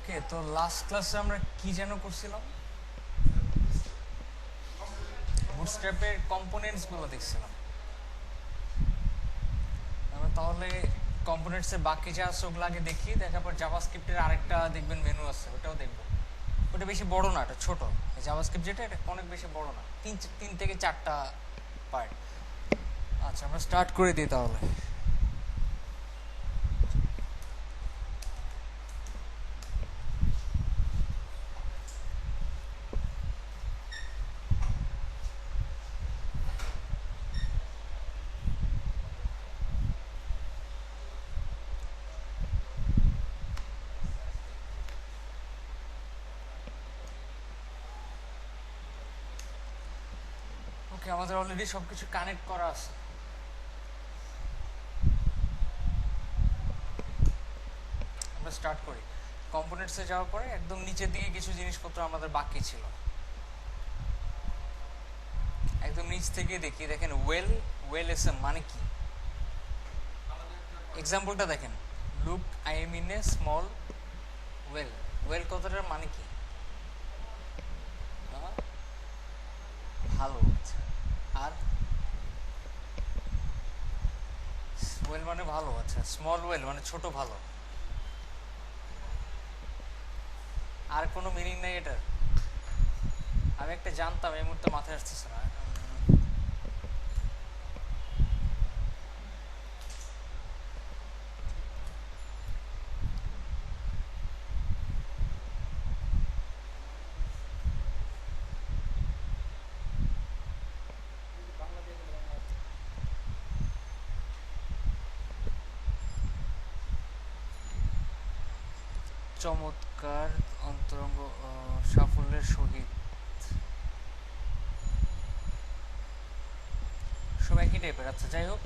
ওকে, তো লাস্ট ক্লাসে আমরা কি যেন করছিলাম? বুটস্ট্র্যাপের কম্পোনেন্টস গুলো দেখছিলাম আমরা। তাহলে কম্পোনেন্টসের বাকি যা আছে ওগুলো আগে দেখি, দেখার পর জাভাস্ক্রিপ্টের আরেকটা দেখবেন মেনু আছে, ওটাও দেখবো। ওটা বেশি বড় না, এটা ছোট। জাভাস্ক্রিপ্ট যেটা, এটা অনেক বেশি বড় না, তিন থেকে চারটা পার্ট। আচ্ছা, আমরা স্টার্ট করে দিই তাহলে। ওকে, আমাদের অলরেডি সবকিছু কানেক্ট করা আছে। আমরা স্টার্ট করি। কম্পোনেন্টসে যাওয়ার পরে একদম নিচের দিকে কিছু জিনিসপত্র আমাদের বাকি ছিল, একদম নিচ থেকে দেখি। দেখেন ওয়েল এসএম মানে কি? এক্সাম্পলটা দেখেন, look I am in a small well. Well কথাটার মানে কি? ভালো। আর ওয়েল মানে ভালো। আচ্ছা, স্মল ওয়েল মানে ছোট ভালো। আর কোনো মিনিং নেই এটার? আমি একটা জানতাম, এই মুহূর্তে মাথায় আসতেছে না। চমৎকার, অন্তরঙ্গ, সাফল্যের সহিত, সব একই টাইপের। আচ্ছা, যাই হোক,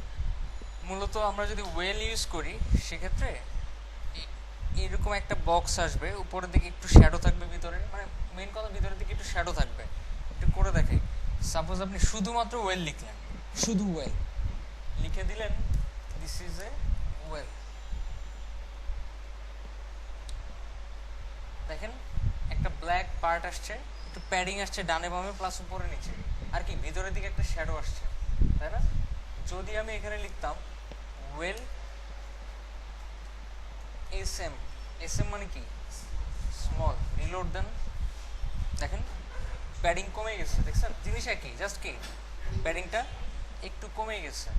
মূলত আমরা যদি ওয়েল ইউজ করি সেক্ষেত্রে এরকম একটা বক্স আসবে, উপরের দিকে একটু শ্যাডো থাকবে ভিতরে, মানে মেন কথা ভিতরের দিকে একটু শ্যাডো থাকবে। একটু করে দেখাই। সাপোজ আপনি শুধুমাত্র ওয়েল লিখলেন, শুধু ওয়েল লিখে দিলেন, দিস ইজ এ ওয়েল। দেখেন একটা ব্ল্যাক পার্ট আসছে, একটু প্যাডিং আসছে ডানে বামে প্লাস উপরে নিচে, আর কি ভিতরের দিকে একটা শ্যাডো আসছে, তাই না? যদি আমি এখানে লিখতাম ওয়েল এসএম, এসএম মানে কি? স্মল। রিলোড দেন, দেখেন প্যাডিং কমে গেছে। দেখছেন জিনিস একই, জাস্ট কি প্যাডিংটা একটু কমে গেছে।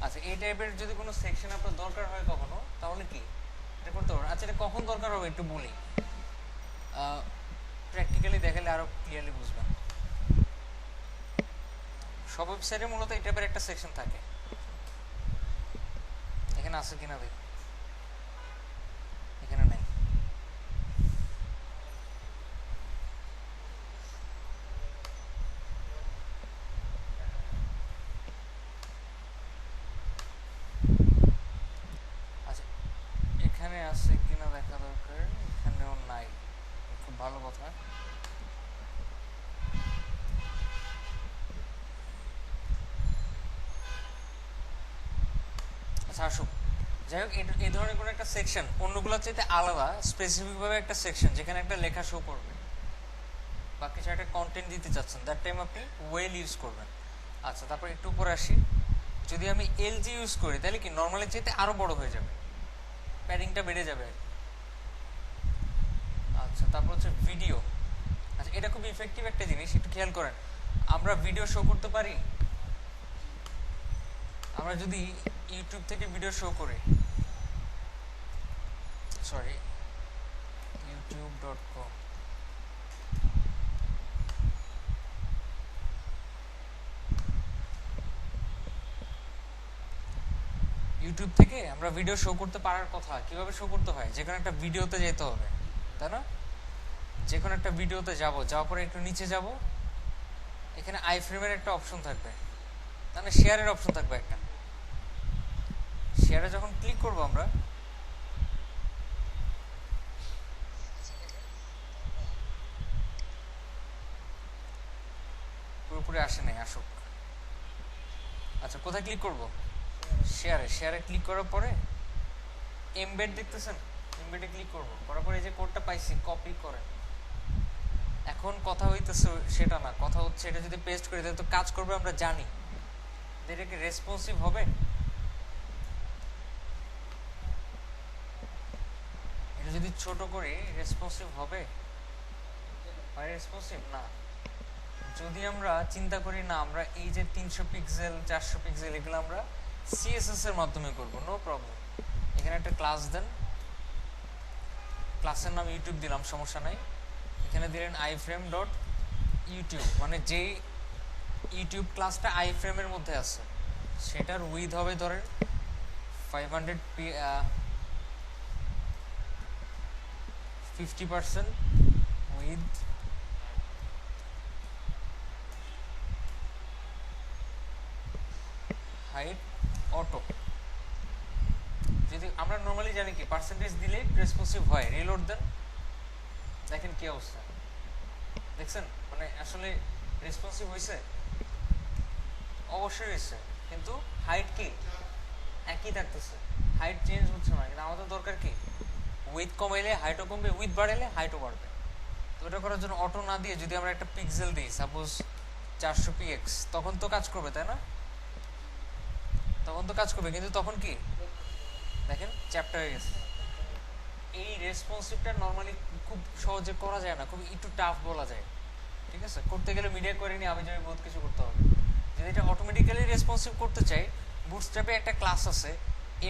আচ্ছা, এই টাইপের যদি কোনো সেকশন আপনার দরকার হয় কখনো, তাহলে কি এটা করতে পারবেন। আচ্ছা, এটা কখন দরকার হবে একটু বলি, প্র্যাকটিক্যালি দেখালে আরো ক্লিয়ারলি বুঝবেন। সব ওয়েবসাইটে মূলত এই টাইপের একটা সেকশন থাকে। এখানে আছে কিনা দেখ, এখানে নেই। আচ্ছা, এখানে আছে কিনা দেখা দরকার, এখানেও নাই। খুব ভালো কথা। আচ্ছা, আসুক। যাই হোক, এই ধরনের কোনো একটা সেকশন অন্যগুলোর চাইতে আলাদা, স্পেসিফিকভাবে একটা সেকশন যেখানে একটা লেখা শো করবে বা কিছু একটা কন্টেন্ট দিতে চাচ্ছেন, দ্যাট টাইম আপনি ওয়েল ইউজ করবেন। আচ্ছা, তারপর একটু উপরে আসি। যদি আমি এলজি ইউজ করি তাহলে কি নর্মালের চাইতে আরো বড় হয়ে যাবে, প্যাডিংটা বেড়ে যাবে। আচ্ছা, তারপর হচ্ছে ভিডিও। আচ্ছা, এটা খুব ইফেক্টিভ একটা জিনিস, একটু খেয়াল করেন। আমরা ভিডিও শো করতে পারি। আমরা যদি ইউটিউব থেকে ভিডিও শো করি, সরি youtube.com, ইউটিউব থেকে আমরা ভিডিও শো করতে পারার কথা। কিভাবে শো করতে হয়? যে কোনো একটা ভিডিওতে যেতে হবে, তাই না? যে কোনো একটা ভিডিওতে যাওয়ার পরে একটু নিচে যাব, এখানে আই ফ্রেমের একটা অপশন থাকবে, তাহলে শেয়ারের অপশন থাকবে একটা। শেয়ারে যখন ক্লিক করব আমরা, পুরোপুরি আসে নাই, আসুক। আচ্ছা, কোথায় ক্লিক করব? শেয়ারে ক্লিক করার পরে এমবেড দেখতেছেন, এমবেডে ক্লিক করব, করার পর এই যে কোডটা পাইছি কপি করেন। এখন কথা হইতেছে সেটা না, কথা হচ্ছে এটা যদি পেস্ট করি তাহলে তো কাজ করবে আমরা জানি, এটা কি রেসপন্সিভ হবে? এটা যদি ছোট করি রেসপন্সিভ হবে? রেসপন্সিভ না। যদি আমরা চিন্তা করি না আমরা এই যে 300 পিক্সেল 400 পিক্সেল এগুলো আমরা সিএসএস এর মাধ্যমে করব, নো প্রবলেম। এখানে একটা ক্লাস দেন, ক্লাসের নাম ইউটিউব দিলাম, সমস্যা নাই। এখানে দিলেন আইফ্রেম ডট ইউটিউব, মানে যেই ইউটিউব ক্লাসটা আইফ্রেমের মধ্যে আছে সেটার উইথ হবে ধরেন 50% উইথ হাইট অটো। যদি আমরা নর্মালি জানি কি পার্সেন্টেজ দিলে রেসপন্সিভ হয়, রিলোড দেন, দেখেন কি অবস্থা, দেখছেন? মানে আসলে রেসপন্সিভ হয়েছে, অবশ্যই হয়েছে, কিন্তু হাইট কি একই থাকতেছে, হাইট চেঞ্জ হচ্ছে না। কিন্তু আমাদের দরকার কি উইথ কমাইলে হাইটও কমবে, উইথ বাড়াইলে হাইটও বাড়বে। তো এটা করার জন্য অটো না দিয়ে যদি আমরা একটা পিক্সেল দিই, সাপোজ 400px, তখন তো কাজ করবে, তাই না? তখন তো কাজ করবে, কিন্তু তখন কি দেখেন চ্যাপ্টার হয়ে গেছে। এই রেসপন্সিভটা নর্মালি খুব সহজে করা যায় না, খুব একটু টাফ বলা যায়, ঠিক আছে? করতে গেলে মিডিয়া কোয়েরি আমি যাবে বহুত কিছু করতে হবে। যদি এটা অটোমেটিক্যালি রেসপন্সিভ করতে চাই, বুটস্ট্র্যাপে একটা ক্লাস আছে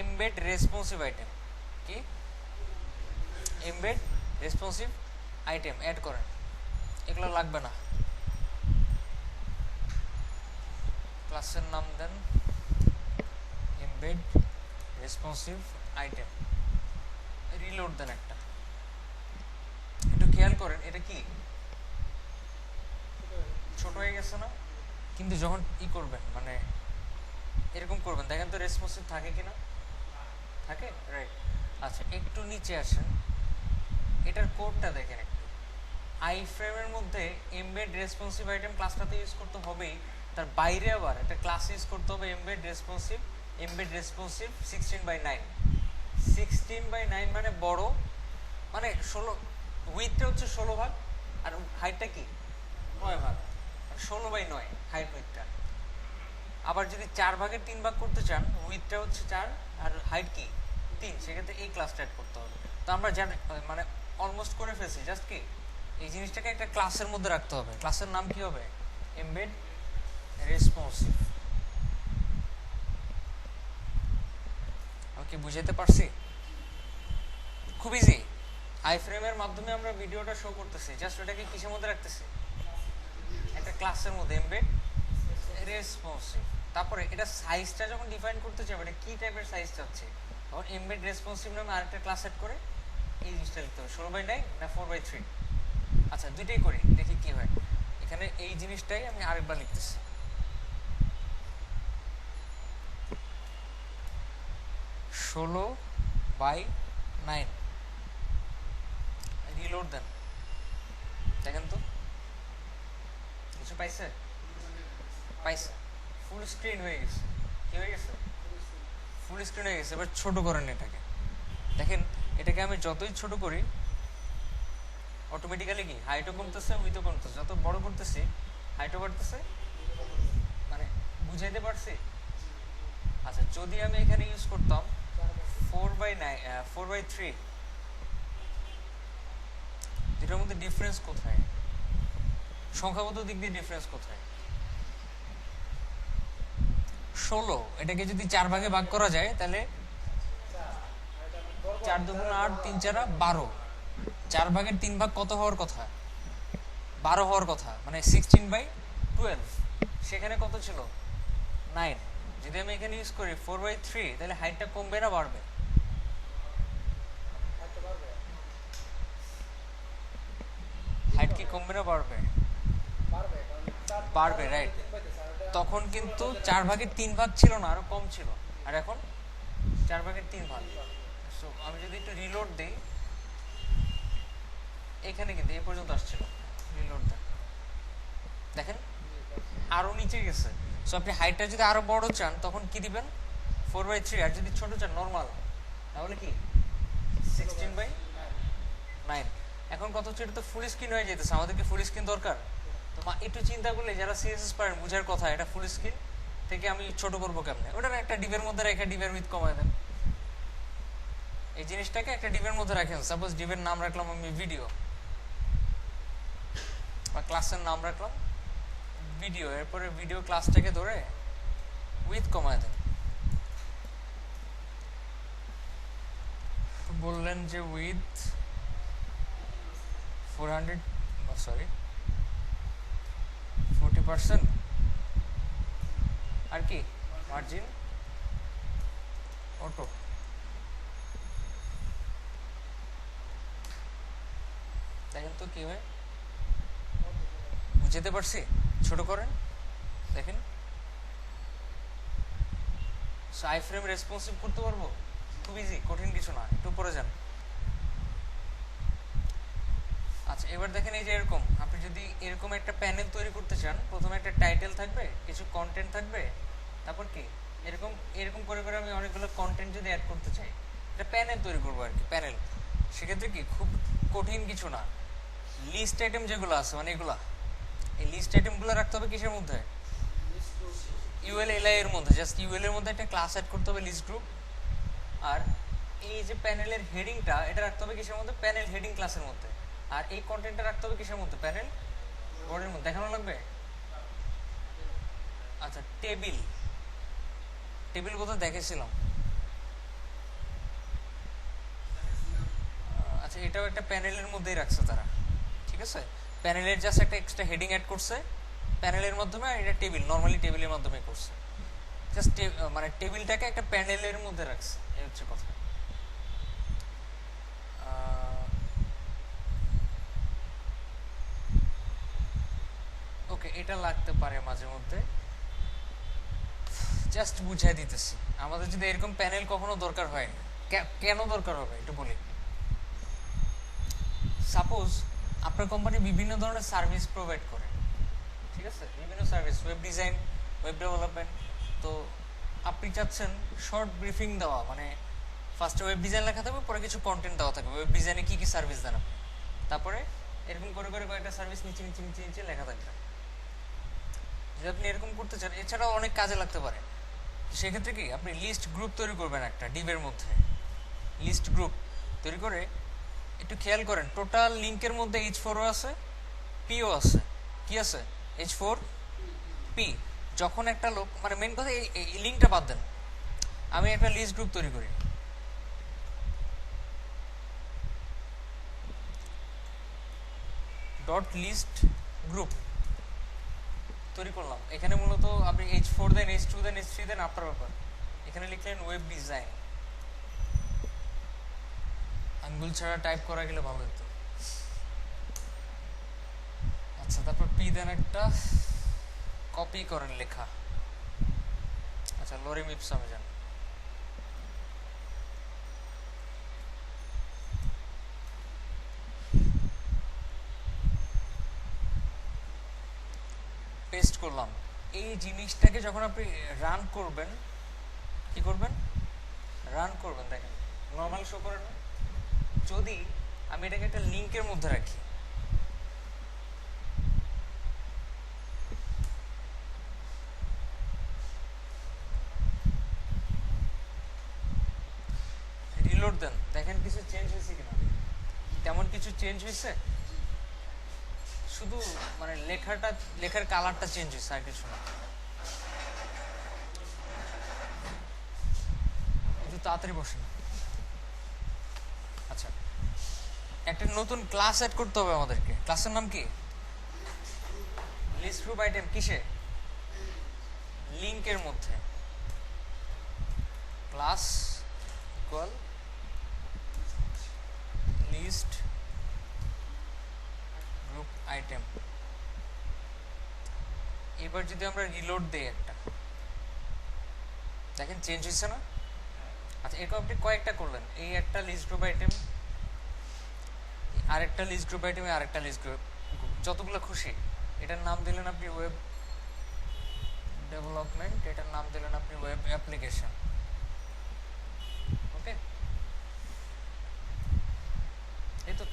এমবেড রেসপন্সিভ আইটেম, কি এমবেড রেসপন্সিভ আইটেম অ্যাড করেন, এগুলো লাগবে না। ক্লাসের নাম দেন এমবেড রেসপন্সিভ আইটেম, রিলোড দেন একটা। একটু খেয়াল করেন এটা কি ছোট হয়ে গেছে না? কিন্তু যখন করবেন মানে এরকম করবেন, দেখেন তো রেসপন্সিভ থাকে কিনা, থাকে, রাইট। আচ্ছা একটু নিচে আসেন, এটার কোডটা দেখেন একটু। আই ফ্রেমের মধ্যে এমবেড রেসপন্সিভ আইটেম ক্লাসটাতে ইউজ করতে হবেই, তার বাইরে আবার একটা ক্লাস ইউজ করতে হবে এমবেড রেসপন্সিভ 16/9। 16/9 মানে বড়, মানে 16, উইথটা হচ্ছে 16 ভাগ আর হাইটটা কি 9 ভাগ, 16/9 হাইট উইথটা। আবার যদি 4 ভাগের 3 ভাগ করতে চান, উইথটা হচ্ছে 4 আর হাইট কি 3, সেক্ষেত্রে এই ক্লাসটা অ্যাড করতে হবে। তো আমরা জানি মানে অলমোস্ট করে ফেলছি, জাস্ট কি এই জিনিসটাকে একটা ক্লাসের মধ্যে রাখতে হবে। ক্লাসের নাম কি হবে? Embed responsive. আমি কি বুঝাইতে পারছি? খুব ইজি। আইফ্রেমের মাধ্যমে আমরা ভিডিওটা শো করতেছি, জাস্ট ওটাকে কিসের মধ্যে রাখতেছি? একটা ক্লাসের মধ্যে, এমবেড রেসপন্সিভ। তারপরে এটা সাইজটা যখন ডিফাইন করতে চাই, এটা কি টাইপের সাইজ চাচ্ছি, তখন এমবেড রেসপন্সিভ নামে আরেকটা ক্লাস সেট করে এই জিনিসটা লিখতে হবে 16/9 না 4/3। আচ্ছা দুইটাই করি, দেখি কি হয়। এখানে এই জিনিসটাই আমি আরেকবার লিখতেছি, 16/9, রিলোড দেন, দেখেন তো কিছু পাইছে? পাইছে, ফুল স্ক্রিন হয়ে গেছে। কি হয়ে গেছে? ফুল স্ক্রিন হয়ে গেছে। এবার ছোট করেন এটাকে, দেখেন এটাকে আমি যতই ছোট করি অটোমেটিক্যালি কি হাইটও কমতেছে, উইথও কমতেছে। যত বড় করতেছি হাইটও বাড়তেছে, মানে বুঝাইতে পারছি? আচ্ছা যদি আমি এখানে ইউজ করতাম 4/3, এটার মধ্যে ডিফারেন্স কোথায়? সংখ্যাগত দিক দিয়ে ডিফারেন্স কোথায়? 16, এটাকে যদি 4 ভাগে ভাগ করা যায় তাহলে 4 2 8 3 4 12, 4 ভাগের 3 ভাগ কত হওয়ার কথা? 12 হওয়ার কথা, মানে 16/12। সেখানে কত ছিল? 9। যদি আমি এখানে ইউজ করি 4/3, তাহলে হাইটটা কমবে না বাড়বে? হাইট কি কমবে না বাড়বে? বাড়বে, রাইট। তখন কিন্তু 4 ভাগের 3 ভাগ ছিল না, আরো কম ছিল, আর এখন 4 ভাগের 3 ভাগ। সো আমি যদি একটু রিলোড দিই, এখানে কিন্তু এই পর্যন্ত আসছিল, রিলোড দেন, দেখেন আরো নিচে গেছে। সো আপনি হাইটটা যদি আরো বড় চান তখন কি দিবেন? 4/3। আর যদি ছোট চান নর্মাল, তাহলে কি 16/9। এখন কত হচ্ছে, এটা তো ফুল স্ক্রিন হয়ে যেতেছে, আমাদের কি ফুল স্ক্রিন দরকার? তো একটু চিন্তা করলে যারা সিএসএস পারেন বুঝার কথা, এটা ফুল স্ক্রিন থেকে আমি ছোট করবো কেমনে? ওটার একটা ডিভের মধ্যে রেখে ডিভের উইথ কমায় দেন। এই জিনিসটাকে একটা ডিভের মধ্যে রাখেন, সাপোজ ডিভের নাম রাখলাম আমি ভিডিও, বা ক্লাসের নাম রাখলাম ভিডিও, এরপরে ভিডিও ক্লাসটাকে ধরে উইথ কমায় দেন। বললেন যে উইথ 40%, আর কি মার্জিন অটো। দেখেন তো কি হয়, বুঝতে পারছি? ছোট করেন, দেখেন আই ফ্রেম রেসপন্সিভ করতে পারবো, খুব ইজি, কঠিন কিছু না, একটু পরে যান। আচ্ছা এবার দেখেন, এই যে এরকম আপনি যদি এরকম একটা প্যানেল তৈরি করতে চান, প্রথমে একটা টাইটেল থাকবে, কিছু কন্টেন্ট থাকবে, তারপর কি এরকম এরকম করে করে আমি অনেকগুলো কন্টেন্ট যদি অ্যাড করতে চাই, একটা প্যানেল তৈরি করবো আর কি, প্যানেল। সেক্ষেত্রে কি খুব কঠিন কিছু না, লিস্ট আইটেম যেগুলো আছে মানে এগুলা, এই লিস্ট আইটেমগুলো রাখতে হবে কিসের মধ্যে? ইউএল এলআই এর মধ্যে। জাস্ট ইউএল এর মধ্যে একটা ক্লাস অ্যাড করতে হবে, লিস্ট গ্রুপ। আর এই যে প্যানেলের হেডিংটা, এটা রাখতে হবে কিসের মধ্যে? প্যানেল হেডিং ক্লাসের মধ্যে। আর এই কন্টেন্টটা রাখতে হবে কিসের মধ্যে? প্যানেল বডির মধ্যে। দেখানো লাগবে? আচ্ছা টেবিল, টেবিল কোথাও দেখেছিলাম? আচ্ছা এটাও একটা প্যানেলের মধ্যেই রাখছে তারা, ঠিক আছে। প্যানেলের জাস্ট একটা এক্সট্রা হেডিং অ্যাড করছে প্যানেলের মাধ্যমে, আর এটা টেবিল, নর্মালি টেবিলের মাধ্যমে করছে। জাস্ট মানে টেবিলটাকে একটা প্যানেলের মধ্যে রাখছে, এই হচ্ছে কথা। ওকে, এটা লাগতে পারে মাঝে মধ্যে, জাস্ট বুঝাই দিতেছি। আমাদের যদি এরকম প্যানেল কখনো দরকার হয়, কেন দরকার হবে একটু বলি। সাপোজ আপনার কোম্পানি বিভিন্ন ধরনের সার্ভিস প্রোভাইড করে, ঠিক আছে, বিভিন্ন service, web design, web development. তো আপনি চাচ্ছেন শর্ট ব্রিফিং দেওয়া, মানে ফার্স্টে ওয়েব ডিজাইন লেখা থাকবে, পরে কিছু কন্টেন্ট দেওয়া থাকবে, ওয়েব ডিজাইনে কী কী সার্ভিস দেন আপনি, তারপরে এরকম করে করে কয়েকটা সার্ভিস নিচে নিচে নিচে নিচে লেখা থাকবে। যদি আপনি এরকম করতে চান, এছাড়াও অনেক কাজে লাগতে পারে। সেক্ষেত্রে কি আপনি লিস্ট গ্রুপ তৈরি করবেন একটা ডিভের মধ্যে, লিস্ট গ্রুপ তৈরি করে একটু খেয়াল করেন, টোটাল লিঙ্কের মধ্যে H4ও আছে, পিও আছে। কি আছে? H4 P. যখন একটা লোক, মানে মেন কথা এই লিঙ্কটা বাদ দেন, আমি একটা লিস্ট গ্রুপ তৈরি করি, ডট লিস্ট গ্রুপ তৈরি করলাম। এখানে মূলত আপনি H4 দেন, H2 দেন, H3 দেন, আপনার ব্যাপার। এখানে লিখলেন ওয়েব ডিজাইন, আঙ্গুল ছাড়া টাইপ করা গেলে ভালো হতো। আচ্ছা তারপর পি দেন, একটা কপি করেন লেখা। আচ্ছা লরিম ইপসামে যান, পেস্ট করলাম। এই জিনিসটাকে যখন আপনি রান করবেন, কি করবেন? রান করবেন, দেখেন নর্মাল শো করে না। যদি আমি এটাকে একটা লিঙ্কের মধ্যে রাখি, রিলোড দেন, দেখেন কিছু চেঞ্জ হয়েছে কিনা। তেমন কিছু চেঞ্জ হয়েছে, শুধু মানে লেখার কালারটা চেঞ্জ হয়েছে, আর কিছু না। একটু তাড়াতাড়ি বসেন। আচ্ছা একটা নতুন ক্লাস অ্যাড করতে হবে আমাদেরকে। ক্লাসের নাম কি? List group item. কিসে? লিঙ্কের মধ্যে। Class equal list group item. এবার যদি আমরা রিলোড দেই একটা, দেখেন চেঞ্জ হয়েছে না? আচ্ছা এরকম আপনি কয়েকটা করলেন, এই একটা লিস্ট গ্রুপ আইটেম, আরেকটা লিস্ট গ্রুপ আইটেম, আরেকটা লিস্ট গ্রুপ, যতগুলো খুশি। এটার নাম দিলেন আপনি ওয়েব ডেভেলপমেন্ট, এটার নাম দিলেন আপনি ওয়েব অ্যাপ্লিকেশন। ওকে,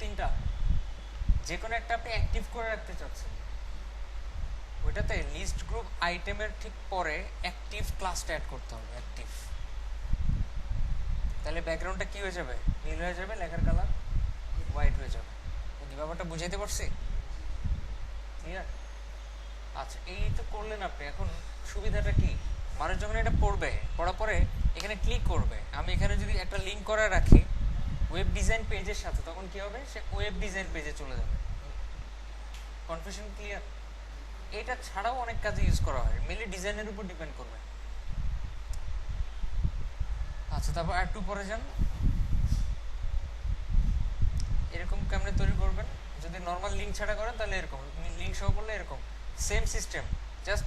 তিনটা, যে কোনো একটা আপনি অ্যাক্টিভ করে রাখতে চাচ্ছেন, ওইটাতে লিস্ট গ্রুপ আইটেমের ঠিক পরে অ্যাক্টিভ ক্লাসটা অ্যাড করতে হবে, অ্যাক্টিভ। তাহলে ব্যাকগ্রাউন্ডটা কি হয়ে যাবে, নীল হয়ে যাবে, লেখার কালার হোয়াইট হয়ে যাবে। কি ব্যাপারটা বুঝাইতে পারছি? ক্লিয়ার? আচ্ছা, এই তো করলেন আপনি। এখন সুবিধাটা কি, মানুষ যখন এটা পড়বে, পড়ার পরে এখানে ক্লিক করবে, আমি এখানে যদি একটা লিঙ্ক করে রাখি ওয়েব ডিজাইন পেজের সাথে, তখন কি হবে, সে ওয়েব ডিজাইন পেজে চলে যাবে। Confusion clear? এটা ছাড়াও অনেক কাজে ইউজ করা হয়, মেনলি ডিজাইনের উপর ডিপেন্ড করবে। আচ্ছা, তারপর আর একটু পরে যান। এরকম কেমনে তৈরি করবেন, যদি নর্মাল লিঙ্ক ছাড়া করেন তাহলে এরকম, লিঙ্ক সহ করলে এরকম সেম সিস্টেম, জাস্ট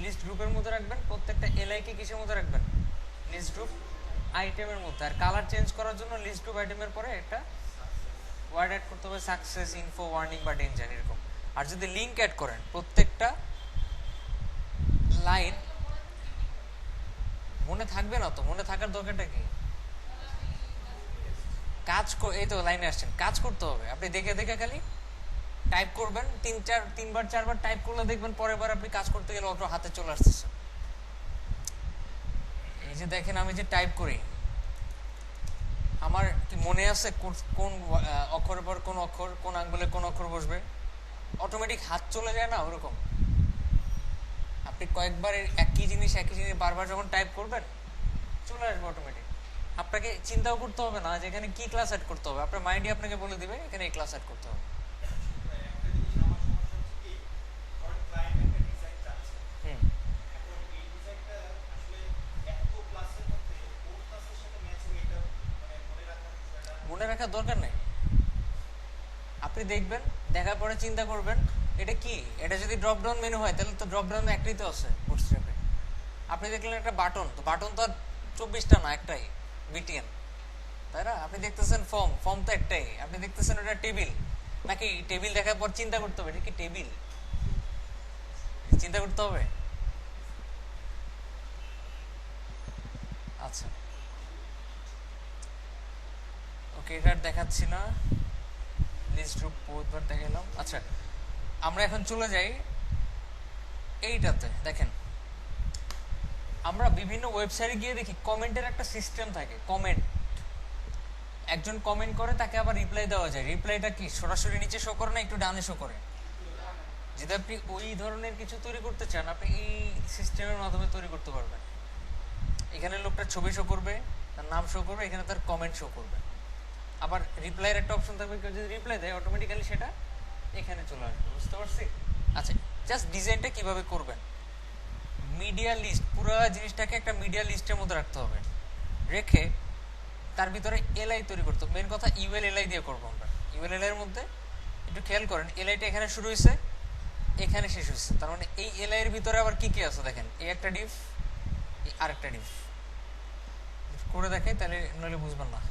লিস্ট গ্রুপের মধ্যে রাখবেন, প্রত্যেকটা এলআই কে কিসের মধ্যে রাখবেন, লিস্ট গ্রুপ আইটেমের মধ্যে। আর কালার চেঞ্জ করার জন্য লিস্ট গ্রুপ আইটেমের পরে একটা ওয়ার্ড অ্যাড করতে হবে, সাকসেস, ইনফো, ওয়ার্নিং বা ডেঞ্জার এরকম। আর যদি লিঙ্ক অ্যাড করেন, প্রত্যেকটা লাইন মনে থাকবে না, তো মনে থাকার দরকারটা কি, কাজ এই তো লাইনে আসছেন, কাজ করতে হবে। আপনি দেখে দেখে খালি টাইপ করবেন, তিনবার চারবার টাইপ করলে দেখবেন পরের বার আপনি কাজ করতে গেলে অটো হাতে চলে আসতেছে। এই যে দেখেন আমি যে টাইপ করি, আমার কি মনে আছে কোন অক্ষরের পর কোন অক্ষর, কোন আঙ্গুলে কোন অক্ষর বসবে, অটোমেটিক হাত চলে যায় না, ওরকম আপনি কয়েকবার একই জিনিস বারবার যখন টাইপ করবেন চলে আসবে অটোমেটিক। আপনাকে চিন্তাও করতে হবে না যে এখানে কি ক্লাস অ্যাড করতে হবে, আপনার মাইন্ডই আপনাকে বলে দিবে এখানে এই ক্লাস অ্যাড করতে হবে। মনে রাখার দরকার নেই, আপনি দেখবেন, দেখার পরে চিন্তা করবেন এটা কি, এটা যদি ড্রপ ডাউন মেনু হয় তাহলে তো ড্রপ ডাউন একটাই তো আছে বুটস্ট্র্যাপে। আপনি দেখলেন একটা বাটন, তো বাটন তো আর 24টা না, একটাই বিটিএন, তাই না? আপনি দেখতেছেন ফর্ম তো একটাই, আপনি দেখতেছেন ওটা টেবিল, নাকি টেবিল দেখার পর চিন্তা করতে হবে এটা কি টেবিল, চিন্তা করতে হবে। আচ্ছা, ওকে, এটা দেখাচ্ছি না, লিস্ট গ্রুপ বহুতবার দেখালাম। আচ্ছা, আমরা এখন চলে যাই এইটাতে। দেখেন, আমরা বিভিন্ন ওয়েবসাইটে গিয়ে দেখি কমেন্টের একটা সিস্টেম থাকে, কমেন্ট, একজন কমেন্ট করে তাকে আবার রিপ্লাই দেওয়া যায়। রিপ্লাইটা কি সরাসরি নিচে শো করে না একটু ডানে শো করে? যদি আপনি ওই ধরনের কিছু তৈরি করতে চান, আপনি এই সিস্টেমের মাধ্যমে তৈরি করতে পারবেন। এখানে লোকটার ছবি শো করবে, তার নাম শো করবে, এখানে তার কমেন্ট শো করবে। আবার রিপ্লাইয়ের একটা অপশন থাকবে, কেউ যদি রিপ্লাই দেয় অটোমেটিক্যালি সেটা এখানে চলে আসবে। বুঝতে পারছি? আচ্ছা, জাস্ট ডিজাইনটা কিভাবে করবেন, মিডিয়া লিস্ট, পুরো জিনিসটাকে একটা মিডিয়া লিস্টের মধ্যে রাখতে হবে, রেখে তার ভিতরে এলআই তৈরি করতে হবে। মেন কথা ইউএল এলআই দিয়ে করবো আমরা। ইউএল এলআই এর মধ্যে একটু খেয়াল করেন, এলআইটা এখানে শুরু হয়েছে, এখানে শেষ হয়েছে, তার মানে এই এলআই এর ভিতরে আবার কি কি আছে দেখেন, এই একটা ডিভ, এই আরেকটা ডিভ করে দেখে, তাহলে নইলে বুঝবেন না।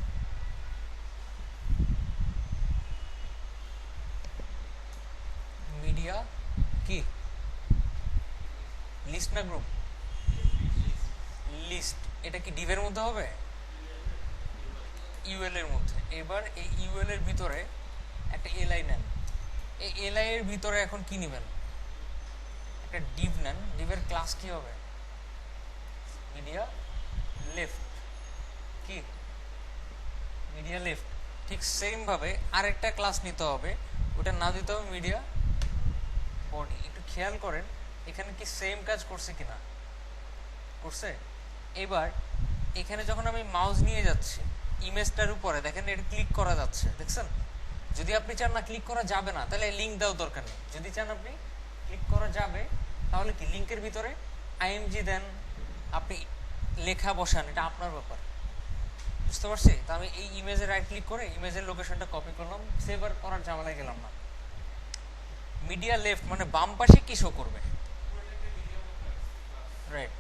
মিডিয়া কি লিস্ট না গ্রুপ, লিস্ট, এটা কি ডিভের মধ্যে হবে, ইউএল এর মধ্যে। এবার এই ইউএল এর ভিতরে একটা এলআই নেন, এই এলআই এর ভিতরে এখন কি নেবেন, একটা ডিভ নেন। ডিভের ক্লাস কি হবে, মিডিয়া লেফট, কি মিডিয়া লেফট। ঠিক সেম ভাবে আরেকটা ক্লাস নিতে হবে, ওটার নাম দিতে হবে মিডিয়া বডি। একটু খেয়াল করেন এখানে কি সেম কাজ করছে কিনা, করছে। এবার এখানে যখন আমি মাউস নিয়ে যাচ্ছি ইমেজটার উপরে, দেখেন এটা ক্লিক করা যাচ্ছে, দেখছেন? যদি আপনি চান না ক্লিক করা যাবে না, তাহলে লিঙ্ক দেওয়ার দরকার নেই। যদি চান আপনি ক্লিক করা যাবে, তাহলে কি লিঙ্কের ভিতরে আইএমজি দেন, আপনি লেখা বসান, এটা আপনার ব্যাপার। বুঝতে পারছি? তো আমি এই ইমেজে রাইট ক্লিক করে ইমেজের লোকেশনটা কপি করলাম, সেভ আর করার ঝামেলায় গেলাম না। মিডিয়া লেফট মানে বাম পাশে কি শো করবে, রাইট।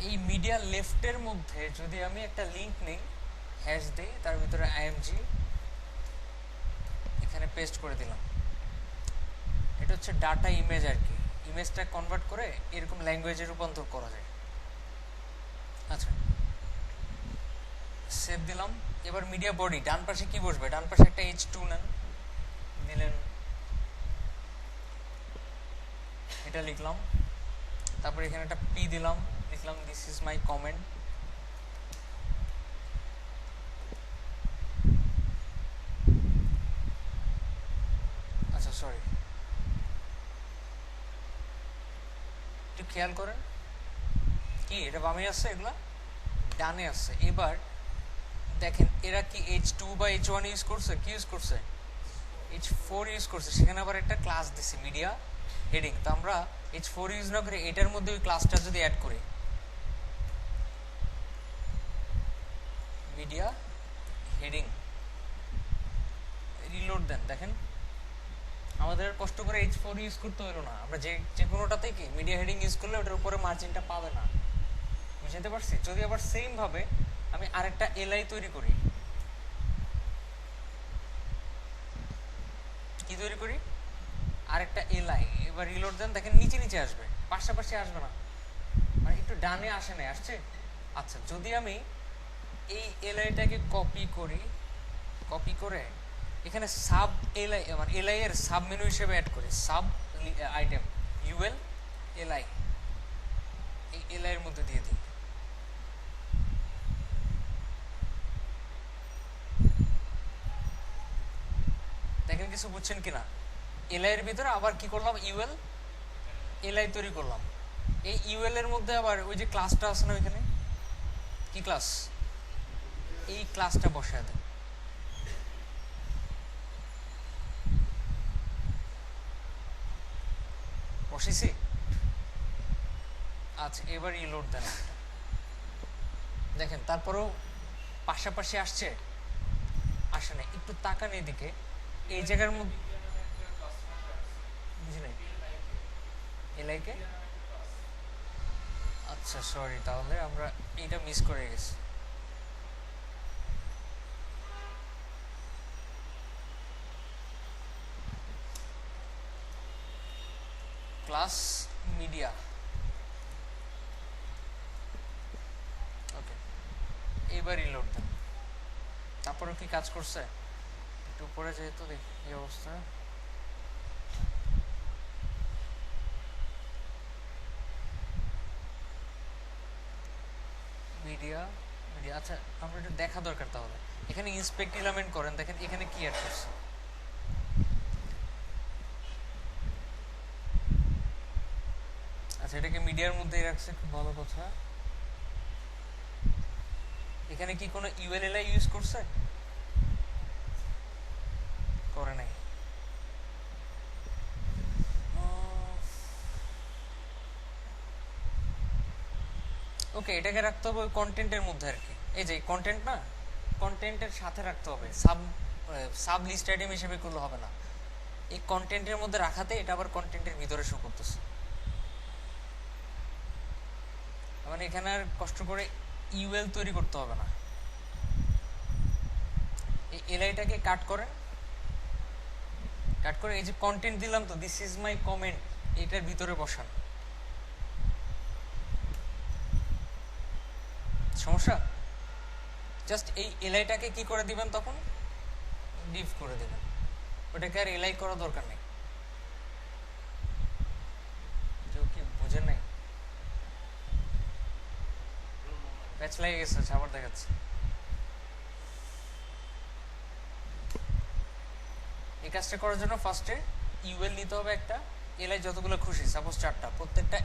এই মিডিয়া লেফটের মধ্যে যদি আমি একটা লিঙ্ক নেই, হ্যাশ দিই, তার ভিতরে আইএমজি এখানে পেস্ট করে দিলাম, এটা হচ্ছে ডাটা ইমেজ আর কি। ইমেজটা কনভার্ট করে এরকম ল্যাঙ্গুয়েজে রূপান্তর করা যায়। আচ্ছা, সেভ দিলাম, এবার মিডিয়া বডি ডান পাশে কি বসবে, ডান পাশে একটা H2 নেন, দিলেন, এটা লিখলাম, তারপর এখানে একটা পি দিলাম, লিখলাম দিস ইজ মাই কমেন্ট। আচ্ছা সরি, একটু খেয়াল করেন কি এটা বামে আসছে, এগুলা ডানে আসছে। এবার দেখেন এরা কি H2 বা H1 ইউজ করছে, কি ইউজ করছে, H4 ইউজ করছে। সেখানে আবার একটা ক্লাস দিছে মিডিয়া হেডিং। তো আমরা H4 ইউজ না করে এটার মধ্যে ওই ক্লাসটা যদি অ্যাড করি, মিডিয়া হেডিং, রিলোড দেন, দেখেন আমাদের কষ্ট করে H4 ইউজ করতে হলো না। আমরা যে কোনোটাতেই কি মিডিয়া হেডিং ইউজ করলে ওটার উপরে মার্জিনটা পাবে না, বুঝতে পারছি। যদি আবার সেম ভাবে আমি আরেকটা এলআই তৈরি করি, কি তৈরি করি, আরেকটা এলআই, এবার রিলোড দেন, দেখেন নিচে নিচে আসবে, পাশাপাশি আসবে না, মানে একটু ডানে আসে না, আসছে। আচ্ছা যদি আমি এই এলআইটাকে কপি করি, কপি করে এখানে সাব এলআই মানে এলআই এর সাব মেনু হিসেবে অ্যাড করি, সাব আইটেম ইউএল এলআই, এই এলআই এর মধ্যে দিয়ে দিই। দেখেন কিছু বুঝছেন কিনা, এলআই এর ভিতরে আবার কি করলাম, ইউএল এলআই তৈরি করলাম। এই ইউএল এর মধ্যে আবার ওই যে ক্লাসটা আছে না ওইখানে, কি ক্লাস, এই ক্লাসটা বসায় দেয়। বসেছি, আচ্ছা এবার রিলোড দেন, দেখেন তারপরেও পাশাপাশি আসছে, আসে না, একটু তাকান এদিকে, এই জায়গার মধ্যে বুঝি নাই এলআইকে। আচ্ছা সরি, তাহলে আমরা এইটা মিস করে গেছি। ক্লাস মিডিয়া, ওকে এইবার রিলোড দেন, তারপরে কি কাজ করছে, একটু উপরে যেহেতু দেখি এই অবস্থা, মিডিয়া মিডিয়া। আচ্ছা আমরা একটু দেখা দরকার, তাহলে এখানে ইন্সপেক্ট এলিমেন্ট করেন, দেখেন এখানে কি অ্যাড করছে, আচ্ছা এটাকে মিডিয়ার মধ্যেই রাখছে, খুব ভালো কথা। এখানে কি কোনো ইউএলএলআই ইউজ করছে, করে নাই। ওকে এটাকে রাখতে হবে কন্টেন্টের মধ্যে আর কি, এই যে কন্টেন্ট না, কন্টেন্টের সাথে রাখতে হবে, সাব লিস্ট আইটেম হিসেবে করলে হবে না, এই কন্টেন্টের মধ্যে রাখাতে এটা আবার কন্টেন্টের ভিতরে শো করতেছে। মানে এখানে আর কষ্ট করে ইউএল তৈরি করতে হবে না, এই এলআইটাকে কাট করেন, কাট করে এই যে কন্টেন্ট দিলাম তো, দিস ইজ মাই কমেন্ট, এটার ভিতরে বসান। সমস্যা, জাস্ট এই এলআইটাকে কি করে দিবেন, তখন ডিভ করে দিবেন, ওটাকে আর এলআই করা দরকার নেই। কেউ কি বুঝেন নাই, প্যাচ লেগে গেছে, আবার দেখাচ্ছে। এই কাজটা করার জন্য ফার্স্টে ইউএল নিতে হবে একটা, এলআই যতগুলো খুশি, সাপোজ 4টা, প্রত্যেকটা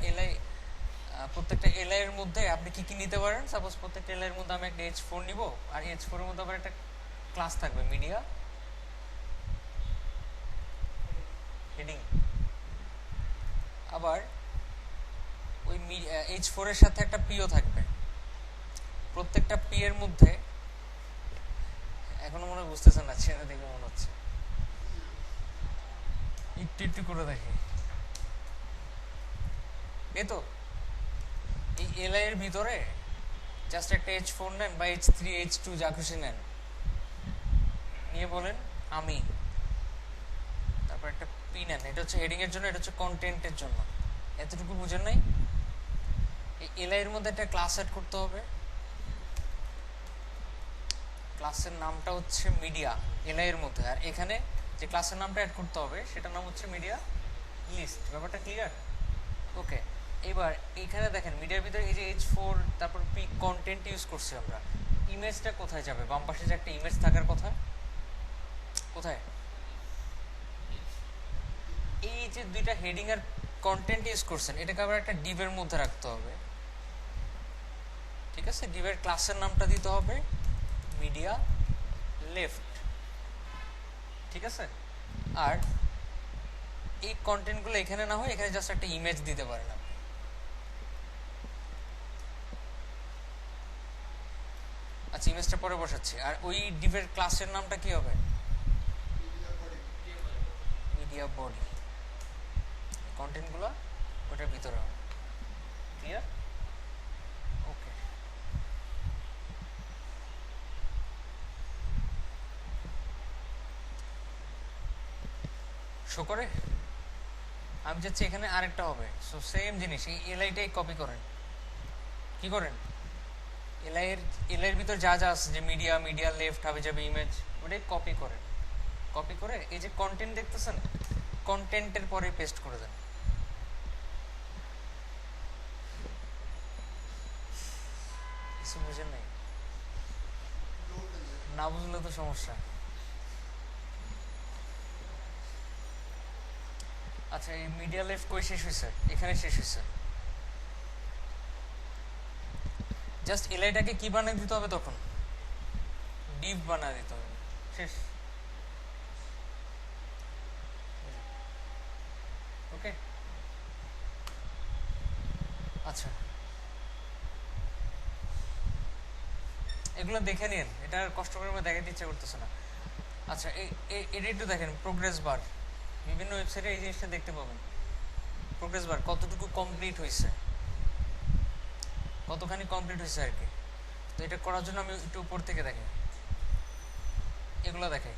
এলআই এর মধ্যে আপনি কি কি নিতে পারেন, সাপোজ প্রত্যেকটা এলআই এর মধ্যে আমি একটা H4 নিব, আর H4 এর মধ্যে আবার একটা ক্লাস থাকবে মিডিয়া হেডিং। আবার ওই H4 এর সাথে একটা পিও থাকবে, প্রত্যেকটা পি এর মধ্যে, এখনো মনে বুঝতেছেন না, ছেড়ে দেখে মনে হচ্ছে, একটু একটু করে দেখি, এই তো এই এলআই এর ভিতরে জাস্ট একটা H4 নেন বা H3 H2 যা খুশি নেন, নিয়ে বলেন আমি, তারপর একটা পি নেন, এটা হচ্ছে হেডিং এর জন্য, এটা হচ্ছে কন্টেন্টের জন্য। এতটুকু বুঝেন নাই, এই এলআই এর মধ্যে একটা ক্লাস অ্যাড করতে হবে, ক্লাসের নামটা হচ্ছে মিডিয়া এলআই এর মধ্যে, আর এখানে যে ক্লাসের নামটা অ্যাড করতে হবে সেটার নাম হচ্ছে মিডিয়া লিস্ট। ব্যাপারটা ক্লিয়ার? ওকে, এবার এখানে দেখেন মিডিয়ার ভিতরে এই যে H4 তারপর পি কন্টেন্ট ইউজ করছি আমরা। ইমেজটা কোথায় যাবে? বাম পাশে যে একটা ইমেজ থাকার কথা, কোথায়? এই যে দুইটা হেডিং আর কন্টেন্ট ইউজ করছেন এটাকে আবার একটা ডিভের মধ্যে রাখতে হবে, ঠিক আছে? ডিভের ক্লাসের নামটা দিতে হবে মিডিয়া লেফট, ঠিক আছে? আর এই কন্টেন্টগুলো এখানে না হয় এখানে জাস্ট একটা ইমেজ দিতে পারেন আপনি। আচ্ছা, ইমেজটা পরে বসাচ্ছি। আর ওই ডিভের ক্লাসের নামটা কি হবে? Media body. কন্টেন্টগুলো ওটার ভিতরে হবে। ক্লিয়ার? ওকে, শো করে আমি যাচ্ছি এখানে আরেকটা হবে। সো সেম জিনিস, এই এলআইটাই কপি করেন। কি করেন? এলআইয়ের ভিতর যা যা আছে যে মিডিয়া, মিডিয়া লেফট হবে যাবে ইমেজ, ওটাই কপি করেন। কপি করে এই যে কন্টেন্ট দেখতেছেন, কন্টেন্টের পরে পেস্ট করে দেন। কিছু বুঝেন নাই? না বুঝলে তো সমস্যা। আচ্ছা, এই মিডিয়া লেফট কই শেষ হয়েছে? এখানে শেষ হয়েছে। জাস্ট এলআইটাকে কি বানিয়ে দিতে হবে তখন? ডিভ বানিয়ে দিতে হবে। শেষ। ওকে, আচ্ছা এগুলো দেখে নিন, এটা আর কষ্ট করে আমার দেখাতে ইচ্ছা করতেছে না। আচ্ছা, এটা একটু দেখেন, প্রোগ্রেস বার। বিভিন্ন ওয়েবসাইটে এই জিনিসটা দেখতে পাবেন। প্রোগ্রেস বার কতটুকু কমপ্লিট হয়েছে, কতখানি কমপ্লিট হয়েছে আর কি। তো এটা করার জন্য আমি একটু উপর থেকে দেখি, এগুলো দেখাই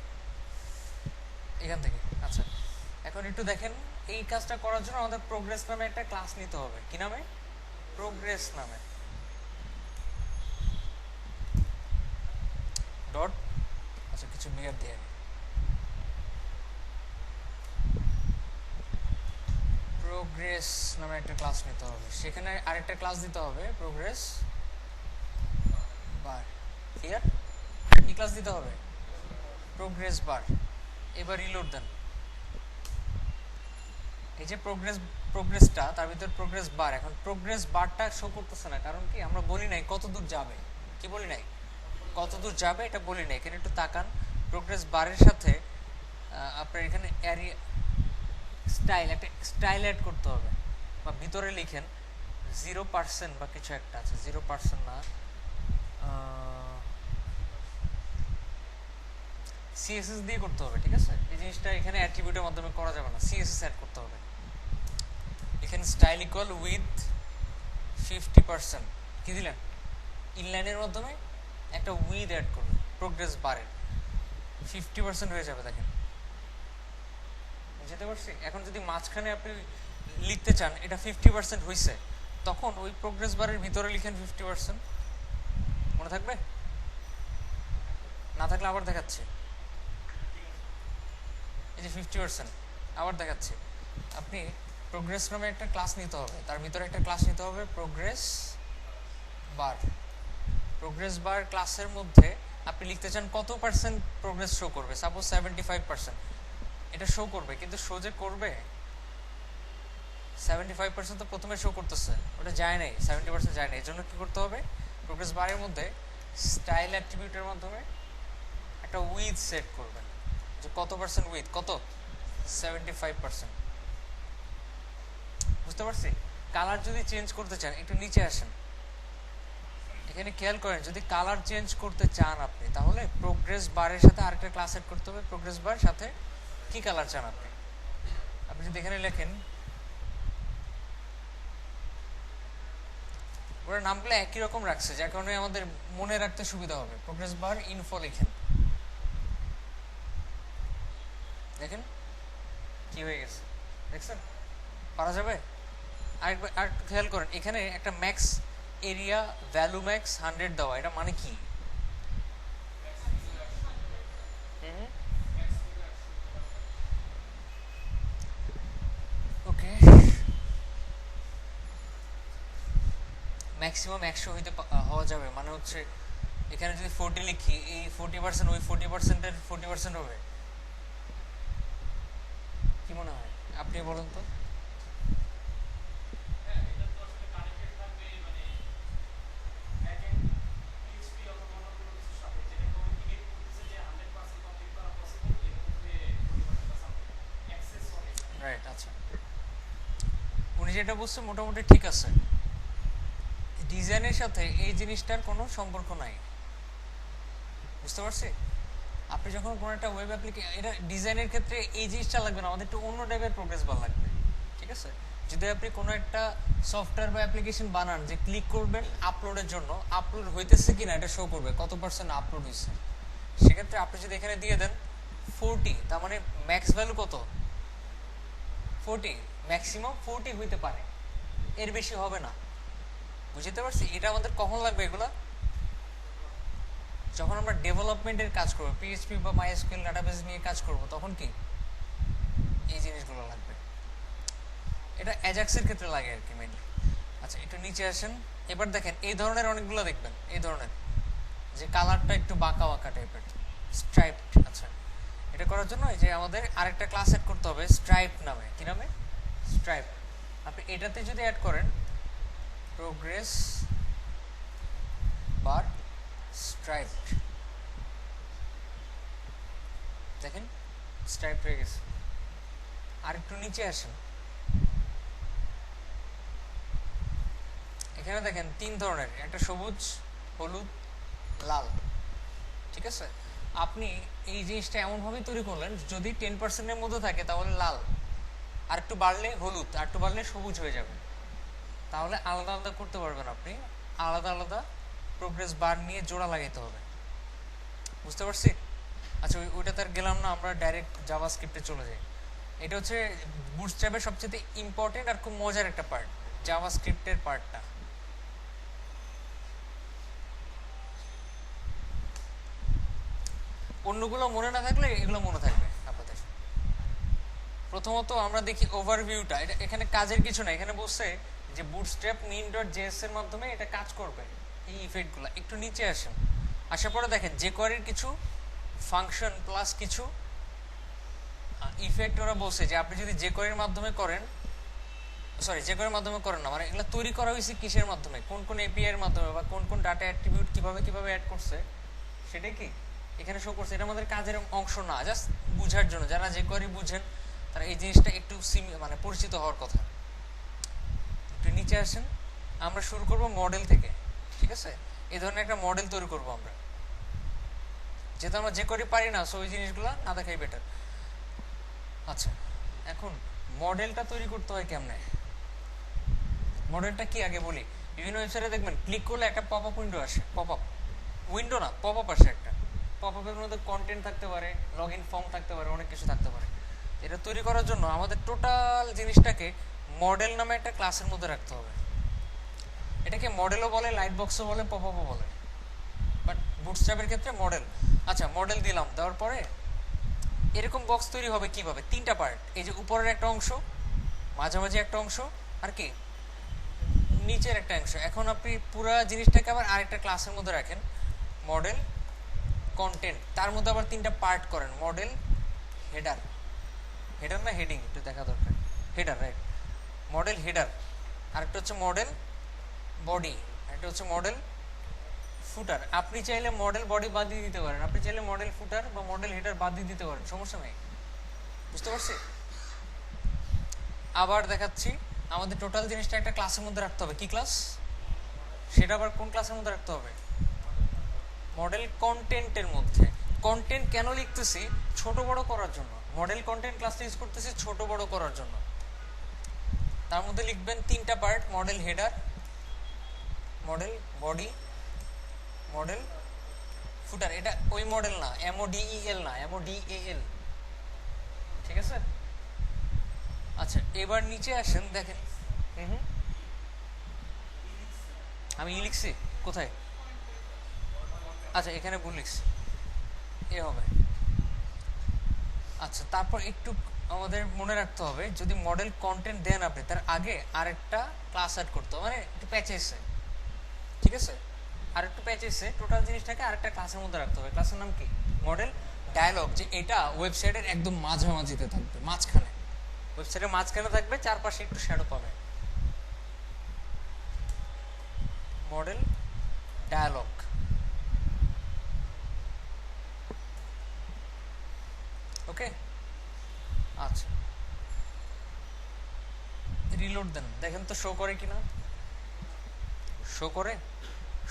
এখান থেকে। আচ্ছা, এখন একটু দেখেন, এই কাজটা করার জন্য আমাদের প্রোগ্রেস নামে একটা ক্লাস নিতে হবে। কি নামে? প্রোগ্রেস নামে। ডট, আচ্ছা কিছু বিয়ার দিয়ে প্রোগ্রেস নামে একটা ক্লাস নিতে হবে। সেখানে আরেকটা ক্লাস দিতে হবে প্রোগ্রেস বার। ক্লিয়ার? কি ক্লাস দিতে হবে? প্রোগ্রেস বার। এবার রিলোড দেন। এই যে প্রোগ্রেসটা, তার ভিতর প্রোগ্রেস বার। এখন প্রোগ্রেস বারটা শো করতেছে না, কারণ কি? আমরা বলি নাই কত দূর যাবে। কি বলি নাই? কত দূর যাবে এটা বলি নাই। এখানে একটু তাকান, প্রোগ্রেস বারের সাথে আপনার এখানে এরিয়া স্টাইল, একটা স্টাইল অ্যাড করতে হবে, বা ভিতরে লিখেন 0% বা কিছু একটা আছে। 0% না, সিএসএস দিয়ে করতে হবে, ঠিক আছে? এই জিনিসটা এখানে অ্যাট্রিবিউটের মাধ্যমে করা যাবে না, সিএসএস অ্যাড করতে হবে। এখানে স্টাইল ইকুয়াল উইথ 50%। কি দিলেন? ইনলাইনের মাধ্যমে একটা উইথ অ্যাড করুন প্রোগ্রেস বারের। 50% হয়ে যাবে, দেখেন যেতে পারছি। এখন যদি মাঝখানে আপনি লিখতে চান এটা 50% হয়েছে, তখন ওই প্রোগ্রেস বারের ভিতরে লিখেন 50%। মনে থাকবে? না থাকলে আবার দেখাচ্ছে, এই যে 50% আবার দেখাচ্ছে। আপনি প্রোগ্রেস নামে একটা ক্লাস নিতে হবে, তার ভিতরে একটা ক্লাস নিতে হবে প্রোগ্রেস বার। প্রোগ্রেস বার ক্লাসের মধ্যে আপনি লিখতে চান কত পার্সেন্ট প্রোগ্রেস শো করবে। সাপোজ 75% এটা শো করবে, কিন্তু শো যে করবে 75% তো প্রথমে শো করতেছে, ওটা যায় নাই, 70% যায় নাই। এর জন্য কি করতে হবে? প্রোগ্রেস বারের মধ্যে স্টাইল অ্যাট্রিবিউটের মাধ্যমে একটা উইথ সেট করবেন, যে কত পার্সেন্ট উইথ, কত? 75%। বুঝতে পারছি? কালার যদি চেঞ্জ করতে চান একটু নিচে আসেন, এখানে খেয়াল করেন, যদি কালার চেঞ্জ করতে চান আপনি, তাহলে প্রোগ্রেস বারের সাথে আরেকটা ক্লাস এড করতে হবে। প্রোগ্রেস বার সাথে কি কালার চান আপনি? আপনি যদি এখানে লেখেন, ওরা নামগুলো একই রকম রাখছে, যার কারণে আমাদের মনে রাখতে সুবিধা হবে। প্রোগ্রেস বার ইনফো লিখেন, দেখেন কি হয়ে গেছে, দেখছেন? পারা যাবে? আরেকবার আর খেয়াল করেন, এখানে একটা ম্যাক্স এরিয়া ভ্যালু ম্যাক্স 100 দেওয়া, এটা মানে কি? ওকে, ম্যাক্সিমাম 100 হওয়া যাবে মানে হচ্ছে এখানে যদি 40 লিখি, এই 40% ওই 40%-এর 40% হবে, কি মনে হয়? আপনি বলেন তো। রাইট, আচ্ছা, উনি যেটা বলছে মোটামুটি ঠিক আছে। ডিজাইনের সাথে এই জিনিসটার কোনো সম্পর্ক নাই, বুঝতে পারছি? আপনি যখন কোনো একটা ওয়েব অ্যাপ্লিকেশন, এটা ডিজাইনের ক্ষেত্রে এই জিনিসটা লাগবে না, আমাদের একটু অন্য টাইপের প্রোগ্রেস বার লাগবে, ঠিক আছে? যদি আপনি কোনো একটা সফটওয়্যার বা অ্যাপ্লিকেশন বানান যে ক্লিক করবেন আপলোডের জন্য, আপলোড হইতেছে কিনা এটা শো করবে, কত পার্সেন্ট আপলোড হয়েছে। সেক্ষেত্রে আপনি যদি এখানে দিয়ে দেন 40, তার মানে ম্যাক্স ভ্যালু কত? 40, ম্যাক্সিমাম 40 হইতে পারে, এর বেশি হবে না। বুঝতে পারছি? এটা আমাদের কখন লাগবে এগুলা? যখন আমরা ডেভেলপমেন্টের কাজ করবো, পিএইচপি বা মাইএসকিউএল ডাটাবেস নিয়ে কাজ করব, তখন কি এই জিনিসগুলো লাগবে। এটা অ্যাজাক্সের ক্ষেত্রে লাগে আর কি মেইনলি। আচ্ছা, একটু নিচে আসেন। এবার দেখেন এই ধরনের অনেকগুলো দেখবেন, এই ধরনের যে কালারটা একটু বাঁকা বাঁকা টাইপের, স্ট্রাইপ। আচ্ছা, এটা করার জন্য এই যে আমাদের আরেকটা ক্লাস অ্যাড করতে হবে স্ট্রাইপ নামে। কি নামে? স্ট্রাইপ। আপনি এটাতে যদি অ্যাড করেন প্রোগ্রেস বার স্ট্রাইপ, দেখেন স্ট্রাইপ হয়ে গেছে। আর একটু নিচে আসেন, এখানে দেখেন 3 ধরনের, একটা সবুজ, হলুদ, লাল, ঠিক আছে? আপনি এই জিনিসটা এমনভাবেই তৈরি করলেন যদি 10%-এর মধ্যে থাকে তাহলে লাল, আর একটু বাড়লে হলুদ, আর একটু বাড়লে সবুজ হয়ে যাবে। তাহলে আলাদা আলাদা করতে পারবেন আপনি, আলাদা আলাদা প্রোগ্রেস বার নিয়ে জোড়া লাগাইতে হবে। বুঝতে পারছি? আচ্ছা, ওইটা তার গেলাম না, আমরা ডাইরেক্ট জাভাস্ক্রিপ্টে চলে যাই। এটা হচ্ছে বুটস্ট্র্যাপের সবচেয়ে ইম্পর্টেন্ট আর খুব মজার একটা পার্ট, জাভাস্ক্রিপ্টের পার্টটা। অন্যগুলো মনে না থাকলে এগুলো মনে থাকবে আপনাদের। প্রথমত আমরা দেখি ওভারভিউটা, এটা এখানে কাজের কিছু না, এখানে বলছে যে বুটস্ট্র্যাপ min.js এর মাধ্যমে এটা কাজ করবে, এই ইফেক্টগুলো। একটু নিচে আসেন, আসার পরে দেখেন jQuery-র কিছু ফাংশন প্লাস কিছু ইফেক্ট ওরা বলছে যে আপনি যদি jQuery-র মাধ্যমে করেন, সরি jQuery-র মাধ্যমে করেন না, মানে এগুলো তৈরি করা হয়েছে কিসের মাধ্যমে, কোন কোন এপিআই এর মাধ্যমে বা কোন কোন ডাটা অ্যাট্রিবিউট কিভাবে কিভাবে অ্যাড করছে, সেটা কি এখানে শো করছে। এটা আমাদের কাজের অংশ না, জাস্ট বুঝার জন্য। যারা jQuery বুঝেন তারা এই জিনিসটা একটু মানে পরিচিত হওয়ার কথা। একটু নিচে আসেন, আমরা শুরু করব মডেল থেকে, ঠিক আছে? এই ধরনের একটা মডেল তৈরি করব আমরা, যেহেতু আমরা jQuery পারি না, সো ওই জিনিসগুলো না দেখাই বেটার। আচ্ছা, এখন মডেলটা তৈরি করতে হয় কেমনে? মডেলটা কি আগে বলি। বিভিন্ন ওয়েবসাইটে দেখবেন ক্লিক করলে একটা পপ আপ উইন্ডো আসে, পপ আপ উইন্ডো না, পপ আপ আসে একটা। পপ আপের মধ্যে কন্টেন্ট থাকতে পারে, লগ ইন ফর্ম থাকতে পারে, অনেক কিছু থাকতে পারে। এটা তৈরি করার জন্য আমাদের টোটাল জিনিসটাকে মডেল নামে একটা ক্লাসের মধ্যে রাখতে হবে। এটাকে মডেলও বলে, লাইট বক্সও বলে, পপ আপও বলে, বাট বুটস্ট্র্যাপের ক্ষেত্রে মডেল। আচ্ছা, মডেল দিলাম, দেওয়ার পরে এরকম বক্স তৈরি হবে কিভাবে? 3টা পার্ট, এই যে উপরের একটা অংশ, মাঝামাঝি একটা অংশ, আর কি নিচের একটা অংশ। এখন আপনি পুরো জিনিসটাকে আবার আরেকটা ক্লাসের মধ্যে রাখেন, মডেল কন্টেন্ট, তার মধ্যে আবার 3টা পার্ট করেন, মডেল হেডার, হেডার না হেডিং একটু দেখা দরকার, হেডার, রাইট, মডেল হেডার। আরেকটা হচ্ছে মডেল বডি, একটা হচ্ছে মডেল ফুটার। আপনি চাইলে মডেল বডি বাদ দিয়ে দিতে পারেন, আপনি চাইলে মডেল ফুটার বা মডেল হেডার বাদ দিয়ে দিতে পারেন, সমস্যা নেই। বুঝতে পারছি? আবার দেখাচ্ছি, আমাদের টোটাল জিনিসটা একটা ক্লাসের মধ্যে রাখতে হবে। কি ক্লাস? সেটা আবার কোন ক্লাসের মধ্যে রাখতে হবে? মডেল কন্টেন্টের মধ্যে। কন্টেন্ট কেন লিখতেছি? ছোট বড় করার জন্য। মডেল কন্টেন্ট ক্লাসটা ইউজ করতেছি ছোট বড় করার জন্য। তার মধ্যে লিখবেন 3টা part, modal header, modal body, modal footer. এটা ওই মডেল না, MODEL না, MODAL, ঠিক আছে? আচ্ছা, এবার নিচে আসেন, দেখেন আমি লিখছি কোথায়? আচ্ছা, এখানে ভুল লিখছি, এ হবে আচ্ছা, তারপর একটু আমাদের মনে রাখতে হবে, যদি মডেল কন্টেন্ট দেন আপনি, তার আগে আরেকটা ক্লাস অ্যাড করতে হবে, মানে একটু প্যাচেসে, ঠিক আছে, আর একটু প্যাচেসে টোটাল জিনিসটাকে আরেকটা ক্লাসের মধ্যে রাখতে হবে। ক্লাসের নাম কি? Model dialog. যে এটা ওয়েবসাইটের একদম মাঝামাঝিতে থাকবে, মাঝখানে, ওয়েবসাইটের মাঝখানে থাকবে, চারপাশে একটু শ্যাডো পাবে। Model dialogue. ওকে, আচ্ছা, রিলোড দেন, দেখেন তো শো করে কিনা। শো করে,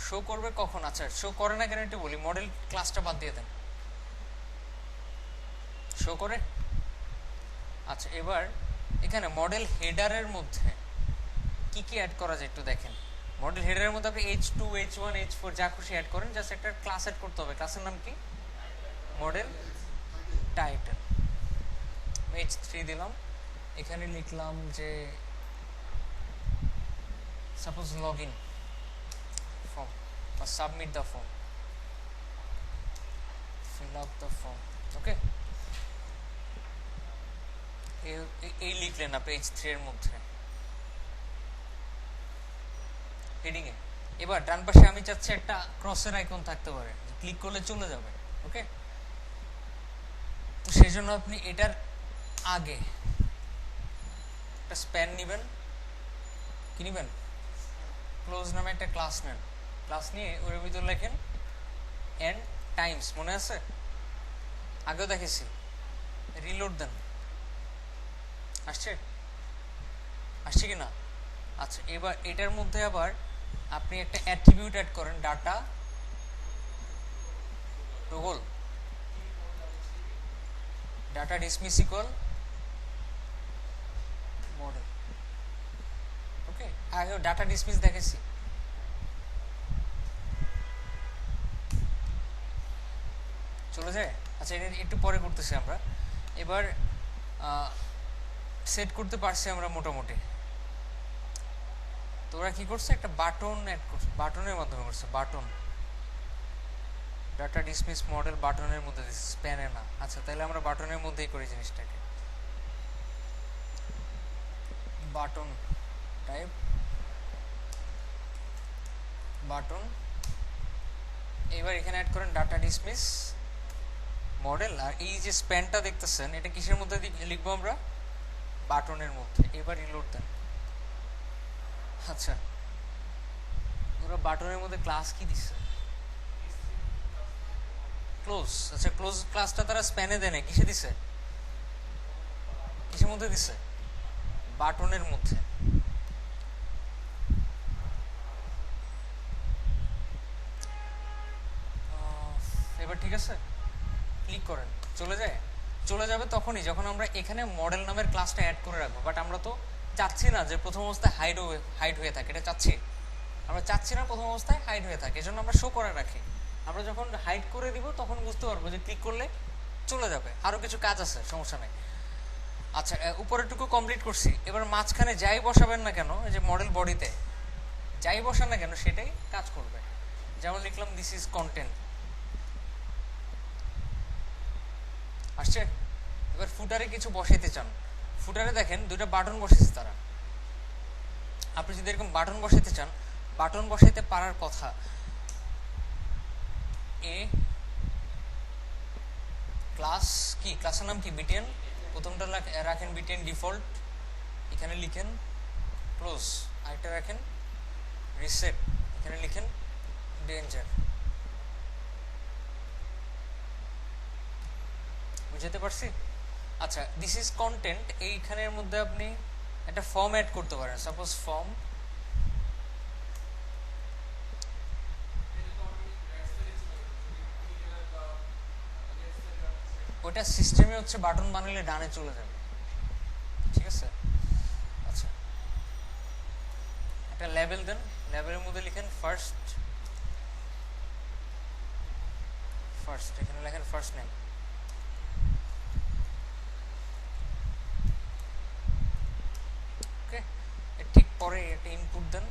শো করবে কখন? আচ্ছা, শো করে না কেন একটু বলি, মডেল ক্লাসটা বাদ দিয়ে দেন। শো করে। আচ্ছা, এবার এখানে মডেল হেডারের মধ্যে কি কি অ্যাড করা যায় একটু দেখেন। মডেল হেডারের মধ্যে আপনি H2 H1 H4 যা খুশি অ্যাড করেন, জাস্ট একটা ক্লাস অ্যাড করতে হবে। ক্লাসের নাম কি? Model title. H3 দিলাম, এখানে লিখলাম যে সাপোজ লগ ইন ফর্ম বা submit the form, fill up the form. Okay, এই লিখলেন আপনি H3 এর মধ্যে হেডিং এ। এবার ডান পাশে আমি চাচ্ছি একটা ক্রসের আইকন থাকতে পারে, ক্লিক করলে চলে যাবে। ওকে, তো সেই জন্য আপনি এটার আগে একটা স্প্যান নেবেন। কি নেবেন? ক্লোজ নামে একটা ক্লাস নেন। ক্লাস নিয়ে ওর ভিতর লেখেন এন্ড টাইমস। মনে আছে? আগেও দেখেছি। রিলোড দেন। আসছে? আসছে কি না? আচ্ছা, এবার এটার মধ্যে আবার আপনি একটা অ্যাট্রিবিউট অ্যাড করেন, data toggle, data dismiss equal modal. Okay, আগে ডাটা ডিসমিস দেখেছি। চলে যায়। আচ্ছা, এটা একটু পরে করতেছি আমরা। এবার সেট করতে পারছি আমরা মোটামুটি। তো ওরা কি করছে, একটা বাটন অ্যাড করছে, বাটনের মাধ্যমে করছে। বাটন, ডাটা ডিসমিস মডেল বাটনের মধ্যে দিচ্ছে, স্প্যানে না। আচ্ছা, তাহলে আমরা বাটনের মধ্যেই করি জিনিসটাকে। Button type button. এবার এখানে অ্যাড করেন ডাটা ডিসমিস মডেল। আর এই যে স্প্যানটা দেখতেছেন, এটা কিসের মধ্যে লিখবো আমরা? বাটনের মধ্যে। এবার রিলোড দেন। আচ্ছা, ওরা বাটনের মধ্যে ক্লাস কি দিচ্ছে? ক্লোজ। আচ্ছা, ক্লোজ ক্লাসটা তারা স্প্যানে দেয় না, কিসে দিছে? কিসের মধ্যে দিছে? বাটনের মধ্যে। এবার ঠিক আছে, ক্লিক করেন, চলে যায়। চলে যাবে তখনই যখন আমরা এখানে মডেল নামের ক্লাসটা অ্যাড করে রাখবো। বাট আমরা তো চাচ্ছি না যে প্রথম অবস্থায় হাইড হয়ে থাকে, এটা চাচ্ছি আমরা, চাচ্ছি না প্রথম অবস্থায় হাইড হয়ে থাকে, এজন্য আমরা শো করে রাখি। আমরা যখন হাইড করে দিব তখন বুঝতে পারবো যে ক্লিক করলে চলে যাবে। আরো কিছু কাজ আছে, সমস্যা নেই। আচ্ছা, উপরেরটুকু কমপ্লিট করছি। এবার মাঝখানে যাই বসাবেন না কেন, এই যে মডেল বডিতে যাই বসান না কেন সেটাই কাজ করবে। যেমন লিখলাম দিস ইজ কন্টেন্ট, আসছে। এবার ফুটারে কিছু বসাইতে চান, ফুটারে দেখেন দুইটা বাটন বসেছে তারা। আপনি যদি এরকম বাটন বসাইতে চান, বাটন বসাইতে পারার কথা। এ ক্লাস কি, ক্লাসের নাম কি? বিটিএন। প্রথমটা রাখেন বিটিএন ডিফল্ট, এখানে লিখেন ক্লোজ। আরেকটা রাখেন রিসেট, এখানে লিখেন ডেঞ্জার। বুঝতে পারছি? আচ্ছা, দিস ইজ কন্টেন্ট। এইখানের মধ্যে আপনি একটা ফর্ম অ্যাড করতে পারেন। সাপোজ ফর্ম, ওইটা সিস্টেমে হচ্ছে বাটন বানালে ডানে চলে যাবে, ঠিক আছে? আচ্ছা, একটা লেবেল দেন, লেবেলের মধ্যে লিখেন ফার্স্ট, ফার্স্ট, এখানে লেখেন ফার্স্ট নেম। ওকে, ঠিক পরে একটা ইনপুট দেন,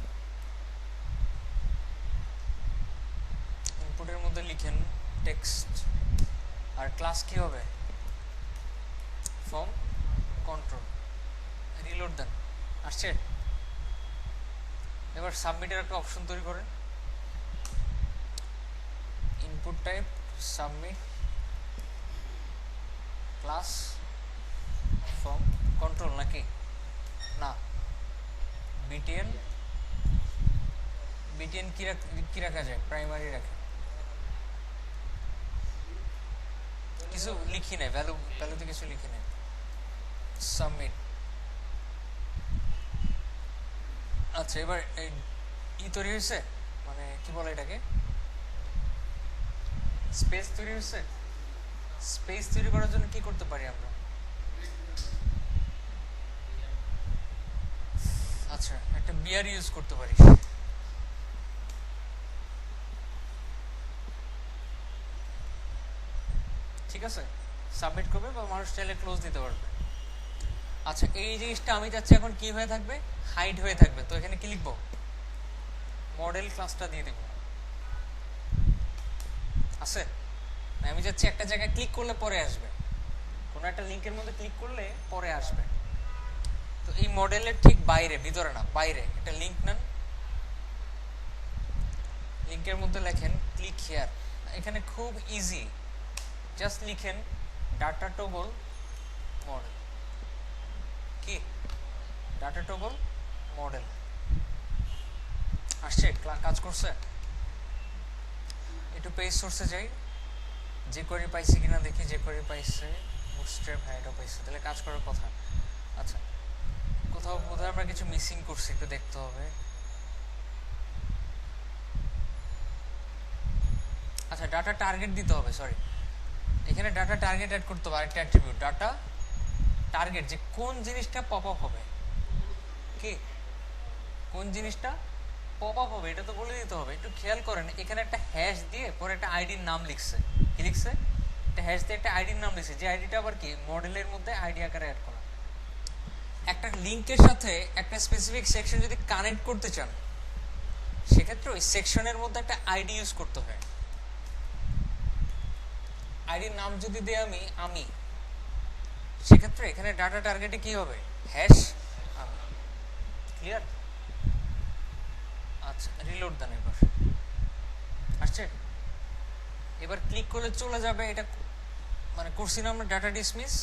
ইনপুটের মধ্যে লিখেন টেক্সট। আর ক্লাস কি হবে? ফর্ম কন্ট্রোল, রিলোড দেন, আসছে। এবার সাবমিটের একটা অপশন তৈরি করেন, input type submit class form control, নাকি না বিটিএন, বিটিএন কি রাখা যায়, প্রাইমারি রাখে, কিছু লিখি নাই, ভ্যালুতে কিছু লিখি নাই, সাবমিট। আচ্ছা এবার তৈরি হয়েছে, মানে কি বলে এটাকে, স্পেস তৈরি হয়েছে। স্পেস তৈরি করার জন্য কি করতে পারি আমরা, আচ্ছা একটা বিআর ইউজ করতে পারি। ঠিক আছে, সাবমিট করবে বা মানুষ চাইলে ক্লোজ দিতে পারবে। আচ্ছা এই জিনিসটা আমি চাচ্ছি এখন কি হয়ে থাকবে, হাইড হয়ে থাকবে। তো এখানে কি লিখবো, মডেল ক্লাসটা দিয়ে দেব, আছে। আমি চাচ্ছি একটা জায়গায় ক্লিক করলে পরে আসবে, কোনো একটা লিঙ্কের মধ্যে ক্লিক করলে পরে আসবে। তো এই মডেলের ঠিক বাইরে, ভিতরে না বাইরে একটা লিঙ্ক নেন, লিঙ্কের মধ্যে লেখেন ক্লিক হিয়ার। এখানে খুব ইজি, জাস্ট লিখেন ডাটা টগল মডেল, কি ডাটা টগল মডেল, আসছে, কাজ করছে। একটু পেজ সোর্সে যাই, যে কোয়ারি পাইছে কিনা দেখি, যে কোয়ারি পাইছে বুটস্ট্র্যাপ, হ্যাঁ এটাও পাইছে, তাহলে কাজ করার কথা। আচ্ছা কোথাও বোধহয় আমরা কিছু মিসিং করছি, একটু দেখতে হবে। আচ্ছা ডাটা টার্গেট দিতে হবে, সরি এখানে ডাটা টার্গেট অ্যাড করতে হবে, আরেকটা অ্যাট্রিবিউট ডাটা টার্গেট, যে কোন জিনিসটা পপ আপ হবে, কি কোন জিনিসটা পপ আপ হবে এটা তো বলে দিতে হবে। একটু খেয়াল করেন এখানে একটা হ্যাশ দিয়ে পরে একটা আইডির নাম লিখছে, কি লিখছে, একটা হ্যাশ দিয়ে একটা আইডির নাম লিখছে, যে আইডিটা আবার কি মডেলের মধ্যে আইডি আকারে অ্যাড করা। একটা লিঙ্কের সাথে একটা স্পেসিফিক সেকশন যদি কানেক্ট করতে চান, সেক্ষেত্রে ওই সেকশনের মধ্যে একটা আইডি ইউজ করতে হয়। আইডির নাম যদি দিই আমি, সেক্ষেত্রে এখানে ডাটা টার্গেটে কি হবে, হ্যাশ আমি, ক্লিয়ার। আচ্ছা রিলোড দেন, এবার আসছে। এবার ক্লিক করলে চলে যাবে, এটা মানে করছি না আমরা ডাটা ডিসমিস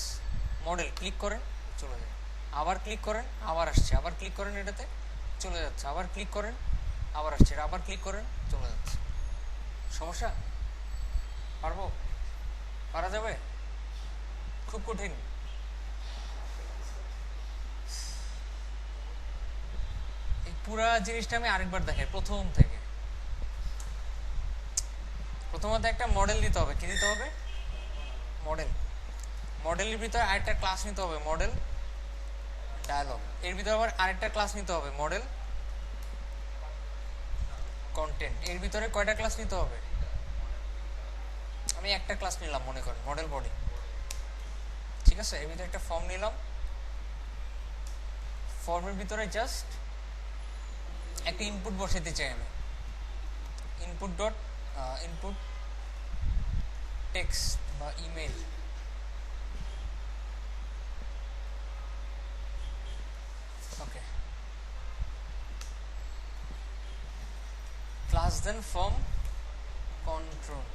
মডেল, ক্লিক করেন চলে যাবে, আবার ক্লিক করেন আবার আসছে, আবার ক্লিক করেন এটাতে চলে যাচ্ছে, আবার ক্লিক করেন আবার আসছে, আবার ক্লিক করেন চলে যাচ্ছে। সমস্যা, পারবো, পারা যাবে, খুব কঠিন। এই পুরা জিনিসটা আমি আরেকবার দেখাই প্রথম থেকে। প্রথমত একটা মডেল দিতে হবে, কি দিতে হবে, মডেল। মডেলের ভিতরে আরেকটা ক্লাস নিতে হবে, মডেল ডায়ালগ। এর ভিতরে আবার আরেকটা ক্লাস নিতে হবে, মডেল কন্টেন্ট। এর ভিতরে কয়টা ক্লাস নিতে হবে, আমি একটা ক্লাস নিলাম মনে করেন, মডেল বডি। ঠিক আছে, এর ভিতরে একটা ফর্ম নিলাম, ফর্মের ভিতরে জাস্ট একটা ইনপুট বসাতে চাই আমি, ইনপুট ডট ইনপুট টেক্সট বা ইমেল। ওকে, ক্লাস দেন ফর্ম কন্ট্রোল।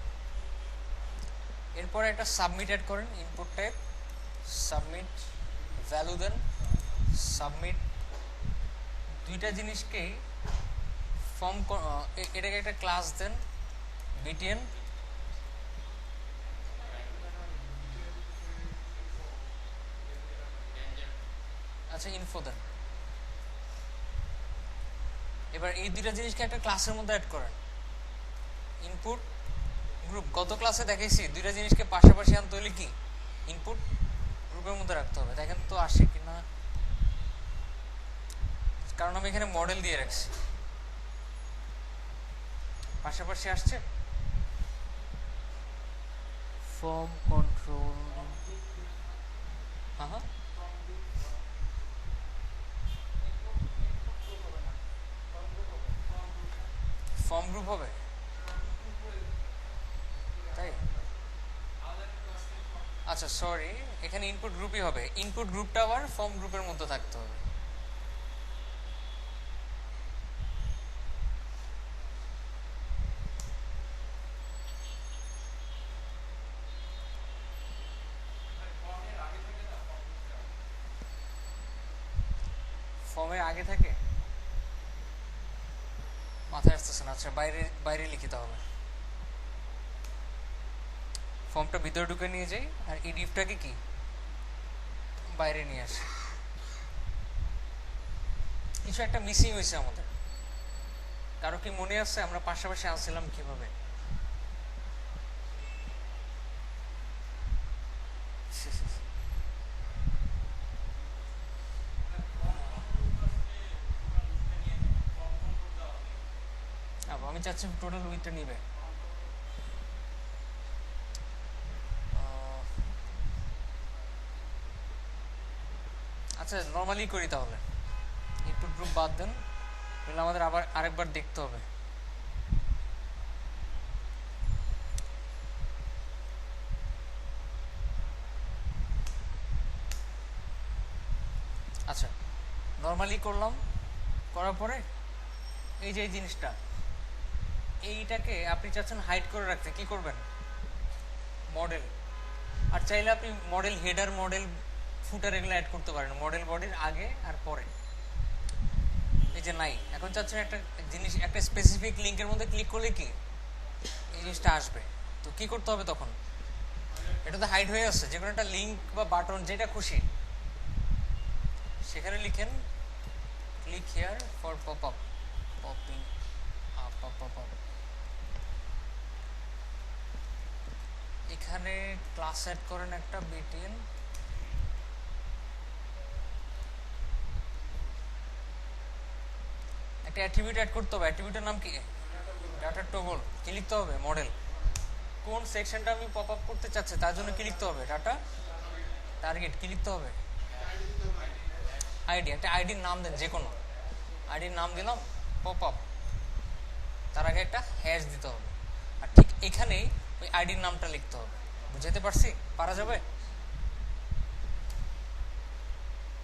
এরপরে একটা সাবমিট অ্যাড করেন, ইনপুট টাইপ সাবমিট, ভ্যালু দেন সাবমিট। দুইটা জিনিসকেই ফর্ম, এটাকে একটা ক্লাস দেন বিটিএন, আচ্ছা ইনফো দেন। এবার এই দুইটা জিনিসকে একটা ক্লাসের মধ্যে অ্যাড করেন, ইনপুট গ্রুপ। গত ক্লাসে দেখাইছি দুইটা জিনিসকে পাশাপাশি আনতে হলে কি ইনপুট গ্রুপের মধ্যে রাখতে হবে। দেখেন তো আসে কিনা, কারণ আমি এখানে মডেল দিয়ে রাখছি, পাশাপাশি আসছে। ফর্ম কন্ট্রোল, হ্যাঁ হ্যাঁ ফর্ম গ্রুপ হবে, তাই আচ্ছা সরি, এখানে ইনপুট গ্রুপই হবে। ইনপুট গ্রুপটা আবার ফর্ম গ্রুপের মধ্যে থাকতে হবে। ফর্মের আগে থাকে, মাথায় আসতেছে না। আচ্ছা, বাইরে বাইরে লিখিতে হবে। ফর্মটা ভিতরে ঢুকে নিয়ে যাই, আর এই ডিফটাকে কি বাইরে নিয়ে আসি। কিছু একটা মিসিং হয়েছে আমাদের। কারো কি মনে আছে আমরা পাশাপাশি আসছিলাম কিভাবে? আমি চাচ্ছি টোটাল উইথটা নিবে। আচ্ছা, নর্মালি করি তাহলে। ইনপুট গ্রুপ বাদ দেন, তাহলে আমাদের আবার আরেকবার দেখতে হবে। আচ্ছা, নর্মালি করলাম, করার পরে এই যে এই জিনিসটা, এইটাকে আপনি চাচ্ছেন হাইড করে রাখতে, কি করবেন? মডেল। আর চাইলে আপনি মডেল হেডার, মডেল ফুটার এগুলো অ্যাড করতে পারেন মডেল বডির আগে আর পরে। এই যে নাই, এখন চাচ্ছেন একটা জিনিস, একটা স্পেসিফিক লিঙ্কের মধ্যে ক্লিক করলে কি এই জিনিসটা আসবে। তো কি করতে হবে তখন? এটা তো হাইড হয়ে আছে, যে কোনো একটা লিঙ্ক বা বাটন যেটা খুশি সেখানে লিখেন click here for pop up, popping up up up up. এখানে ক্লাস সেট করেন একটা বিটিএন, একটা অ্যাট্রিবিউট অ্যাড করতে হবে। অ্যাট্রিবিউটের নাম কি? Data toggle. কি লিখতে হবে? মডেল। কোন সেকশনটা আমি পপ আপ করতে চাচ্ছি তার জন্য কি লিখতে হবে? Data target. কি লিখতে হবে? আইডি। একটা আইডির নাম দেন, যে কোনো আইডির নাম দিলাম পপ আপ, তার আগে একটা হ্যাশ দিতে হবে। আর ঠিক এখানেই ওই আইডির নামটা লিখতে হবে। বুঝাতে পারছি? পারা যাবে?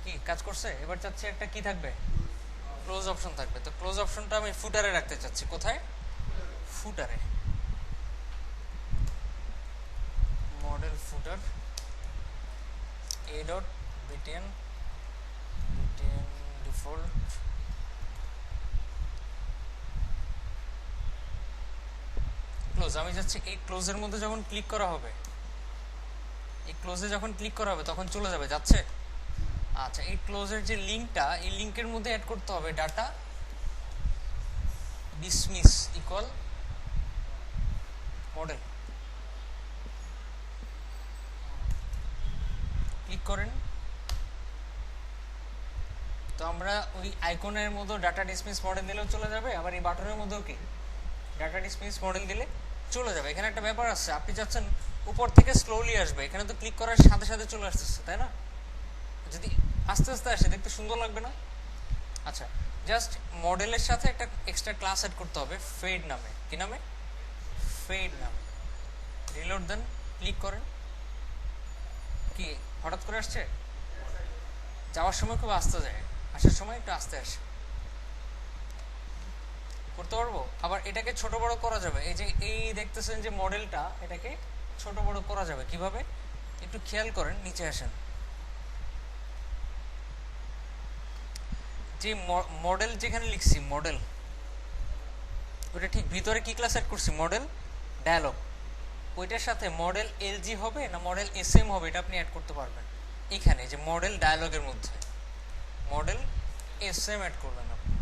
কি কাজ করছে? এবার চাচ্ছি একটা কি থাকবে? ক্লোজ অপশন থাকবে। তো ক্লোজ অপশনটা আমি ফুটারে রাখতে চাচ্ছি। কোথায়? ফুটারে। Modal footer a dot btn default close. আমি যাচ্ছি এই ক্লোজের মধ্যে যখন ক্লিক করা হবে, এই ক্লোজে যখন ক্লিক করা হবে তখন চলে যাবে, যাচ্ছে। আচ্ছা, এই ক্লোজের যে লিঙ্কটা, এই লিঙ্কের মধ্যে অ্যাড করতে হবে data dismiss equal model. Click করেন, তো আমরা ওই আইকনের মধ্যে ডাটা ডিসমিস মডেল দিলেও চলে যাবে, আবার এই বাটনের মধ্যেও কি ডাটা ডিসমিস মডেল দিলে চলে যাবে। এখানে একটা ব্যাপার আছে, আপনি চাচ্ছেন উপর থেকে স্লোলি আসবে, এখানে তো ক্লিক করার সাথে সাথে চলে আসতেছে, তাই না? যদি আস্তে আস্তে আসে দেখতে সুন্দর লাগবে না? আচ্ছা, জাস্ট মডেলের সাথে একটা এক্সট্রা ক্লাস অ্যাড করতে হবে ফেড নামে। কি নামে? ফেড নামে। রিলোড দেন, ক্লিক করেন। কি হঠাৎ করে আসছে? যাওয়ার সময় খুব আস্তে যায়, আসার সময় একটু আস্তে আসে। করতে পারবো। আবার এটাকে ছোট বড় করা যাবে। এই যে এই দেখতেছেন যে মডেলটা, এটাকে ছোট বড় করা যাবে কিভাবে? একটু খেয়াল করেন, নিচে আসেন। যে মডেল যেখানে লিখছি মডেল, ওটা ঠিক ভিতরে কি ক্লাস অ্যাড করছি? Model dialog. ওইটার সাথে মডেল এলজি হবে না মডেল এসএম হবে, এটা আপনি অ্যাড করতে পারবেন। এখানে যে মডেল ডায়ালগের মধ্যে মডেল এসএম অ্যাড করবেন আপনি।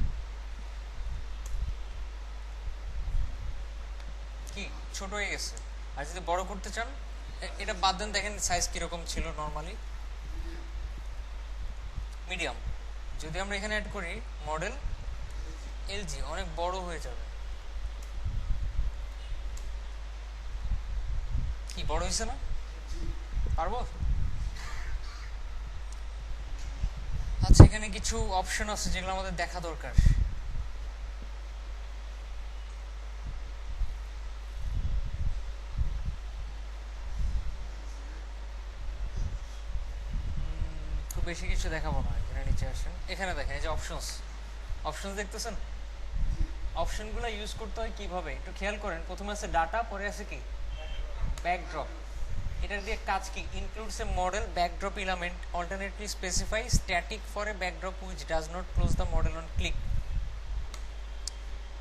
কি ছোট হয়ে গেছে? আর যদি বড় করতে চান এটা বাদ দেন, দেখেন সাইজ কিরকম ছিল নর্মালি। মিডিয়াম। যদি আমরা এখানে অ্যাড করি মডেল এলজি, অনেক বড় হয়ে যাবে। কি বড় হয়েছে না? পারবো? আচ্ছা, এখানে কিছু অপশন আছে যেগুলো আমাদের দেখা দরকার। বেশি কিছু দেখাবো না, এখানে নিচে আসেন, এখানে দেখেন এই যে অপশনস, অপশনস দেখতেছেন? অপশনগুলো ইউজ করতে হয় কিভাবে একটু খেয়াল করেন। প্রথমে আছে ডাটা, পরে আছে কি ব্যাকড্রপ। এটার দিয়ে কাজ কি? Includes A model backdrop element, alternately specify static for a backdrop which does not close the model on click.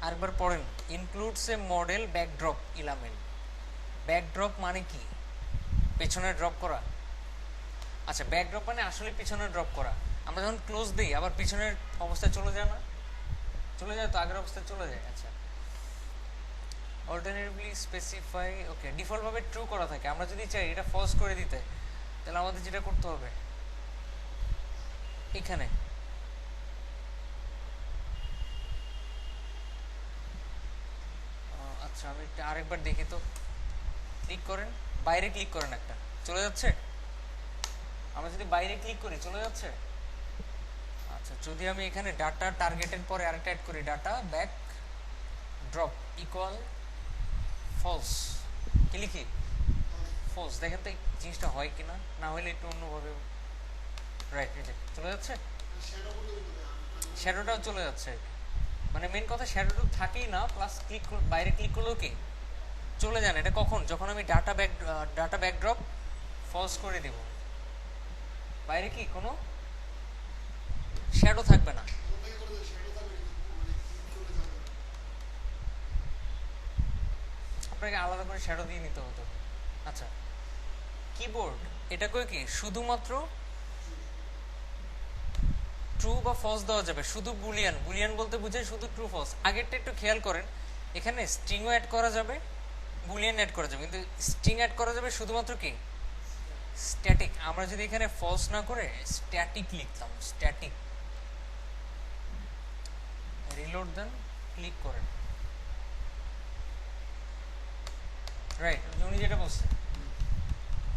আরেকবার পড়েন, ইনক্লুডস এ মডেল ব্যাকড্রপ এলিমেন্ট। ব্যাকড্রপ মানে কি? পেছনে ড্রপ করা। আচ্ছা, ব্যাকড্রপ মানে আসলে পিছনে ড্রপ করা। আমরা যখন ক্লোজ দিই আবার পিছনের অবস্থায় চলে যায় না? চলে যায় তো, আগের অবস্থায় চলে যায়। আচ্ছা, অল্টারনেটিভলি স্পেসিফাই, ওকে, ডিফল্ট ভাবে ট্রু করা থাকে। আমরা যদি চাই এটা ফলস করে দিতে, তাহলে আমাদের যেটা করতে হবে এখানে আচ্ছা আমি আরেকবার দেখি তো, ক্লিক করেন, বাইরে ক্লিক করেন, একটা চলে যাচ্ছে। আমরা যদি বাইরে ক্লিক করি চলে যাচ্ছে। আচ্ছা, যদি আমি এখানে ডাটা টার্গেটের পরে আরেকটা অ্যাড করি, data backdrop equal false, কি লিখি? ফলস। দেখেন তো এই জিনিসটা হয় কিনা, না হলে একটু অন্যভাবে। রাইট, চলে যাচ্ছে, শ্যাডোটাও চলে যাচ্ছে। মানে মেন কথা শ্যাডোটা থাকেই না, প্লাস ক্লিক বাইরে ক্লিক করলেও কি চলে যায় না। এটা কখন? যখন আমি ডাটা ব্যাকড্রপ ফলস করে দিব, বাইরে কি কোনো শ্যাডো থাকবে না। আপনাকে আলাদা করে শ্যাডো দিয়ে নিতে হতো। আচ্ছা, কিবোর্ড এটাকে কি শুধুমাত্র ট্রু বা ফলস দেওয়া যাবে, শুধু বুলিয়ান। বুলিয়ান বলতে বুঝায় শুধু ট্রু ফলস। আগেরটা একটু খেয়াল করেন, এখানে স্ট্রিংও অ্যাড করা যাবে, বুলিয়ান অ্যাড করা যাবে, কিন্তু স্ট্রিং অ্যাড করা যাবে শুধুমাত্র কি স্ট্যাটিক। আমরা যদি এখানে ফলস না করে স্ট্যাটিক লিখতাম, স্ট্যাটিক, রিলোড দেন, ক্লিক করেন, রাইট। উনি যেটা বলছেন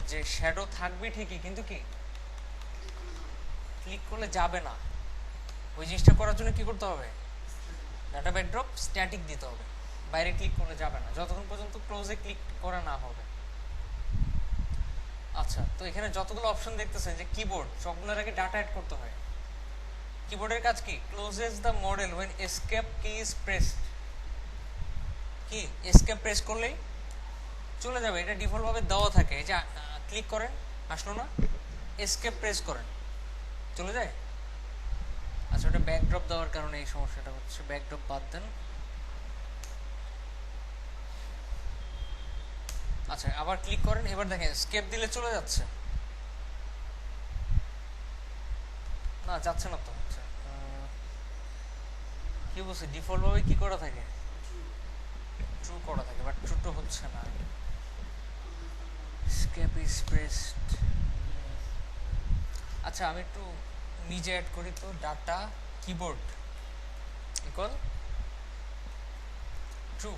যে শ্যাডো থাকবে ঠিকই, কিন্তু কি ক্লিক করলে যাবে না। ওই জিনিসটা করার জন্য কি করতে হবে? ডাটা ব্যাকড্রপ স্ট্যাটিক দিতে হবে, বাইরে ক্লিক করলে যাবে না যতক্ষণ পর্যন্ত ক্লোজে ক্লিক করা না হবে। আচ্ছা, তো এখানে যতগুলো অপশন দেখতেছেন যে কিবোর্ড, সবগুলোর আগে ডাটা অ্যাড করতে হয়। কিবোর্ডের কাজ কি? Clauses the model when escape key is pressed। কি এসকেপ প্রেস করলেই চলে যাবে, এটা ডিফল্ট ভাবে দেওয়া থাকে। এই যে ক্লিক করেন, আসলো না, এসকেপ প্রেস করেন, চলে যায়। আচ্ছা, ওটা ব্যাকড্রপ দেওয়ার কারণে এই সমস্যাটা হচ্ছে, ব্যাকড্রপ বাদ দেন। আচ্ছা, আবার ক্লিক করেন, এবার দেখেন স্কেপ দিলে চলে যাচ্ছে না, যাচ্ছে না তো। আচ্ছা, কি বলছে, ডিফল্ট ভাবে কি করা থাকে? ট্রু করা থাকে, বাট ট্রু তো হচ্ছে না। Escape is pressed. আচ্ছা, আমি একটু নিজে অ্যাড করি তো, ডাটা কিবোর্ড ইকুয়াল ট্রু।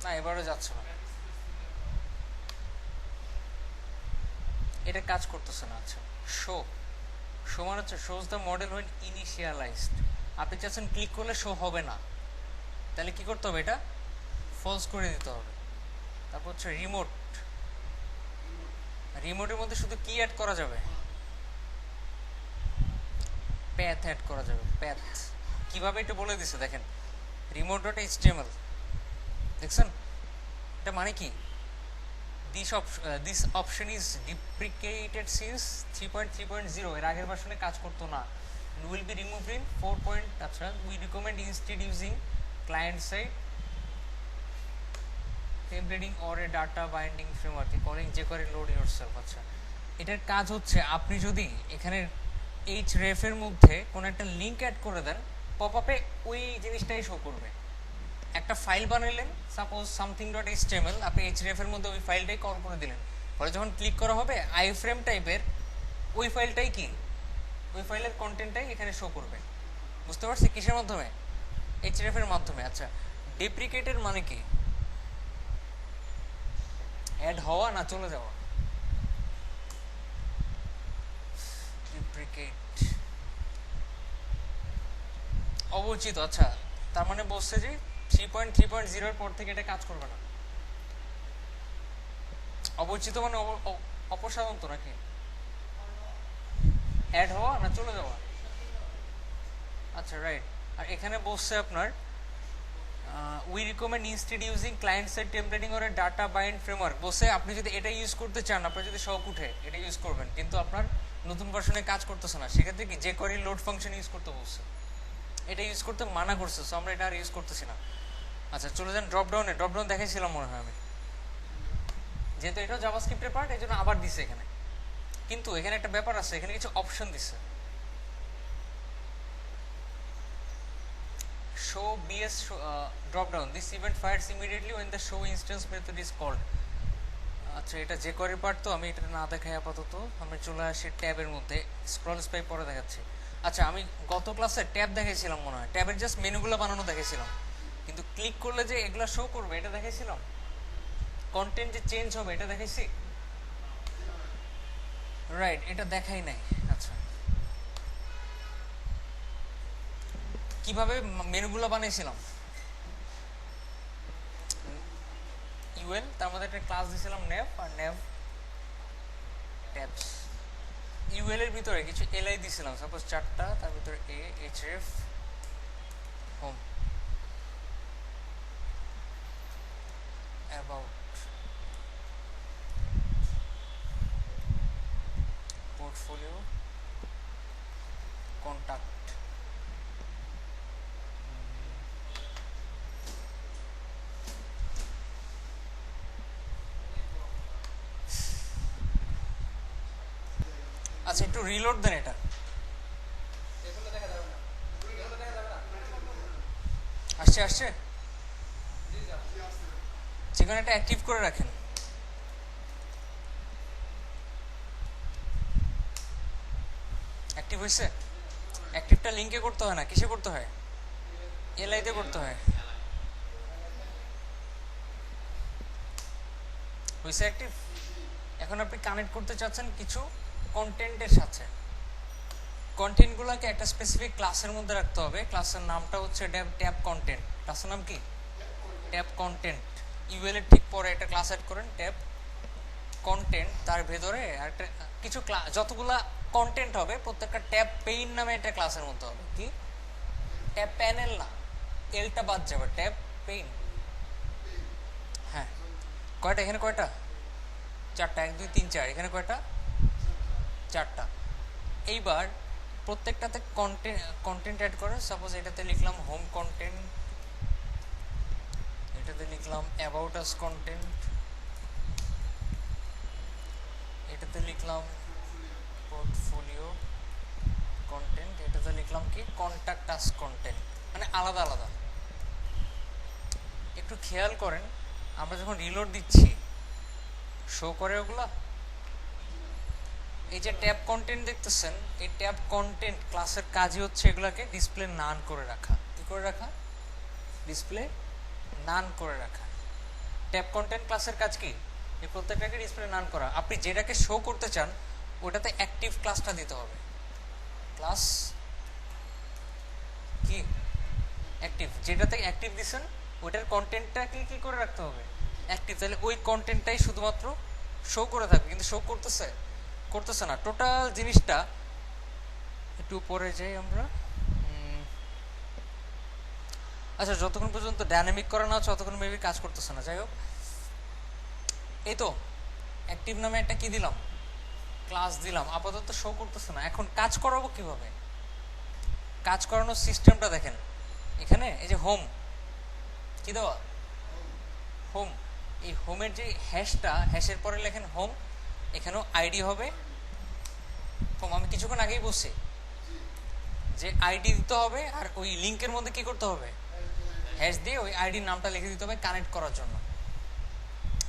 না, এবারও যাচ্ছে না, এটা কাজ করতেছে না। আচ্ছা, শো, শো মানে হচ্ছে shows the model when initialised. আপনি চাচ্ছেন ক্লিক করলে শো হবে না, তাহলে কি করতে হবে? এটা ফলস করে দিতে হবে। তারপর হচ্ছে রিমোট, রিমোটের মধ্যে শুধু কি অ্যাড করা যাবে? প্যাথ অ্যাড করা যাবে, প্যাথ। কিভাবে এটা বলে দিছে দেখেন, রিমোট ডট এইচটিএমএল, দেখছেন? এটা মানে কি? This option is deprecated since 3.3.0, এর আগের ভার্সনে কাজ করতো না। Will be removed in 4. আচ্ছা, we recommend instead using client side templating or a data binding framework calling jQuery load yourself. আচ্ছা, এটার কাজ হচ্ছে আপনি যদি এখানে href এর মধ্যে কোনো একটা লিঙ্ক অ্যাড করে দেন, পপআপে ওই জিনিসটাই শো করবে। একটা ফাইল বানাইলেন, সাপোজ সামথিং ডট এইচটিএমএল, আপনি href এর মধ্যে ওই ফাইলটাই কল করে দিলেন, পরে যখন ক্লিক করা হবে আইফ্রেম টাইপের ওই ফাইলটাই কি, ওই ফাইলের কন্টেন্টটাই এখানে শো করবে। বুঝতে পারছি কিসের মাধ্যমে? href এর মাধ্যমে। আচ্ছা, ডেপ্রিকেটের মানে কি? অ্যাড হওয়া না চলে যাওয়া? ডেপ্রিকেট, অবচিত। আচ্ছা, তার মানে বলছে যে 3.3.0 এর পর থেকে এটা কাজ করবে না। অপরিচিত মানে অপসারণ তো নাকি অ্যাড হওয়া না চলে যাওয়া? আচ্ছা রাইট। আর এখানে বলছে আপনার we recommend instead using client side templating or data bind framework. বলছে আপনি যদি এটা ইউজ করতে চান, আপনার যদি শখ উঠে এটা ইউজ করবেন, কিন্তু আপনার নতুন ভার্সনে কাজ করতেছে না, সেক্ষেত্রে কি যে কোয়েরি লোড ফাংশন ইউজ করতে বলছে, এটা ইউজ করতে মানা করছে, সো আমরা এটা আর ইউজ করতেছি না। আচ্ছা চলে যান ড্রপডাউনে। ড্রপডাউন দেখাইছিলাম মনে হয় আমি, যেহেতু এটাও জাভাস্ক্রিপ্টের পার্ট এই জন্য আবার দিছে এখানে। কিন্তু এখানে একটা ব্যাপার আছে, এখানে কিছু অপশন দিচ্ছে। show bs drop down, this event fires immediately when the show instance method is called। আচ্ছা এটা যে কোয়েরি পার্ট, তো আমি এটা না দেখাই আপাতত, আমি চলে আসি ট্যাবের মধ্যে, স্ক্রল স্পাই পরে দেখাচ্ছি। আচ্ছা আমি গত ক্লাসে ট্যাব দেখাইছিলাম মনে হয়, ট্যাবের জাস্ট মেনুগুলো বানানো দেখাইছিলাম, কিন্তু ক্লিক করলে যে এগুলা শো করবে এটা দেখাইছিলাম, কন্টেন্ট যে চেঞ্জ হবে এটা দেখাইছি, রাইট এটা দেখাই নাই। আচ্ছা কিভাবে মেনুগুলো বানিয়েছিলাম, ইউএল তার মধ্যে একটা ক্লাস দিয়েছিলাম নেভ, আর নেভ ট্যাবস, ইউএল এর ভিতরে কিছু এলআই দিয়েছিলাম, সাপোজ 4টা, তার ভিতরে a href home about portfolio contact. আচ্ছা একটু রিলোড দেন এটা, আসছে আসছে, যেখানে এটা অ্যাক্টিভ করে রাখেন। অ্যাক্টিভ হয়েছে? অ্যাক্টিভটা লিঙ্কে করতে হয় না, কিসে করতে হয়? এলআইতে করতে হয়। হয়েছে অ্যাক্টিভ? এখন আপনি কানেক্ট করতে চাচ্ছেন কিছু কন্টেন্টের সাথে, কন্টেন্টগুলোকে একটা স্পেসিফিক ক্লাসের মধ্যে রাখতে হবে। ক্লাসের নামটা হচ্ছে ট্যাব কন্টেন্ট, ক্লাসের নাম কি ট্যাব কন্টেন্ট। ইউএল এর ঠিক পরে একটা ক্লাস অ্যাড করেন ট্যাব কন্টেন্ট, তার ভেতরে একটা কিছু যতগুলা কন্টেন্ট হবে প্রত্যেকটা ট্যাব পেইন নামে একটা ক্লাসের মধ্যে হবে। কি ট্যাব প্যানেল না, এলটা বাদ যাবে, ট্যাব পেইন। হ্যাঁ কয়টা এখানে, কয়টা? 4টা, 1 2 3 4, এখানে কয়টা? 4টা। এইবার প্রত্যেকটাতে কন্টেন্ট অ্যাড করে, সাপোজ এটাতে লিখলাম হোম কন্টেন্ট, এটাতে লিখলাম অ্যাবাউট আস কন্টেন্ট, এটাতে লিখলাম পোর্টফোলিও কন্টেন্ট, এটাতে লিখলাম কি কন্টাক্ট আস কন্টেন্ট, মানে আলাদা আলাদা। একটু খেয়াল করেন আমরা যখন রিলোড দিচ্ছি শো করে ওগুলা। এই যে ট্যাব কন্টেন্ট দেখতেছেন, এই ট্যাব কন্টেন্ট ক্লাসের কাজই হচ্ছে এগুলাকে ডিসপ্লে নান করে রাখা। কি করে রাখা? ডিসপ্লে নান করে রাখা। ট্যাব কন্টেন্ট ক্লাসের কাজ কি? এই প্রত্যেকটাকে ডিসপ্লে নান করা। আপনি যেটাকে শো করতে চান ওটাতে অ্যাক্টিভ ক্লাসটা দিতে হবে। ক্লাস কি অ্যাক্টিভ, যেটাতে অ্যাক্টিভ দিছেন ওটার কন্টেন্টটাকে কি করে রাখতে হবে? অ্যাক্টিভ। তাহলে ওই কন্টেন্টটাই শুধুমাত্র শো করে থাকবে, কিন্তু শো করতেছে না টোটাল জিনিসটা। একটু পরে যাই আমরা। আচ্ছা যতক্ষণ পর্যন্ত ডাইনামিক করা না হচ্ছে ততক্ষণ মেবি কাজ করতেছে না। যাই হোক, এই তো অ্যাক্টিভ নামে একটা কি দিলাম, ক্লাস দিলাম, আপাতত শো করতেছে না। এখন কাজ করাবো কিভাবে? কাজ করানোর সিস্টেমটা দেখেন এখানে। এই যে হোম কি দেওয়া, হোম, এই হোমের যে হ্যাশটা, হ্যাশের পরে লেখেন হোম, এখানেও আইডি হবে হোম। আমি কিছুক্ষণ আগেই বলছি যে আইডি দিতে হবে, আর ওই লিঙ্কের মধ্যে কি করতে হবে, হ্যাশ দিয়ে ওই আইডির নামটা লিখে দিতে হবে কানেক্ট করার জন্য।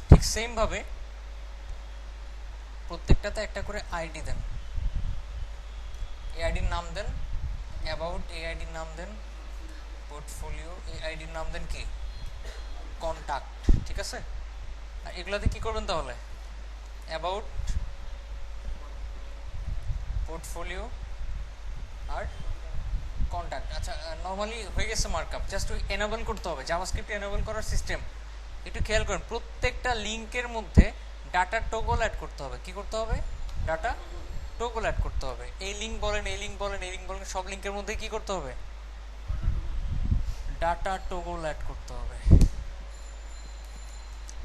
ঠিক সেম ভাবে প্রত্যেকটাতে একটা করে আইডি দেন, এই আইডির নাম দেন অ্যাবাউট, এই আইডির নাম দেন পোর্টফোলিও, এই আইডির নাম দেন কি কন্টাক্ট। ঠিক আছে? আর এগুলাতে কি করবেন তাহলে? অ্যাবাউট, পোর্টফোলিও আর কন্টাক্ট। আচ্ছা নর্মালি হয়ে গেছে মার্কআপ, জাস্ট ওই এনেবল করতে হবে, জাভাস্ক্রিপ্ট এনেবল করার সিস্টেম। একটু খেয়াল করেন প্রত্যেকটা লিঙ্কের মধ্যে ডাটা টগল অ্যাড করতে হবে। কি করতে হবে? ডাটা টগল অ্যাড করতে হবে। এই লিঙ্ক বলেন, এই লিঙ্ক বলেন, এই লিঙ্ক বলেন, সব লিঙ্কের মধ্যে কি করতে হবে? ডাটা টগল অ্যাড করতে হবে।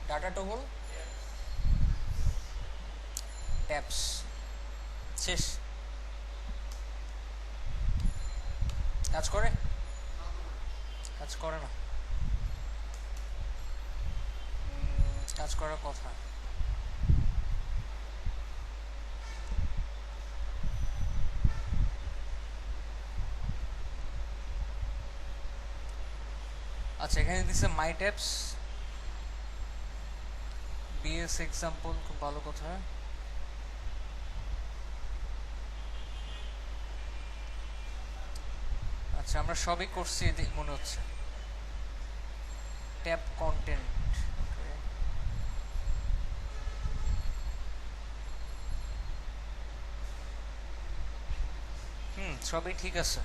ডাটা টগল ট্যাবস শেষ। কাজ করে? কাজ করে না। কাজ করার কথা। আচ্ছা, এখানে দিচ্ছে মাই ট্যাবস বিএস এক্সাম্পল, খুব ভালো কথা। আচ্ছা, আমরা সবই করছি মনে হচ্ছে। ট্যাব কন্টেন্ট, সবই ঠিক আছে।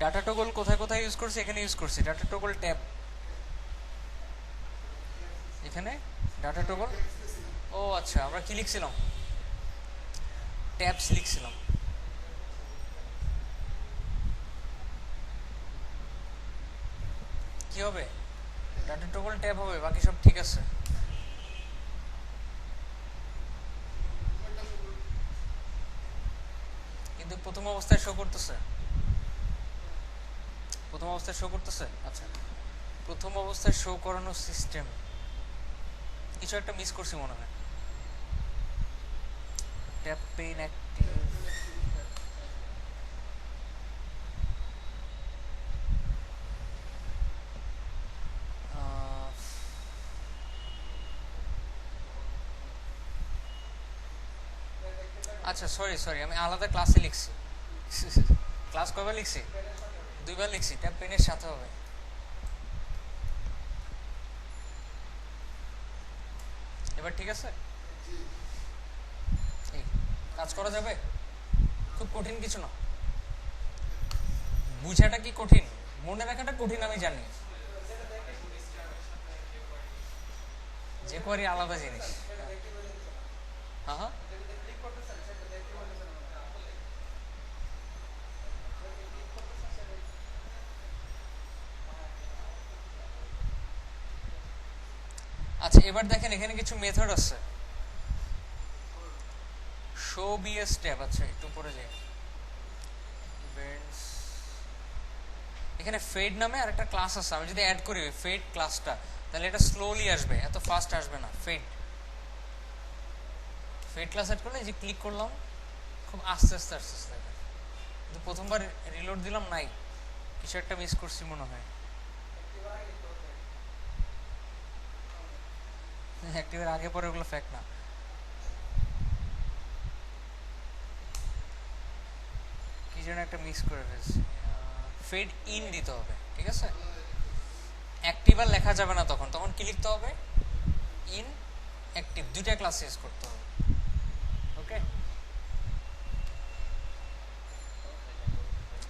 ডাটা টগল কোথায় কোথায় ইউজ করছি? এখানে ইউজ করছি ডাটা টগল ট্যাব। এখানে ডাটা টগল, ও আচ্ছা, আমরা কি লিখছিলাম? ট্যাবস লিখছিলাম। কি হবে? ডাটা টগল ট্যাব হবে, বাকি সব ঠিক আছে। কিন্তু প্রথম অবস্থায় শো করতেছে, প্রথম অবস্থায় শো করতেছে। আচ্ছা, প্রথম অবস্থায় শো করানোর সিস্টেম কিছু একটা মিস করছি মনে হয়। ট্যাব পেইন অ্যাক্টিভ, আচ্ছা সরি সরি, আমি আলাদা ক্লাসে লিখছি। ক্লাস কয়বার লিখছি? দুইবার লিখছি। ট্যাব পেনের সাথে হবে। এবার ঠিক আছে? এই কাজ করা যাবে, খুব কঠিন কিছু না। বুঝাটা কি কঠিন? মনে রাখাটা কঠিন আমি জানি। যে করি আলাদা জিনিস। হ্যাঁ হ্যাঁ, আচ্ছা এবার দেখেন এখানে কিছু মেথড আছে। শো বিএস ট্যাব, আচ্ছা একটু পরে যাই। এখানে ফেড নামে আর একটা ক্লাস আছে, আমি যদি অ্যাড করি ফেড ক্লাসটা, তাহলে এটা স্লোলি আসবে, এত ফাস্ট আসবে না। ফেড ফেড ক্লাস অ্যাড করলে, যে ক্লিক করলাম খুব আস্তে আস্তে আস্তে আস্তে, কিন্তু প্রথমবার রিলোড দিলাম নাই, কিছু একটা মিস করছি মনে হয়। অ্যাক্টিভের আগে পরে ওগুলো ফ্যাক্ট না। কি যেন একটা মিস করে ফেলছি। ফেড ইন দিতে হবে, ঠিক আছে? অ্যাক্টিভ আর লেখা যাবে না তখন, তখন কি লিখতে হবে? ইন অ্যাক্টিভ, দুইটা ক্লাস ইউজ করতে হবে। ওকে,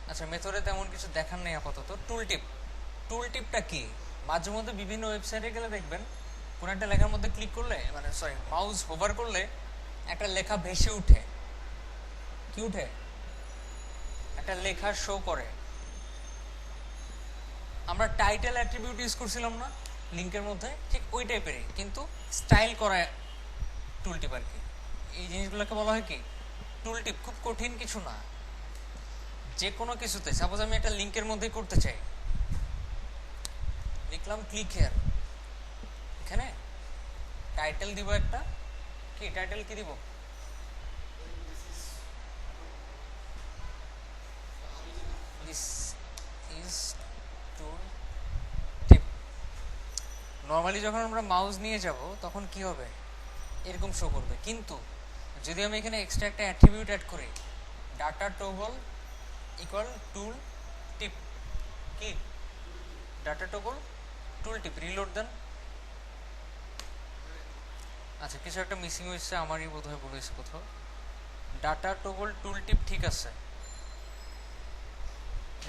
আচ্ছা মেথডে তেমন কিছু দেখার নেই আপাতত। টুল টিপ, টুল টিপটা কি? মাঝে মধ্যে বিভিন্ন ওয়েবসাইটে গেলে দেখবেন কোন একটা লেখার মধ্যে ক্লিক করলে, মানে সরি মাউস হোভার করলে একটা লেখা ভেসে উঠে। কি উঠে? একটা লেখা শো করে। আমরা টাইটেল অ্যাট্রিবিউট ইউজ করছিলাম না লিঙ্কের মধ্যে, ঠিক ওই টাইপেরই, কিন্তু স্টাইল করা টুল টিপ আর কি। এই জিনিসগুলোকে বলা হয় কি? টুল টিপ। খুব কঠিন কিছু না। যে কোনো কিছুতে, সাপোজ আমি একটা লিঙ্কের মধ্যে করতে চাই, লিখলাম ক্লিক হিয়ার, এখানে টাইটেল দিব একটা। কি টাইটেল কি দিব? This is tool tip. Normally যখন আমরা মাউস নিয়ে যাব তখন কি হবে? এরকম শো করবে। কিন্তু যদি আমি এখানে এক্সট্রা একটা অ্যাট্রিবিউট অ্যাড করি, ডাটা টগল ইকুয়াল টুল টিপ, কি ডাটা টগল টুল টিপ, রিলোড দেন। আচ্ছা কিছু একটা মিসিং হয়েছে, আমারই বোধহয় বলেছে কোথাও। ডাটা টগল টুল টিপ ঠিক আছে,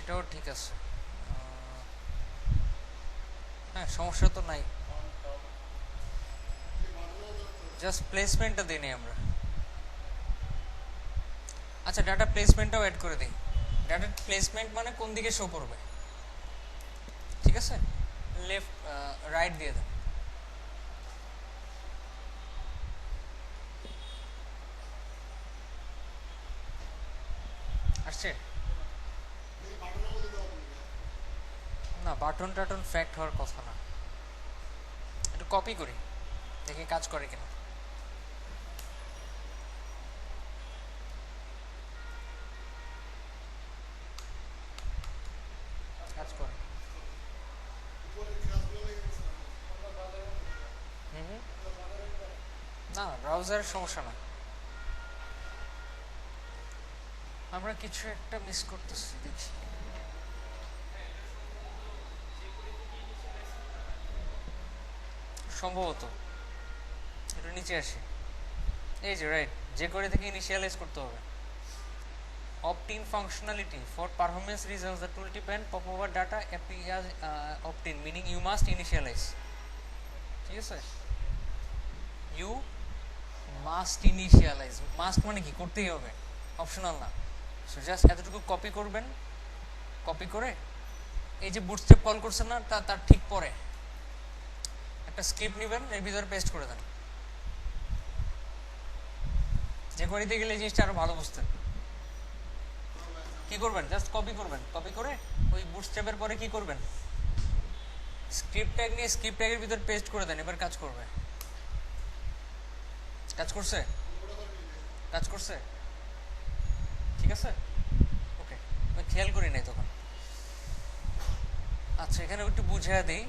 এটাও ঠিক আছে। হ্যাঁ, সমস্যা তো নাই, জাস্ট প্লেসমেন্টটা দিই নি আমরা। আচ্ছা, ডাটা প্লেসমেন্টটাও অ্যাড করে দিই। ডাটা প্লেসমেন্ট মানে কোন দিকে শো করবে, ঠিক আছে? লেফট রাইট দিয়ে দেন। আসছে না? বাটন টাটন ফ্যাক্ট হওয়ার কথা না, একটু কপি করি দেখি কাজ করে কিনা। কাজ করে। হুম হুম, না ব্রাউজারের সমস্যা না, আমরা কিছু একটা মিস করতেছি দেখি। সম্ভবত একটু নিচে আসি, এই যে রাইট, যে করে থেকে ইনিশিয়ালাইজ করতে হবে। opt-in functionality for performance reasons the tooltip and pop-over data appears opt-in, meaning you must initialize, ঠিক আছে? you must initialize, must মানে কি, করতেই হবে, অপশনাল না। সো জাস্ট এতটুকু কপি করবেন, কপি করে এই যে বুটস্ট্র্যাপ কল করছেন না, তার ঠিক পরে একটা স্ক্রিপ্ট নেবেন, এর ভিতরে পেস্ট করে দেন। যে করিতে গেলে এই জিনিসটা আরো ভালো বুঝতেন। কি করবেন, জাস্ট কপি করবেন, কপি করে ওই বুটস্ট্র্যাপের পরে কি করবেন, স্ক্রিপ্ট ট্যাগ নিয়ে স্ক্রিপ্ট ট্যাগের ভিতর পেস্ট করে দেন, এবার কাজ করবে। কাজ করছে, কাজ করছে, ঠিক আছে, ওকে। আমি খেয়াল করি নাই তখন। আচ্ছা, এখানে একটু বুঝিয়ে দিই।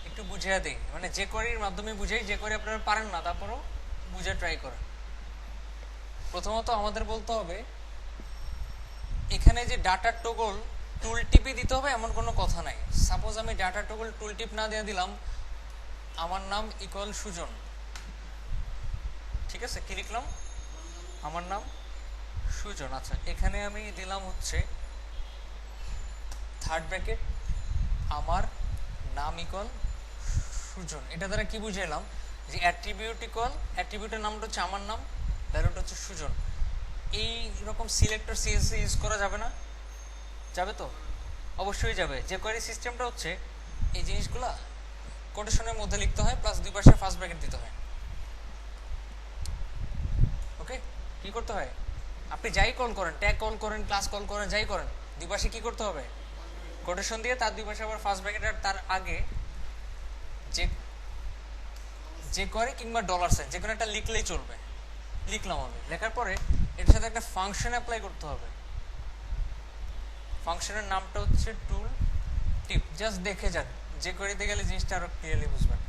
একটু বুঝিয়ে দিই, মানে যে কোয়ারির মাধ্যমে বুঝাই, যে কোয়ারি আপনারা পারেন না তারপরও বুঝে ট্রাই করেন। প্রথমত আমাদের বলতে হবে এখানে যে ডাটা টগল টুল টিপি দিতে হবে এমন কোনো কথা নাই। সাপোজ আমি ডাটা টগল টুল টিপ না দিয়ে দিলাম আমার নাম ইকুয়াল সুজন, ঠিক আছে, কি লিখলাম, আমার নাম সুজন। আচ্ছা, এখানে আমি দিলাম হচ্ছে থার্ড ব্র্যাকেট আমার নাম ইকুয়াল সুজন। এটা দ্বারা কি বুঝাইলাম যে অ্যাট্রিবিউট ইকুয়াল, অ্যাট্রিবিউটের নামটা হচ্ছে আমার নাম, ভ্যালুটা হচ্ছে সুজন। এই রকম সিলেক্টর সিএসএস ইউজ করা যাবে না? যাবে তো, অবশ্যই যাবে। যে কোয়ারি সিস্টেমটা হচ্ছে এই জিনিসগুলা কোটেশনের মধ্যে লিখতে হয়, প্লাস দুই পাশে ফার্স্ট ব্র্যাকেট দিতে হয়। ওকে, কি করতে হয়, আপনি যাই কল করেন, ট্যাগ কল করেন, ক্লাস কল করেন, যাই করেন, দুই পাশে কি করতে হবে, কোটেশন দিয়ে তার দুই পাশে আবার ফার্স্ট ব্র্যাকেট, আর তার আগে যে যে করে কিংবা ডলার সাইন যে কোনো একটা লিখলেই চলবে। লিখলাম আমি, লেখার পরে এটার সাথে একটা ফাংশন অ্যাপ্লাই করতে হবে। ফাংশনের নামটা হচ্ছে টুল টিপ। জাস্ট দেখে যান, যে করিতে গেলে জিনিসটা আরো ক্লিয়ারলি বুঝবেন।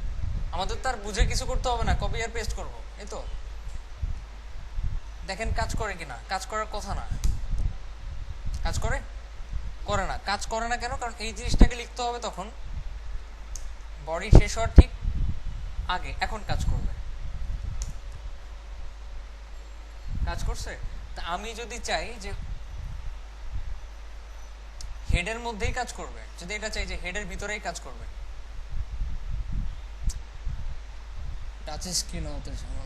আমাদের তো আর বুঝে কিছু করতে হবে না, কপি আর পেস্ট করবো, এই তো। দেখেন কাজ করে কিনা, কাজ করার কথা না। কাজ করে, করে না। কাজ করে না কেন, কারণ এই জিনিসটাকে লিখতে হবে তখন বডি শেষ হওয়ার ঠিক আগে। এখন কাজ করবে, কাজ করছে। তা আমি যদি চাই যে হেডের মধ্যেই কাজ করবে, যদি এটা চাই যে হেডের ভিতরেই কাজ করবে, টাচ স্ক্রিন হতে ঝামেলা।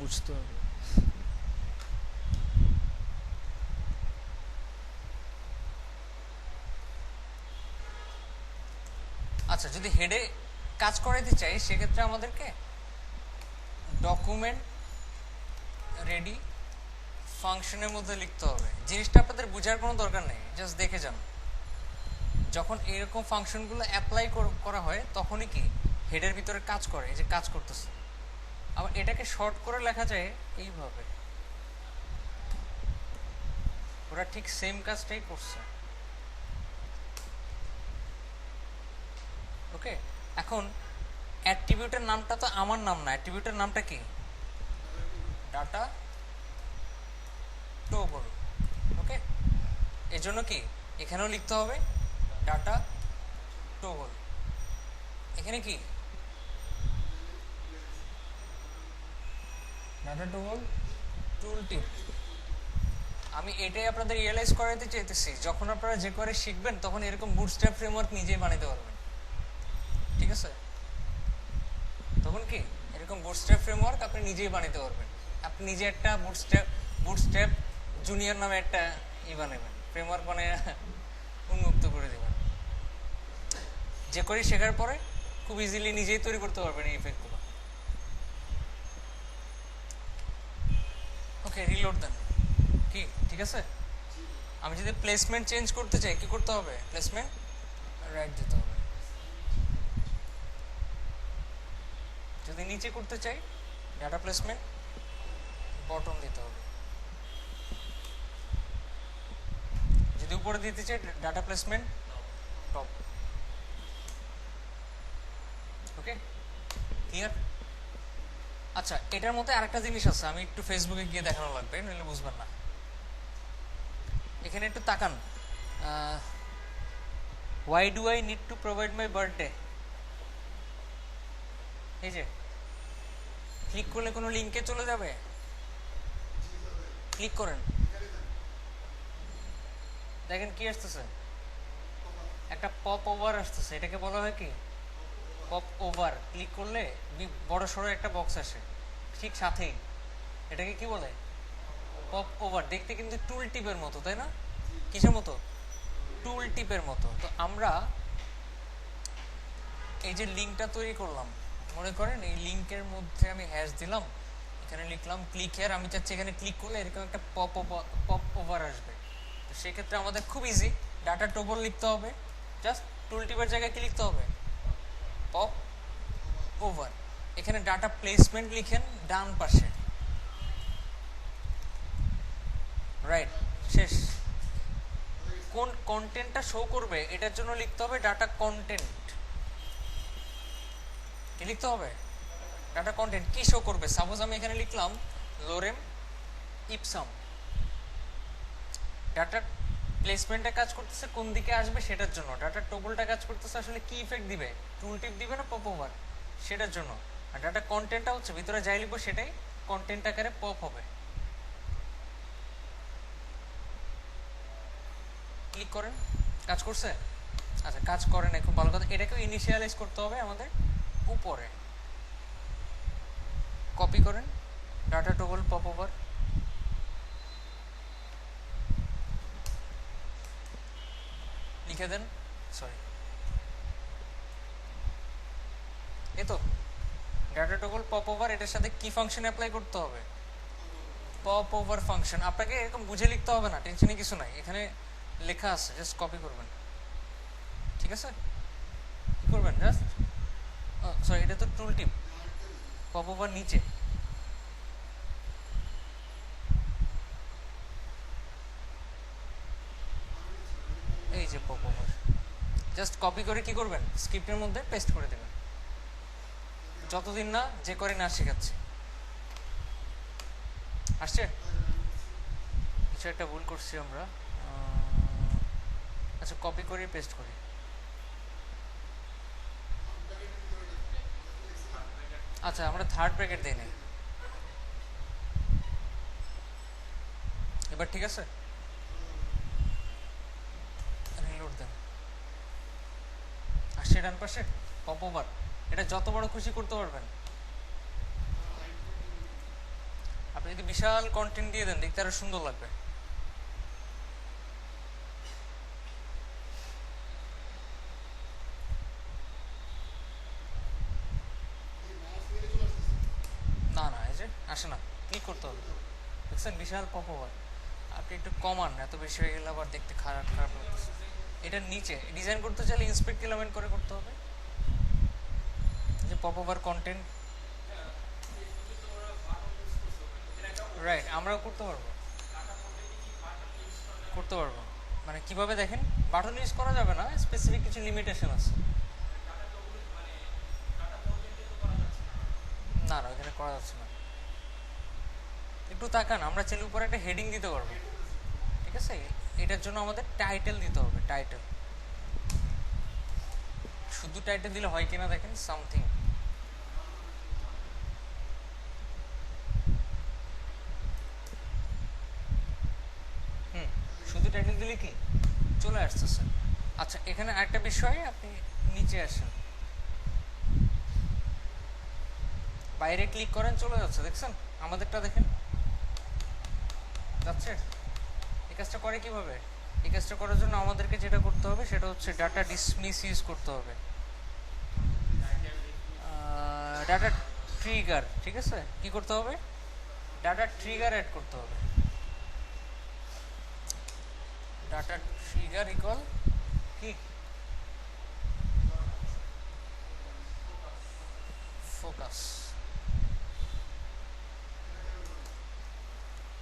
বুঝতে হবে। আচ্ছা, যদি হেডে কাজ করাইতে চাই সেক্ষেত্রে আমাদেরকে ডকুমেন্ট রেডি ফাংশনের মধ্যে লিখতে হবে। জিনিসটা আপনাদের বোঝার কোনো দরকার নেই, জাস্ট দেখে যান। যখন এরকম ফাংশনগুলো অ্যাপ্লাই করা হয় তখনই কি হেডের ভিতরে কাজ করে, এই যে কাজ করতেছে। আবার এটাকে শর্ট করে লেখা যায় এইভাবে, ওরা ঠিক সেম কাজটাই করছে। ওকে, এখন অ্যাট্রিবিউটের নামটা তো আমার নাম না, অ্যাট্রিবিউটের নামটা কি, ডাটা টোগল। ওকে, এর জন্য কি এখানেও লিখতে হবে ডাটা টোগল। এখানে কি ডাটা টোগল টুল টিপ। আমি এটাই আপনাদের রিয়েলাইজ করাতে চাইতেছি, যখন আপনারা যে করে শিখবেন তখন এরকম বুটস্ট্র্যাপ ফ্রেমওয়ার্ক নিজেই বানাতে পারবেন। ঠিক আছে, তখন কি এরকম বুটস্ট্র্যাপ ফ্রেমওয়ার্ক আপনি নিজেই বানাতে পারবেন। আপনি নিজে একটা বুটস্ট্র্যাপ জুনিয়র নামে একটা বানাবেন, ফ্রেমওয়ার্ক বানিয়ে উন্মুক্ত করে দেবেন। যে করে শেখার পরে খুব ইজিলি নিজেই তৈরি করতে পারবেন এই ইফেক্টগুলো। ওকে, রিলোড দেন। কি ঠিক আছে? আমি যদি প্লেসমেন্ট চেঞ্জ করতে চাই কি করতে হবে? প্লেসমেন্ট রাইট দিতে হবে। যদি নিচে করতে চাই ডাটা প্লেসমেন্ট বটম দিতে হবে। যদি উপরে দিতে চাই ডাটা প্লেসমেন্ট টপ। ওকে, ক্লিয়ার? আচ্ছা, এটার মধ্যে আরেকটা জিনিস আছে, আমি একটু ফেসবুকে গিয়ে দেখানো লাগবে, নইলে বুঝবেন না। এখানে একটু তাকান। why do I need to provide my birthday? এই যে ক্লিক করলে কোনো লিঙ্কে চলে যাবে, ক্লিক করেন, দেখেন কি আসতেছে, একটা পপ ওভার আসতেছে। এটাকে বলা হয় কি পপ ওভার। ক্লিক করলে বড় সড়ো একটা বক্স আসে, ঠিক সাথেই এটাকে কি বলে পপ ওভার। দেখতে কিন্তু টুল টিপের মতো, তাই না? কিসের মতো? টুল টিপের মতো। তো আমরা এই যে লিঙ্কটা তৈরি করলাম, মনে করেন এই লিঙ্কের মধ্যে আমি হ্যাশ দিলাম, এখানে লিখলাম ক্লিক হেয়ার। আমি চাচ্ছি এখানে ক্লিক করলে এরকম একটা পপ ওভার আসবে। তো সেক্ষেত্রে আমাদের খুব ইজি, ডাটা টোগল লিখতে হবে, জাস্ট টুল টিপের জায়গায় কি লিখতে হবে? Pop over. এখানে ডাটা প্লেসমেন্ট লিখেন ডান পাশে, রাইট, শেষ। কোন কন্টেন্টটা শো করবে এটার জন্য লিখতে হবে ডাটা কন্টেন্ট। কি লিখতে হবে? Data content. কি শো করবে? সাপোজ আমি এখানে লিখলাম লোরেম ইপসাম। ডাটা প্লেসমেন্টটা কাজ করতেছে কোন দিকে আসবে সেটার জন্য, ডাটা টোগলটা কাজ করতেছে আসলে কি ইফেক্ট দিবে, টুল টিপ দিবে না পপ ওভার সেটার জন্য। আর ডাটা কন্টেন্টটা হচ্ছে ভিতরে যাই লিখবো সেটাই কন্টেন্ট আকারে পপ হবে। ক্লিক করেন, কাজ করছে? আচ্ছা, কাজ করে না, খুব ভালো কথা। এটাকেও ইনিশিয়ালাইজ করতে হবে আমাদের উপরে। কপি করেন ডাটা টোগল পপ ওভার, লিখে দেন, সরি এই তো ডাটা টোগল পপ ওভার। এটার সাথে কি ফাংশন অ্যাপ্লাই করতে হবে? Pop over function. আপনাকে এরকম বুঝে লিখতে হবে না, টেনশনে কিছু নাই, এখানে লেখা আছে, জাস্ট কপি করবেন। ঠিক আছে, কি করবেন জাস্ট, সরি এটা তো টুল টিপ, পপ ওভার নিচে। এই যে পপ ওভার, জাস্ট কপি করে কি করবেন? স্ক্রিপ্টের মধ্যে পেস্ট করে দেবেন, যতদিন না যে করে না শেখাচ্ছি। আসছে? কিছু একটা ভুল করছি আমরা। আচ্ছা, কপি করে পেস্ট করি। আচ্ছা, আমরা থার্ড ব্র্যাকেট দিই নাই। এবার ঠিক আছে, রিলোড দেন। আসছে ডান পাশে পপ ওভার। এটা যত বড় খুশি করতে পারবেন। আপনি যদি বিশাল কন্টেন্ট দিয়ে দেন দেখতে আরো সুন্দর লাগবে। না না, এই যে আসে না, ক্লিক করতে হবে। দেখছেন বিশাল পপ ওভার। আপনি একটু কমান, এত বেশি হয়ে গেলে আবার দেখতে খারাপ খারাপ লাগতেছে। এটার নিচে ডিজাইন করতে চাইলে ইন্সপেক্ট এলিমেন্ট করে করতে হবে, যে পপ ওভার কন্টেন্ট। রাইট, আমরাও করতে পারবো, করতে পারবো। মানে কিভাবে দেখেন? বাটন ইউজ করা যাবে না, স্পেসিফিক কিছু লিমিটেশন আছে। না না, ওইখানে করা যাচ্ছে না। একটু তাকান, আমরা চাইলে উপরে একটা হেডিং দিতে পারবো, ঠিক আছে? এটার জন্য আমাদের টাইটেল দিতে হবে, টাইটেল। শুধু টাইটেল দিলে হয় কিনা দেখেন, সামথিং। শুধু টাইটেল দিলে কি চলে আসতেছে। আচ্ছা, এখানে আরেকটা বিষয়, আপনি নিচে আসেন, বাইরে ক্লিক করেন, চলে যাচ্ছে, দেখছেন? আমাদেরটা দেখেন যাচ্ছে। এই কাজটা করে কিভাবে? এই কাজটা করার জন্য আমাদেরকে যেটা করতে হবে সেটা হচ্ছে ডাটা ডিসমিস ইউজ করতে হবে, ডাটা ট্রিগার, ঠিক আছে? কি করতে হবে? ডাটা ট্রিগার অ্যাড করতে হবে। ডাটা ট্রিগার ইকুয়াল কি? ফোকাস।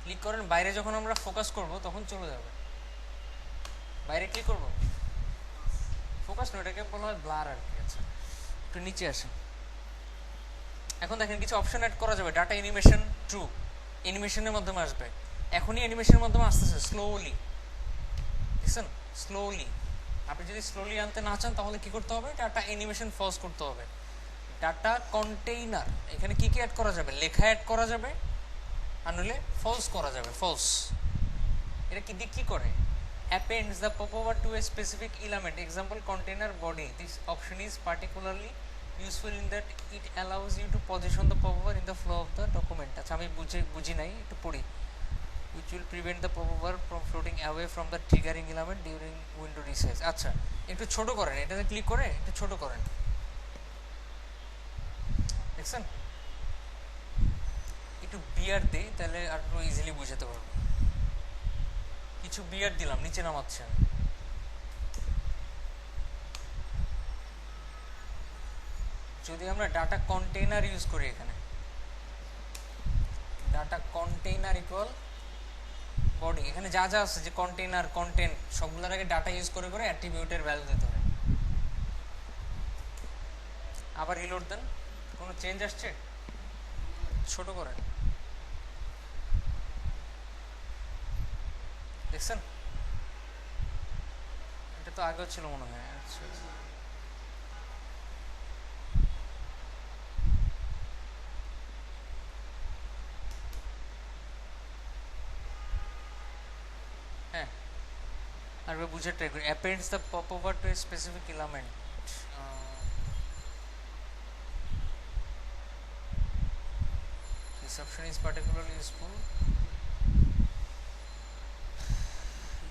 ক্লিক করেন, বাইরে যখন আমরা ফোকাস করব তখন চলে যাবে। বাইরে ক্লিক করব, ফোকাস না, এটাকে বলা হয় ব্লার আর কি। আচ্ছা, একটু নিচে আসেন। এখন দেখেন কিছু অপশন অ্যাড করা যাবে। ডাটা অ্যানিমেশন ট্রু, অ্যানিমেশনের মাধ্যমে আসবে। এখনই অ্যানিমেশনের মাধ্যমে আসতেছে, স্লোলি, দেখছেন? স্লোলি। আপনি যদি স্লোলি আনতে না চান তাহলে কি করতে হবে? ডাটা অ্যানিমেশন ফলস করতে হবে। ডাটা কন্টেইনার, এখানে কি কি অ্যাড করা যাবে? লেখা অ্যাড করা যাবে, আর নইলে ফলস করা যাবে, ফলস। এটা কি দিক কি করে? appends the popover to a specific element, example container body. This option is particularly useful in that it allows you to position the popover in the flow of the document. আচ্ছা, আমি বুঝি নাই, একটু পড়ি। which will prevent the popover from floating away from the triggering element during window resize. আচ্ছা, একটু ছোট করেন, এটাতে ক্লিক করে একটু ছোট করেন, দেখছেন? একটু বিয়ার দেই, তাহলে আরো ইজিলি বুঝাতে পারবো। কিছু বিয়ার দিলাম, নিচে নামাচ্ছে। যদি আমরা ডাটা কন্টেইনার ইউজ করি, এখানে ডাটা কন্টেইনার ইকুয়াল বডি, এখানে যা যা আছে যে কন্টেইনার, কন্টেন্ট, সবগুলোর আগে ডাটা ইউজ করে করে অ্যাট্রিবিউটের ভ্যালু দিতে হয়। আবার রিলোড দেন, কোনো চেঞ্জ আসছে? ছোট করেন, দেখছেন? এটা তো আগেও ছিল মনে হয়। আচ্ছা, হ্যাঁ, আর বুঝে ট্রাই করি। appends the popover to a specific element. This option is particularly useful.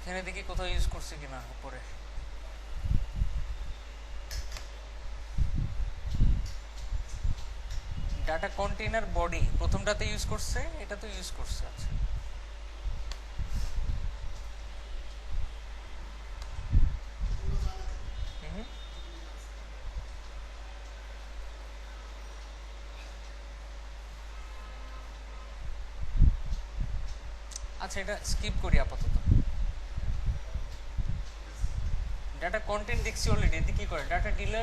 এখানে দেখি কোথাও ইউজ করছে কিনা উপরে। ডাটা কন্টেইনার বডি প্রথমটাতে ইউজ করছে, এটা তো ইউজ করছে। আচ্ছা, আচ্ছা, এটা স্কিপ করি আপাতত। ডাটা কন্টেন্ট দেখছি অলরেডি। এতে কি করে? ডাটা ডিলে,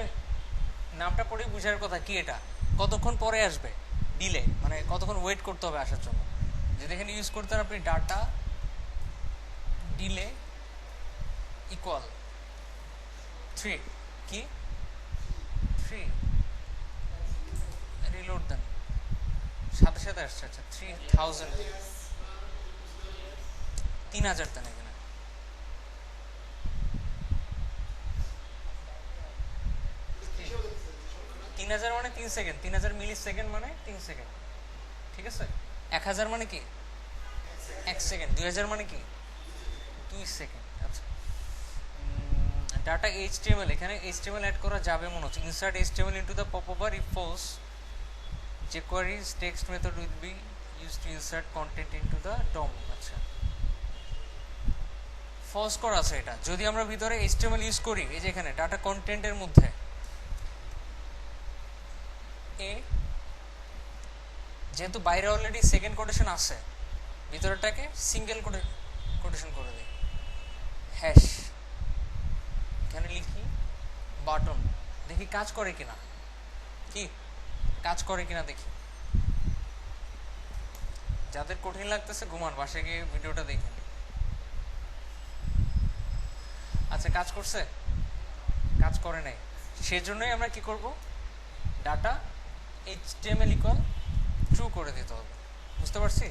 নামটা পড়েই বুঝার কথা কি এটা কতক্ষণ পরে আসবে। ডিলে মানে কতক্ষণ ওয়েট করতে হবে আসার জন্য। যদি এখানে ইউজ করতে পারেন আপনি ডাটা ডিলে ইকুয়াল 3, কি 3, রিলোড দেন, সাথে সাথে আসছে। আচ্ছা, 3000, 3000 দেন এখানে। 3000 মানে 3 সেকেন্ড, 3000 মিলি সেকেন্ড মানে 3 সেকেন্ড, ঠিক আছে? 1000 মানে কি 1 সেকেন্ড, 2000 মানে কি 2 সেকেন্ড। আচ্ছা, ডাটা HTML, এখানে HTML অ্যাড করা যাবে মনে হচ্ছে। Insert HTML into the popover if false, jQuery's text method will be used to insert content into the DOM. আচ্ছা, ফলস করা আছে এটা। যদি আমরা ভিতরে HTML ইউজ করি, এই যে এখানে ডাটা কন্টেন্টের মধ্যে যেহেতু বাইরে অলরেডি সেকেন্ড কোটেশন আছে, ভিতরেটাকে সিঙ্গেল কোটেশন করে দিই। হ্যাশ, এখানে লিখি বাটন, দেখি কাজ করে কিনা, কি কাজ করে কিনা দেখি। যাদের কঠিন লাগতেছে ঘুমান, বাসায় গিয়ে ভিডিওটা দেখেন। আচ্ছা, কাজ করছে? কাজ করে নাই। সেজন্যই আমরা কি করব, ডাটা এইচটিএমএল ইকুয়াল ট্রু করে দিতে হবে। বুঝতে পারছি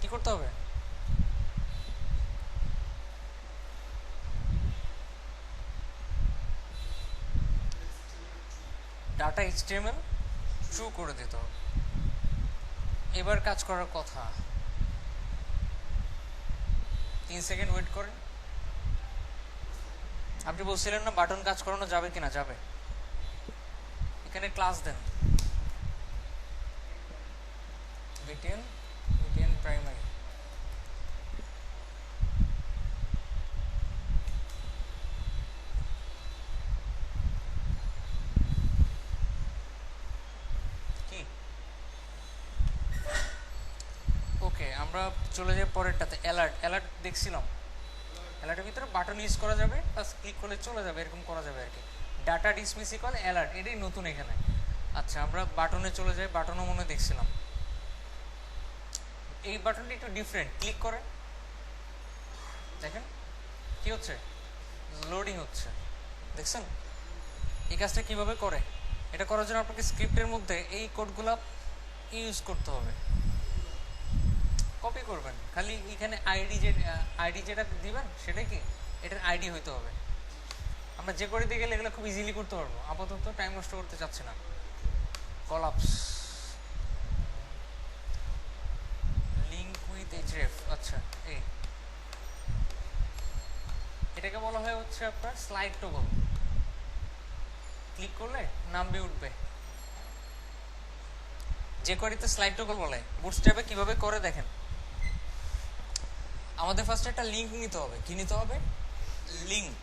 কি করতে হবে? ডাটা এইচটিএমএল ট্রু করে দিতে হবে। এবার কাজ করার কথা। 3 সেকেন্ড ওয়েট করেন। আপনি বলছিলেন না বাটন কাজ করানো যাবে কিনা? যাবে। এখানে ক্লাস দেন বিটিএন প্রাইমারি। কি ওকে, আমরা চলে যাই পরেরটাতে। অ্যালার্ট দেখছিলাম। অ্যালার্টের ভিতরে বাটন ইউজ করা যাবে, বাস ক্লিক করলে চলে যাবে, এরকম করা যাবে আর কি। ডাটা ডিসমিস ইকুয়াল অ্যালার্ট, এটাই নতুন এখানে। আচ্ছা, আমরা বাটনে চলে যাই। বাটনও মনে দেখছিলাম। এই বাটনটি একটু ডিফারেন্ট। ক্লিক করেন, দেখেন কি হচ্ছে, লোডিং হচ্ছে। দেখছেন এই কাজটা কিভাবে করে? এটা করার জন্য আপনাকে স্ক্রিপ্টের মধ্যে এই কোডগুলো ইউজ করতে হবে। কপি করবেন, খালি এখানে আইডি যেটা দিবেন সেটা কি, এটার আইডি হইতে হবে। আমরা যে করে দিয়ে গেলে এগুলো খুব ইজিলি করতে পারবো। আপাতত টাইম নষ্ট করতে চাচ্ছি না। Collapse link with href. আচ্ছা, এটাকে বলা হয় হচ্ছে আপনার স্লাইড টগল। ক্লিক করলে নামবে, উঠবে। যে কোয়ারিতে স্লাইড টগল বলে। বুটস্ট্র্যাপে কিভাবে করে দেখেন। আমাদের ফার্স্টে একটা লিঙ্ক নিতে হবে। কি নিতে হবে? লিঙ্ক।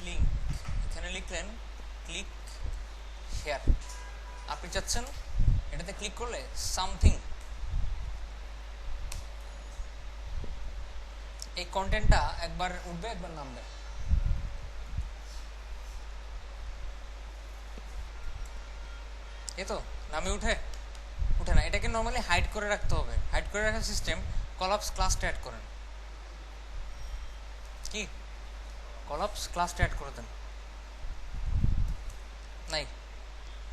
লিঙ্ক এখানে লিখলেন ক্লিক শেয়ার। আপনি চাচ্ছেন এটাতে ক্লিক করলে সামথিং, এই কন্টেন্টটা একবার উঠবে, একবার নামবে। এই তো নামে উঠে না। এটাকে নর্মালি হাইড করে রাখতে হবে। হাইড করে রাখার সিস্টেম, কলাপস ক্লাসটা অ্যাড করেন। কি কলাপস ক্লাসটা অ্যাড করে দেন। নাই,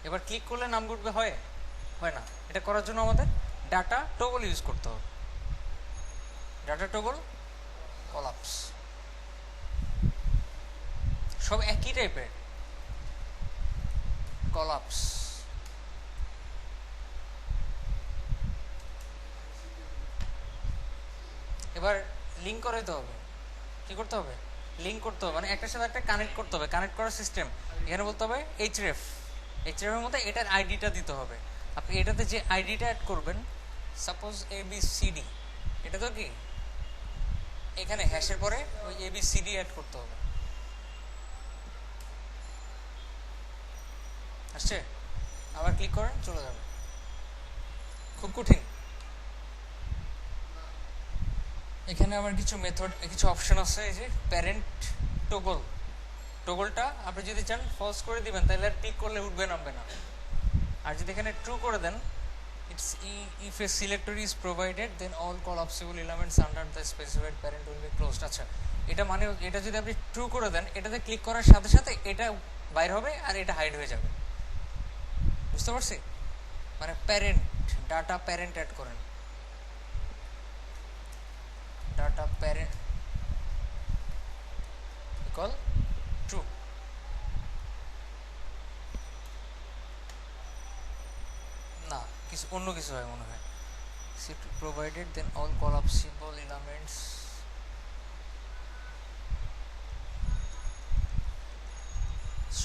এবার ক্লিক করলে নাম উঠবে, হয় না। এটা করার জন্য আমাদের ডাটা টগল ইউজ করতে হবে। ডাটা টগল কলাপস সব একই টাইপের। কলাপস এবার লিঙ্ক করাইতে হবে। কি করতে হবে? লিঙ্ক করতে হবে, মানে একটার সাথে একটা কানেক্ট করতে হবে। কানেক্ট করার সিস্টেম এখানে বলতে হবে এইচরেফ। এইচরেফের মধ্যে এটার আইডিটা দিতে হবে। আপনি এটাতে যে আইডিটা অ্যাড করবেন, সাপোজ ABCD, এটা তো কি এখানে হ্যাশের পরে ওই ABCD অ্যাড করতে হবে। আসছে? আবার ক্লিক করেন, চলে যাবে। খুব কঠিন। এখানে আবার কিছু মেথড, কিছু অপশন আছে। এই যে প্যারেন্ট টগল, টগলটা আপনি যদি চান ফলস করে দিবেন, তাহলে আর ক্লিক করলে উঠবে, নামবে না। আর যদি এখানে ট্রু করে দেন, it's if a selector is provided then all collapsible elements under the specified parent will be closed. আচ্ছা, এটা মানে এটা যদি আপনি ট্রু করে দেন, এটাতে ক্লিক করার সাথে সাথে এটা বাইর হবে আর এটা হাইড হয়ে যাবে। বুঝতে পারছি? মানে প্যারেন্ট, ডাটা প্যারেন্ট অ্যাড করেন। Data parent equal true. না, কিছু অন্য কিছু হয় মনে হয়। provided then all collapsible elements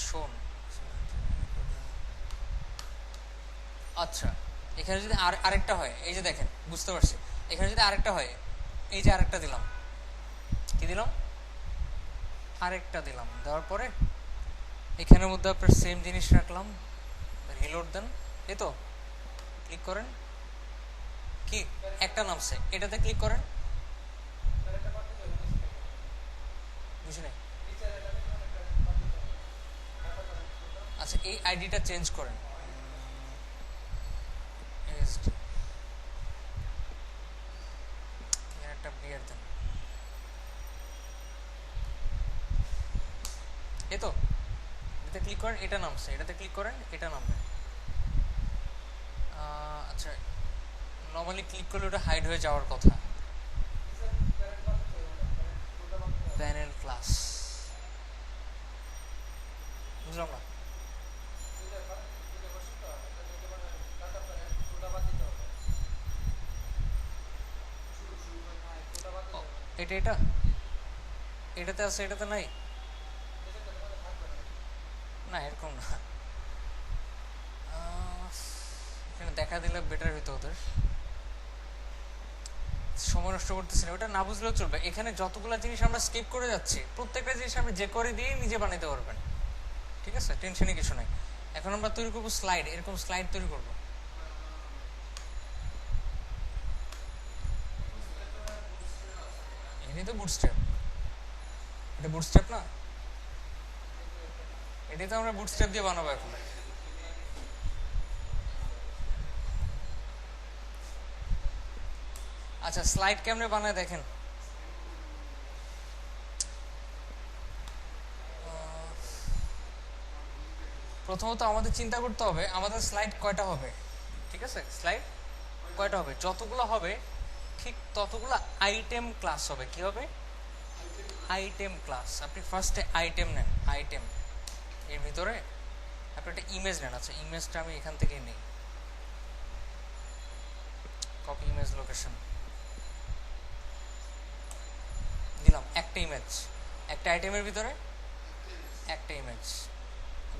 shown। আচ্ছা, এখানে যদি আরেকটা হয়, এই যে দেখেন, বুঝতে পারছি। এখানে যদি আরেকটা হয়, এই যে আরেকটা দিলাম, কি দিলাম, আরেকটা দিলাম, দেওয়ার পরে এখানের মধ্যে আপনার সেম জিনিস রাখলাম, রিলোড দেন। এই তো ক্লিক করেন, কি একটা নামছে, এটাতে ক্লিক করেন। বুঝি নাই? আচ্ছা এই আইডিটা চেঞ্জ করেন, এসডি একটা বিয়ার দেন, এই তো এটাতে ক্লিক করেন, এটা নামছে, এটাতে ক্লিক করেন, এটা নামবে। আচ্ছা নর্মালি ক্লিক করলে ওটা হাইড হয়ে যাওয়ার কথা। প্যানেল ক্লাস বুঝলাম না, এটা এটা এটাতে আছে, এটাতে নাই না, এরকম না। এখানে দেখা দিলে বেটার হইতো, ওদের সময় নষ্ট করতেছি না, ওটা না বুঝলেও চলবে। এখানে যতগুলো জিনিস আমরা স্কিপ করে যাচ্ছি প্রত্যেকটা জিনিস আপনি যে করে দিয়ে নিজে বানাতে পারবেন, ঠিক আছে, টেনশনে কিছু নাই। এখন আমরা তৈরি করবো স্লাইড, এরকম স্লাইড তৈরি করবো। এটাই তো বুটস্ট্র্যাপ, এটা বুটস্ট্র্যাপ না, এটাই তো আমরা বুটস্ট্র্যাপ দিয়ে বানাবো এখন। আচ্ছা স্লাইড কেমনে বানায় দেখেন, প্রথমত আমাদের চিন্তা করতে হবে আমাদের স্লাইড কয়টা হবে, ঠিক আছে, স্লাইড কয়টা হবে, যতগুলো হবে ঠিক ততগুলো আইটেম ক্লাস হবে। কি হবে? Item class. আপনি ফার্স্টে আইটেম নেন, আইটেম এর ভিতরে আপনি একটা ইমেজ নেন। আচ্ছা ইমেজটা আমি এখান থেকে নিই, কপি ইমেজ লোকেশন দিলাম, একটা ইমেজ, একটা আইটেমের ভিতরে একটা ইমেজ,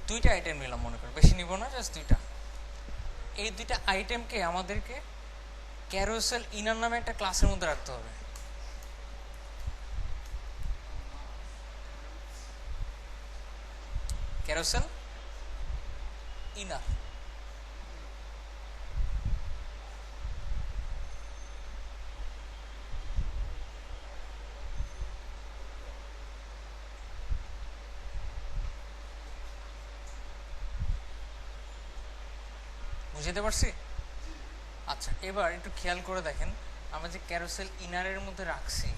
দুইটা আইটেম নিলাম মনে করি, বেশি নিব না, জাস্ট দুইটা। এই দুইটা আইটেমকে আমাদেরকে ক্যারোসেল ইনার নামে একটা ক্লাসের মধ্যে রাখতে হবে। ক্যারোসেল ইনার, বুঝতে পারছি? আচ্ছা এবার একটু খেয়াল করে দেখেন, আমরা যে ক্যারোসেল ইনারের মধ্যে রাখছি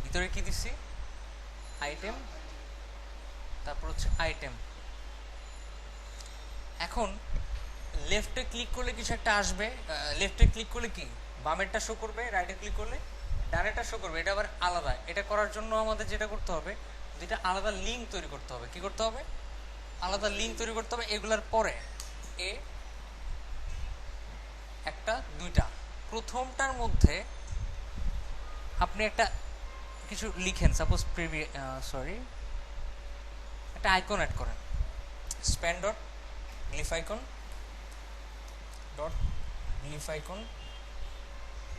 ভিতরে কি দিচ্ছি, আইটেম, তারপর হচ্ছে আইটেম। এখন লেফটে ক্লিক করলে কিছু একটা আসবে, লেফটে ক্লিক করলে কি বামেরটা শো করবে, রাইটে ক্লিক করলে ডানেরটা শো করবে, এটা আবার আলাদা। এটা করার জন্য আমাদের যেটা করতে হবে, দুইটা আলাদা লিঙ্ক তৈরি করতে হবে। কি করতে হবে? আলাদা লিঙ্ক তৈরি করতে হবে। এগুলার পরে এ একটা দুইটা, প্রথমটার মধ্যে আপনি একটা কিছু লিখেন, সাপোজ একটা আইকন অ্যাড করেন, span dot glyph icon dot glyph icon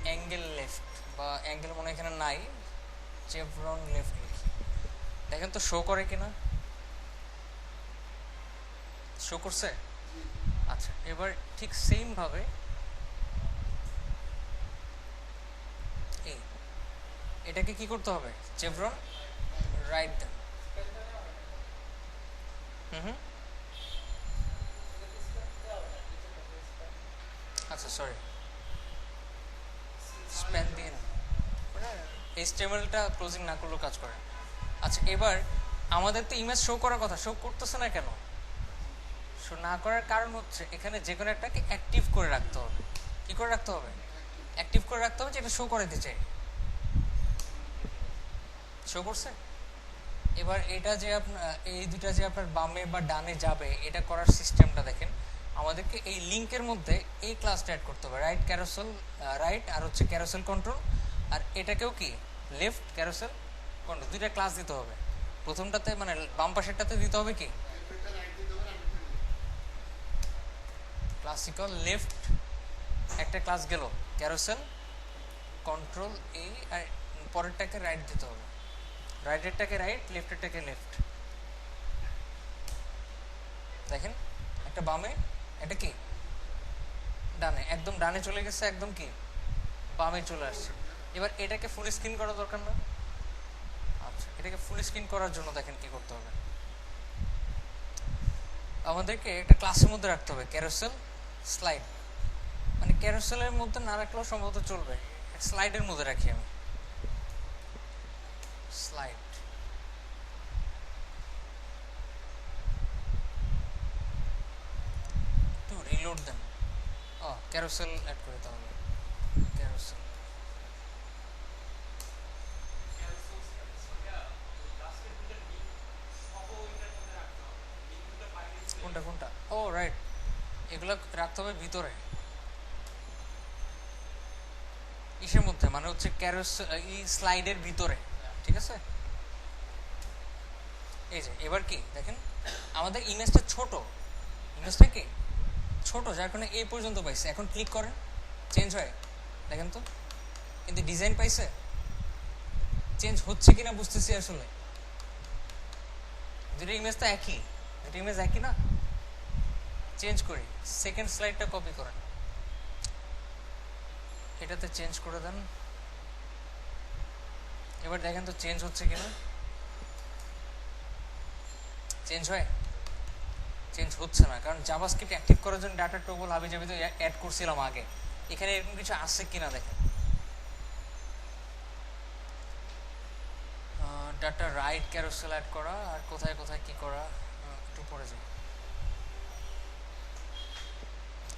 angle left, বা অ্যাঙ্গেল মনে এখানে নাই, চেভরন লেফট লিখি, দেখেন তো শো করে কিনা, শো করছে। আচ্ছা এবার ঠিক সেম ভাবে এটাকে কি করতে হবে, চেভরন রাইট দেন। হুম আচ্ছা সরি, স্প্যান দিয়ে না, এইচটিএমএলটা ক্লোজিং না করলেও কাজ করে। আচ্ছা এবার আমাদের তো ইমেজ শো করার কথা, শো করতেছে না কেন? শো না করার কারণ হচ্ছে এখানে যে কোনো একটাকে অ্যাক্টিভ করে রাখতে হবে। কি করে রাখতে হবে? অ্যাক্টিভ করে রাখতে হবে, যেটা শো করাতে চাই। শো করছে। এবার এটা যে আপনার এই দুটা যে আপনার বামে বা ডানে যাবে, এটা করার সিস্টেমটা দেখেন। আমাদেরকে এই লিঙ্কের মধ্যে এই ক্লাসটা অ্যাড করতে হবে, রাইট ক্যারোসেল রাইট, আর হচ্ছে ক্যারোসেল কন্ট্রোল, আর এটাকেও কি লেফট ক্যারোসেল কন্ট্রোল, দুইটা ক্লাস দিতে হবে। প্রথমটাতে মানে বাম পাশেরটাতে দিতে হবে কি ক্লাসিক্যাল লেফট, একটা ক্লাস গেল ক্যারোসেল কন্ট্রোল এই, আর পরেরটাকে রাইট দিতে হবে, রাইটেরটাকে রাইট, লেফটেরটাকে লেফট। দেখেন একটা বামে, এটা কি ডানে, একদম ডানে চলে গেছে, একদম কি বামে চলে আসছে। এবার এটাকে ফুল স্ক্রিন করা দরকার না? আচ্ছা এটাকে ফুল স্ক্রিন করার জন্য দেখেন কি করতে হবে, আমাদেরকে একটা ক্লাসের মধ্যে রাখতে হবে ক্যারোসেল স্লাইড, মানে ক্যারোসেলের মধ্যে না রাখলেও সম্ভবত চলবে, স্লাইডের মধ্যে রাখি আমি স্লাইড। টু রিলোড দেন, ও ক্যারোসেল অ্যাড করে দিতে হবে, ক্যারোসেল। কোনটা কোনটা? ও রাইট, এগুলো রাখতে হবে ভিতরে, ইসের মধ্যে, মানে হচ্ছে ক্যারোসেল এই স্লাইডের ভিতরে, ঠিক আছে। এই যে এবার কি দেখেন, আমাদের ইমেজটা ছোট, ইমেজটা কি ছোট, যার কারণে এই পর্যন্ত পাইছে। এখন ক্লিক করেন, চেঞ্জ হয় দেখেন তো, কিন্তু ডিজাইন পাইছে, চেঞ্জ হচ্ছে কিনা বুঝতেছি আসলে। দুটো ইমেজ তো একই, দুটো ইমেজ একই না। চেঞ্জ করি, সেকেন্ড স্লাইডটা কপি করেন, এটাতে চেঞ্জ করে দেন। এবার দেখেন তো চেঞ্জ হচ্ছে কিনা, চেঞ্জ হয়, চেঞ্জ হচ্ছে না, কারণ জাভাস্ক্রিপ্ট অ্যাক্টিভ করার জন্য ডাটা টগল হাবিজাবি তো অ্যাড করছিলাম আগে, এখানে এরকম কিছু আছে কিনা দেখেন। ডাটা রাইট ক্যারোসেল অ্যাড করা, আর কোথায় কোথায় কি করা, একটু পরে যাই।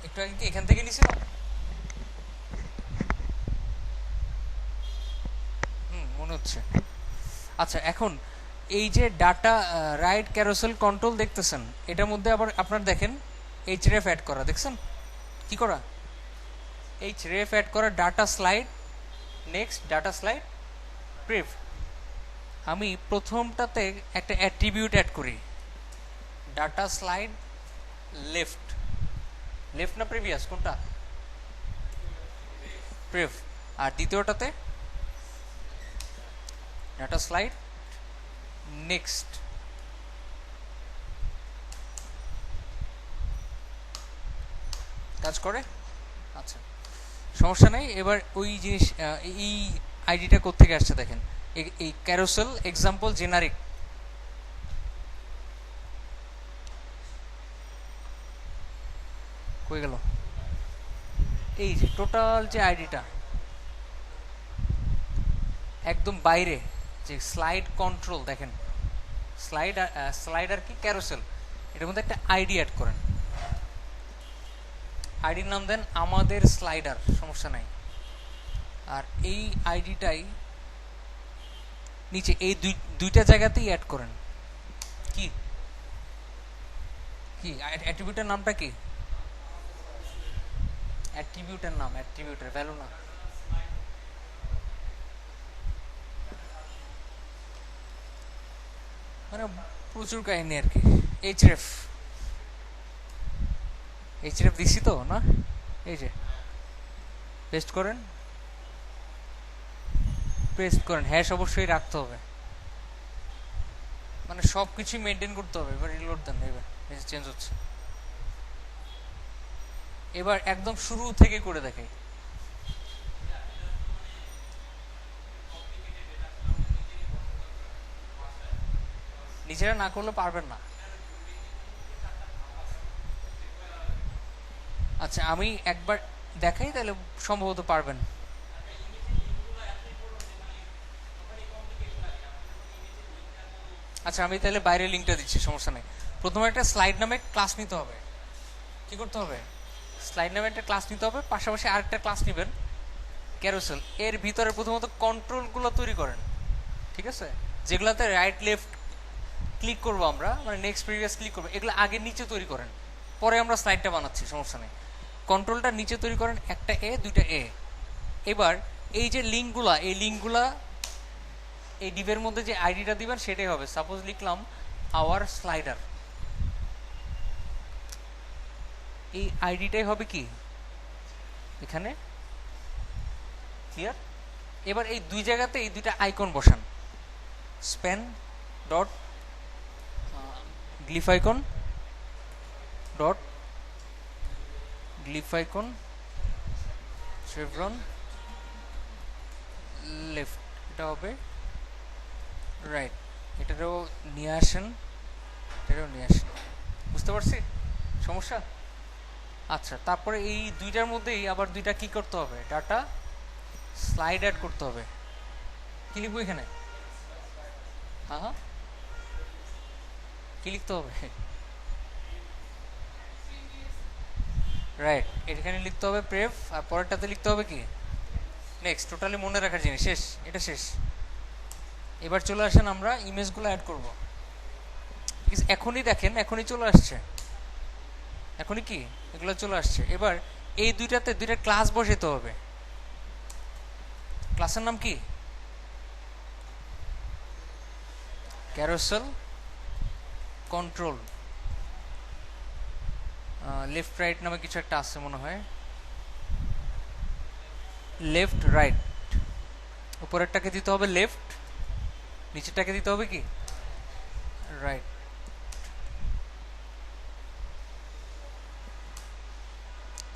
একটু আগে কি এখান থেকে নিছিলাম? মনে হচ্ছে। আচ্ছা, এখন এই যে ডাটা রাইট ক্যারোসেল কন্ট্রোল দেখতেছেন, এটার মধ্যে আবার আপনার দেখেন এইচরেফ অ্যাড করা, দেখছেন কি করা? এইচরেফ অ্যাড করা, data slide next, data slide prev. আমি প্রথমটাতে একটা অ্যাট্রিবিউট অ্যাড করি, ডাটা স্লাইড লেফট, লেফট না প্রিভিয়াস কোনটা? প্রিভ। আর দ্বিতীয়টাতে ডাটা স্লাইড নেক্সট। কাজ করে? আচ্ছা, সমস্যা নেই। এবার ওই জিনিস, এই আইডিটা কোত্থেকে আসছে দেখেন, এই ক্যারোসেল এক্সাম্পল জেনারিক, কই গেল? এই যে টোটাল যে আইডিটা একদম বাইরে, যে স্লাইড কন্ট্রোল দেখেন, স্লাইড স্লাইড আর কি ক্যারোসেল, এটার মধ্যে একটা আইডি অ্যাড করেন, আইডির নাম দেন আমাদের স্লাইডার, সমস্যা নাই। আর এই আইডিটাই নিচে এই দুইটা জায়গাতেই অ্যাড করেন। কি কি অ্যাট্রিবিউটের নামটা কি? অ্যাট্রিবিউটের নাম, অ্যাট্রিবিউটের ভ্যালু না। মানে প্রচুর কাহিনী আর কি। এইচরেফ, এইচরেফ দিছি তো না, এই যে পেস্ট করেন, পেস্ট করেন, হ্যাশ অবশ্যই রাখতে হবে, মানে সব কিছুই মেনটেন করতে হবে। এবার রিলোড দেন, এবার চেঞ্জ হচ্ছে। এবার একদম শুরু থেকে করে দেখাই, নিজেরা না করলে পারবেন না। আচ্ছা, আমি একবার দেখাই তাহলে সম্ভবত পারবেন। আচ্ছা, আমি তাহলে বাইরে লিঙ্কটা দিচ্ছি, সমস্যা নেই। প্রথমে একটা স্লাইড নামে ক্লাস নিতে হবে। কি করতে হবে? স্লাইড নামে একটা ক্লাস নিতে হবে, পাশাপাশি আরেকটা ক্লাস নেবেন ক্যারোসেল। এর ভিতরে প্রথমত কন্ট্রোলগুলো তৈরি করেন, ঠিক আছে, যেগুলোতে রাইট লেফট ক্লিক করবো আমরা, মানে নেক্সট প্রিভিয়াস ক্লিক করবো, এগুলো আগে নিচে তৈরি করেন, পরে আমরা স্লাইডটা বানাচ্ছি, সমস্যা নেই। কন্ট্রোলটা নিচে তৈরি করেন, একটা এ দুইটা এ। এবার এই যে লিঙ্কগুলা, এই লিঙ্কগুলা এই ডিভের মধ্যে যে আইডিটা দিবেন সেটাই হবে। সাপোজ লিখলাম আওয়ার স্লাইডার, এই আইডিটাই হবে কি এখানে, ক্লিয়ার? এবার এই দুই জায়গাতে এই দুইটা আইকন বসান, span dot glyph icon dot glyph icon Chevron left, এটা হবে রাইট। এটারও নিয়ে আসেন, এটারও নিয়ে আসেন, বুঝতে বুঝতে পারছি সমস্যা? আচ্ছা, তারপরে এই দুইটার মধ্যেই আবার দুইটা কি করতে হবে, ডাটা স্লাইড অ্যাড করতে হবে। কি লিখবো এখানে? হ্যাঁ হ্যাঁ, কি লিখতে হবে? রাইট, এখানে লিখতে হবে প্রেফ, আর পরেরটাতে লিখতে হবে কি নেক্সট। টোটালি মনে রাখার জিনিস শেষ, এটা শেষ। এবার চলে আসেন আমরা ইমেজগুলো অ্যাড করব। এখনই দেখেন, এখনই চলে আসছে, এখনই কি এগুলো চলে আসছে। এবার এই দুইটাতে দুইটা ক্লাস বসাতে হবে। ক্লাসের নাম কি? ক্যারোসেল কন্ট্রোল লেফট রাইট নামে কিছু একটা আছে মনে হয়, লেফট রাইট। উপরেরটাকে দিতে হবে লেফট, নিচেরটাকে দিতে হবে কি রাইট।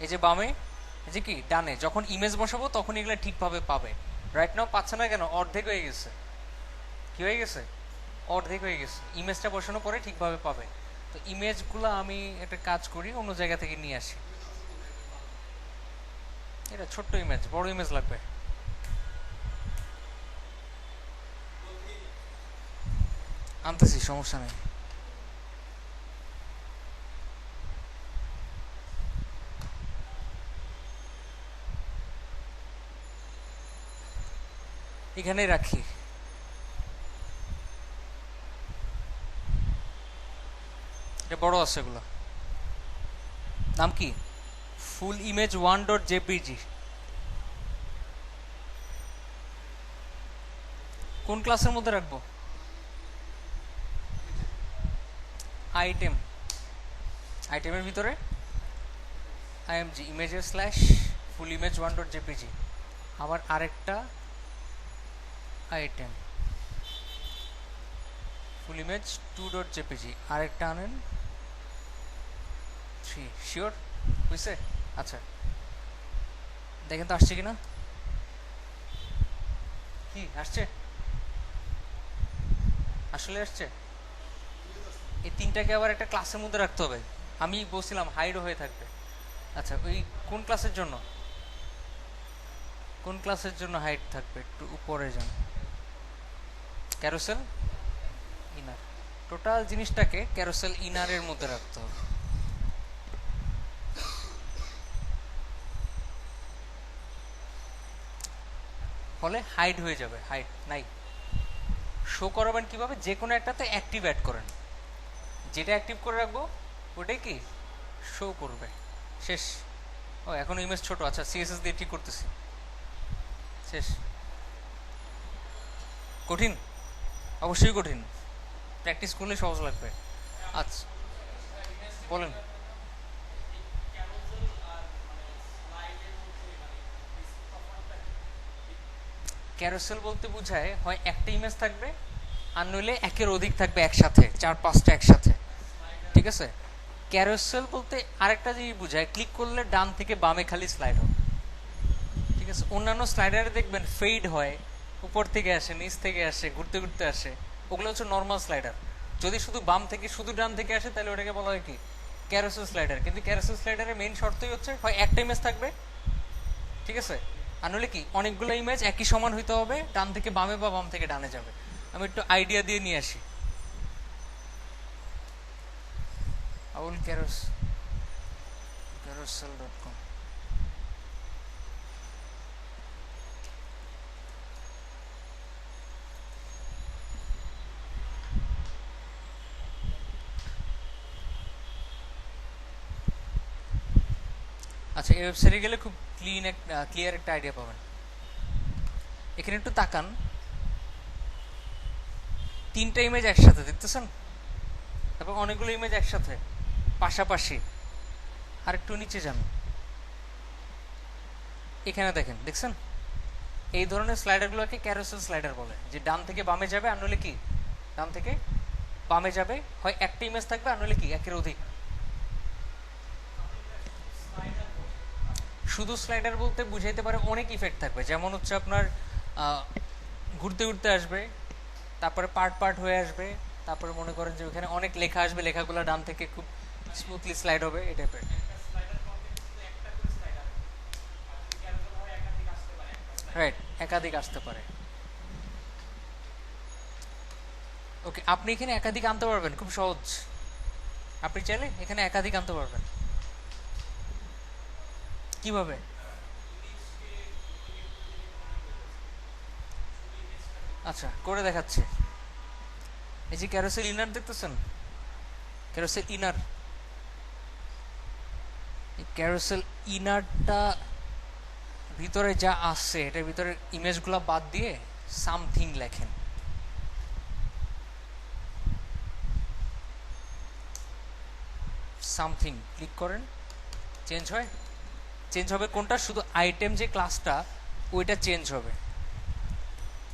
এই যে বামে, এই যে কি ডানে। যখন ইমেজ বসাবো তখন এগুলো ঠিকভাবে পাবে। রাইট নাও পাচ্ছে না কেন? অর্ধেক হয়ে গেছে। কি হয়ে গেছে? অর্ধেক হয়ে গেছে। ইমেজটা বসানোর পরে ঠিকভাবে পাবে। তো ইমেজগুলো আমি একটা কাজ করি, অন্য জায়গা থেকে নিয়ে আসি। এটা ছোট্ট ইমেজ, বড় ইমেজ লাগবে। আনতেছি, সমস্যা নেই। এখানেই রাখি। এটা বড় আছে এগুলো। নাম কি? ফুল ইমেজ 1.jpg। কোন ক্লাসের মধ্যে রাখবো? আইটেম, আইটেমের ভিতরে img ইমেজের স্ল্যাশ ফুল ইমেজ 1.jpg। আবার আরেকটা আইটেম ফুল ইমেজ 2.jpg। আরেকটা আনেন 3। শিওর বুঝছে? আচ্ছা দেখেন তো আসছে কিনা। কি আসছে? আসলে আসছে। এই তিনটাকে আবার একটা ক্লাসের মধ্যে রাখতে হবে। আমি বলছিলাম হাইডও হয়ে থাকবে। আচ্ছা, ওই কোন ক্লাসের জন্য, কোন ক্লাসের জন্য হাইড থাকবে? একটু উপরে যান, ক্যারোসেল ইনার। টোটাল জিনিসটাকে ক্যারোসেল ইনারের মধ্যে রাখতে হবে। ফলে হাইড হয়ে যাবে। হাইড নাই। শো করাবেন কিভাবে? যে কোনো একটাতে অ্যাক্টিভ অ্যাড করেন, যেটা অ্যাক্টিভ করে রাখবো ওটাই কি শো করবে। শেষ। ও এখন ইমেজ ছোট। আচ্ছা, সিএসএস দিয়ে ঠিক করতেছি। শেষ। কঠিন? অবশ্যই কঠিন, প্র্যাকটিস করলে সহজ লাগবে। আচ্ছা বলেন। ক্যারোসেল বলতে বোঝায় হয় একটা ইমেজ থাকবে, আর নইলে একের অধিক থাকবে একসাথে, 4-5টা একসাথে। ঠিক আছে। ক্যারোসেল বলতে আরেকটা জিনিস বোঝায়, ক্লিক করলে ডান থেকে বামে খালি স্লাইড হবে। ঠিক আছে। অন্যান্য স্লাইডারে দেখবেন ফেড হয়, উপর থেকে আসে, নিচ থেকে আসে, ঘুরতে ঘুরতে আসে। ওগুলো হচ্ছে নর্মাল স্লাইডার। যদি শুধু বাম থেকে শুধু ডান থেকে আসে তাহলে ওটাকে বলা হয় কি ক্যারোসেল স্লাইডার। কিন্তু ক্যারোসেল স্লাইডারের মেইন শর্তই হচ্ছে হয় একটা ইমেজ থাকবে, ঠিক আছে, আর নইলে কি অনেকগুলো ইমেজ একই সমান হইতে হবে, ডান থেকে বামে বা বাম থেকে ডানে যাবে। আমি একটু আইডিয়া দিয়ে নিয়ে আসি। আউল carousel.com। আচ্ছা, এই ওয়েবসাইটে গেলে খুব ক্লিয়ার একটা আইডিয়া পাবেন। এখানে একটু তাকান, তিনটা ইমেজ একসাথে দেখতেছেন, তারপর অনেকগুলো ইমেজ একসাথে পাশাপাশি। আর একটু নিচে যান, এখানে দেখেন, দেখছেন? এই ধরনের স্লাইডারগুলোকে ক্যারোসেল স্লাইডার বলে, যে ডান থেকে বামে যাবে, আর নইলে কি ডান থেকে বামে যাবে, হয় একটা ইমেজ থাকবে, আর নইলে কি একের অধিক। শুধু স্লাইডার বলতে বুঝাইতে পারে অনেক ইফেক্ট থাকবে, যেমন হচ্ছে আপনার ঘুরতে ঘুরতে আসবে, তারপরে পার্ট পার্ট হয়ে আসবে, তারপরে মনে করেন যে ওখানে অনেক লেখা আসবে, লেখাগুলো ডান থেকে খুব স্মুথলি স্লাইড হবে এই টাইপের। রাইট, একাধিক আসতে পারে। ওকে, আপনি এখানে একাধিক আনতে পারবেন, খুব সহজ। আপনি চাইলে এখানে একাধিক আনতে পারবেন। কিভাবে? আচ্ছা, করে দেখাচ্ছি। এই যে ক্যারোসেল ইনার দেখতেছেন, ক্যারোসেল ইনার, এই ক্যারোসেল ইনারটা ভিতরে যা আসছে এটার ভিতরে ইমেজগুলো বাদ দিয়ে সামথিং লেখেন। সামথিং ক্লিক করেন, চেঞ্জ হয়। চেঞ্জ হবে কোনটা? শুধু আইটেম যে ক্লাসটা ওইটা চেঞ্জ হবে।